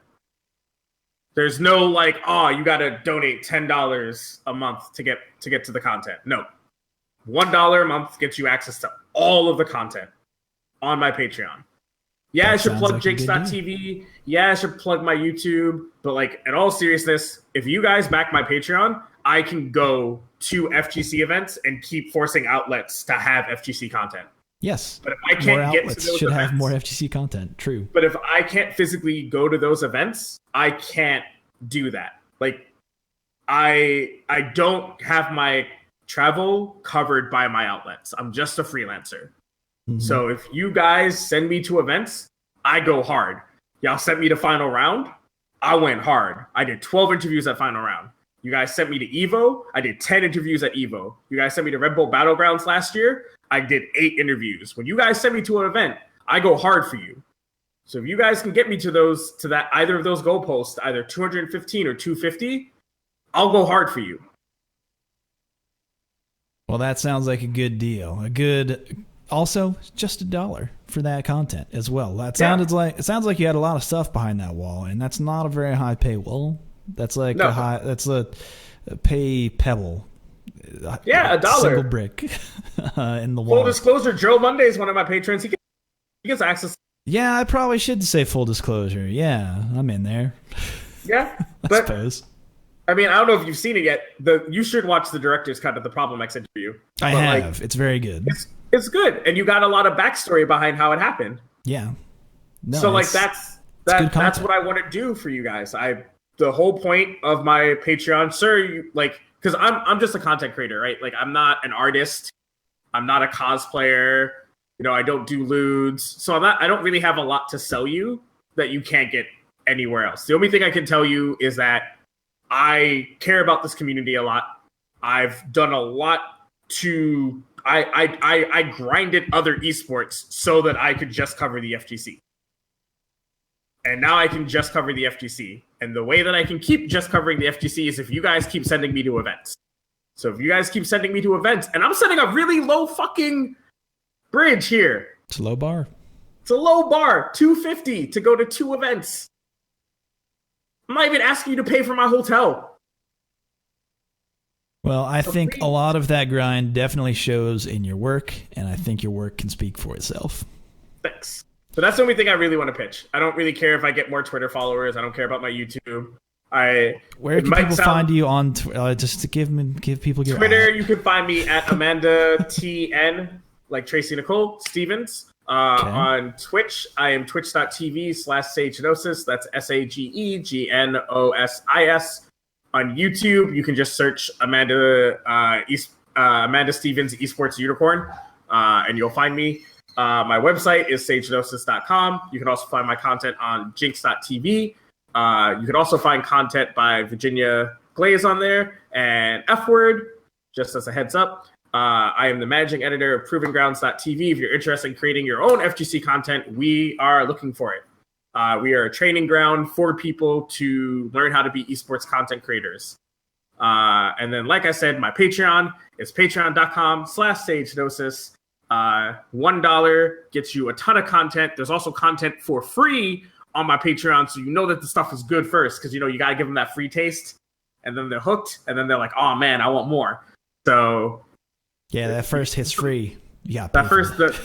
There's no like, you got to donate $10 a month to get to the content. No. $1 a month gets you access to all of the content on my Patreon. Yeah, I should plug like Jakes.tv. Yeah, I should plug my YouTube. But like, in all seriousness, if you guys back my Patreon, I can go to FGC events and keep forcing outlets to have FGC content. Yes. But if I can't get to those should events, have more FGC content. True. But if I can't physically go to those events, I can't do that. Like, I don't have my travel covered by my outlets. I'm just a freelancer. Mm-hmm. So if you guys send me to events, I go hard. Y'all sent me to final round. I went hard. I did 12 interviews at final round. You guys sent me to Evo. I did 10 interviews at Evo. You guys sent me to Red Bull Battlegrounds last year. I did 8 interviews. When you guys send me to an event, I go hard for you. So if you guys can get me to either of those goalposts, either 215 or 250, I'll go hard for you. Well, that sounds like a good deal. Also, just $1 for that content as well. It sounds like you had a lot of stuff behind that wall, and that's not a very high pay wall. That's like that's a pay pebble. Yeah, $1. Single brick in the wall. Full disclosure, Joe Monday is one of my patrons. He gets access. Yeah, I probably should say full disclosure. Yeah, I'm in there. Yeah, I suppose. I mean, I don't know if you've seen it yet. You should watch the director's cut of the Problem X interview. I have. It's very good. It's good, and you got a lot of backstory behind how it happened. Yeah. No, so that's what I want to do for you guys. The whole point of my Patreon, sir, because I'm just a content creator, right? Like, I'm not an artist. I'm not a cosplayer. I don't do lewds. So I don't really have a lot to sell you that you can't get anywhere else. The only thing I can tell you is that I care about this community a lot. I've done a lot to I grinded other esports so that I could just cover the FGC. And now I can just cover the FGC. And the way that I can keep just covering the FGC is if you guys keep sending me to events. So if you guys keep sending me to events, and I'm setting a really low fucking bridge here. It's a low bar. It's a low bar. $250 to go to 2 events. I'm not even asking you to pay for my hotel. Well, I think a lot of that grind definitely shows in your work, and I think your work can speak for itself. Thanks. But that's the only thing I really want to pitch. I don't really care if I get more Twitter followers. I don't care about my YouTube. Where can people find you on just to give people your Twitter? You can find me at Amanda TN, like Tracy Nicole Stevens. On Twitch, I am twitch.tv/Sagenosis. That's SAGEGNOSIS. On YouTube, you can just search Amanda Stevens Esports Unicorn, and you'll find me. My website is sagenosis.com. You can also find my content on jinx.tv. You can also find content by Virginia Glaze on there and F Word, just as a heads up. I am the managing editor of provengrounds.tv. If you're interested in creating your own FGC content, we are looking for it. We are a training ground for people to learn how to be esports content creators. And then, like I said, my Patreon is patreon.com/sagenosis. $1 gets you a ton of content. There's also content for free on my Patreon, so you know that the stuff is good first, because you got to give them that free taste, and then they're hooked, and then they're like, oh man, I want more. So yeah, that first hit's free. Yeah, that first there's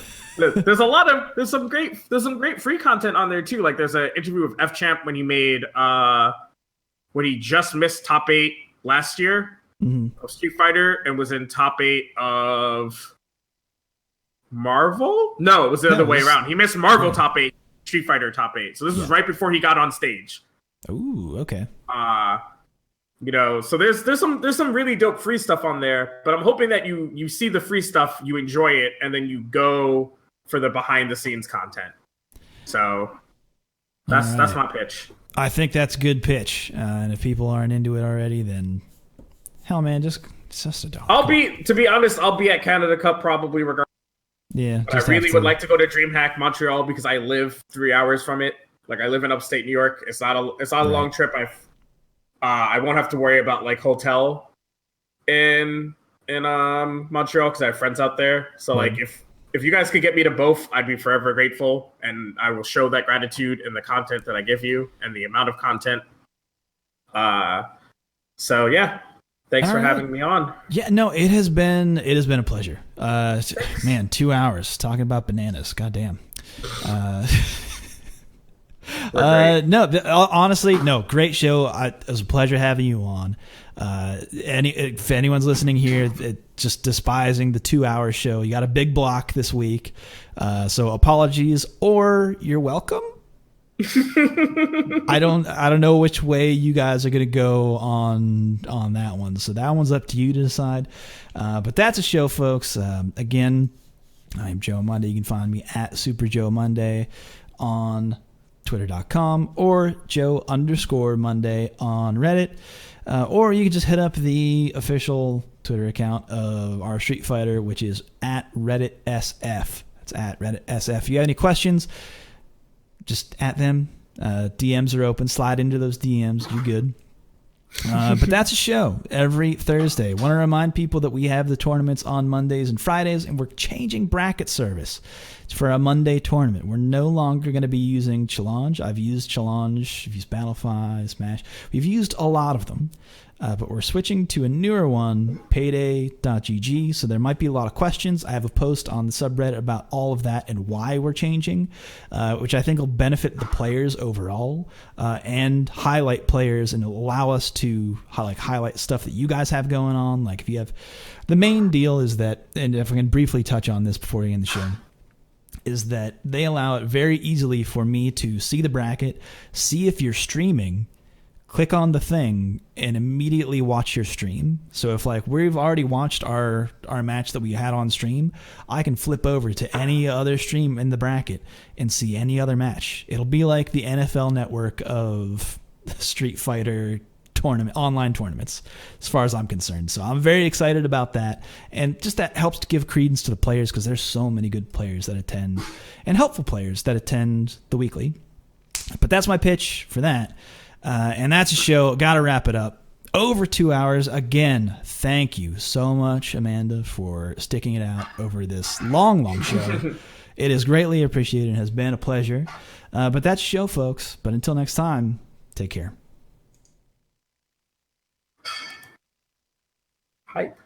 some great free content on there too. Like, there's an interview with F Champ when he just missed top 8 last year of Street Fighter and was in top 8 of Marvel. No, it was the other way around. He missed Marvel top 8, Street Fighter top 8. So this was right before he got on stage. Ooh, okay. So there's some really dope free stuff on there, but I'm hoping that you see the free stuff, you enjoy it, and then you go for the behind the scenes content. So that's my pitch. I think that's a good pitch. And if people aren't into it already, then hell, man, just a dog. To be honest, I'll be at Canada Cup probably regardless. Yeah, but I really would like to go to DreamHack Montreal because I live 3 hours from it. Like, I live in upstate New York. It's not a long trip. I won't have to worry about like hotel in Montreal because I have friends out there. So like if you guys could get me to both, I'd be forever grateful, and I will show that gratitude in the content that I give you and the amount of content. So yeah. Thanks for having me on. Yeah, no, it has been a pleasure. Man, 2 hours talking about bananas. Goddamn. Honestly, great show. It was a pleasure having you on. If anyone's listening here, just despising the 2 hour show, you got a big block this week. So apologies, or you're welcome. I don't know which way you guys are going to go on that one. So that one's up to you to decide. But that's a show, folks. Again, I'm Joe Monday. You can find me at Super Joe Monday on twitter.com, or Joe_Monday on Reddit. Or you can just hit up the official Twitter account of our Street Fighter, which is at RedditSF. That's at RedditSF. If you have any questions, just at them. DMs are open. Slide into those DMs. You're good. But that's a show every Thursday. Want to remind people that we have the tournaments on Mondays and Fridays, and we're changing bracket service. It's for a Monday tournament. We're no longer going to be using Challenge. I've used Challenge. I've used Battlefy, Smash. We've used a lot of them. But we're switching to a newer one, payday.gg, so there might be a lot of questions. I have a post on the subreddit about all of that and why we're changing, which I think will benefit the players overall, and highlight players and allow us to highlight stuff that you guys have going on. Like if you have, the main deal is that, and if I can briefly touch on this before we end the show, is that they allow it very easily for me to see the bracket, see if you're streaming, click on the thing, and immediately watch your stream. So if we've already watched our match that we had on stream, I can flip over to any other stream in the bracket and see any other match. It'll be like the NFL network of Street Fighter online tournaments, as far as I'm concerned. So I'm very excited about that. And just that helps to give credence to the players, because there's so many good players that attend, and helpful players that attend the weekly. But that's my pitch for that. And that's a show. Got to wrap it up. Over 2 hours. Again, thank you so much, Amanda, for sticking it out over this long show. It is greatly appreciated and has been a pleasure. But that's the show, folks. But until next time, take care. Hype.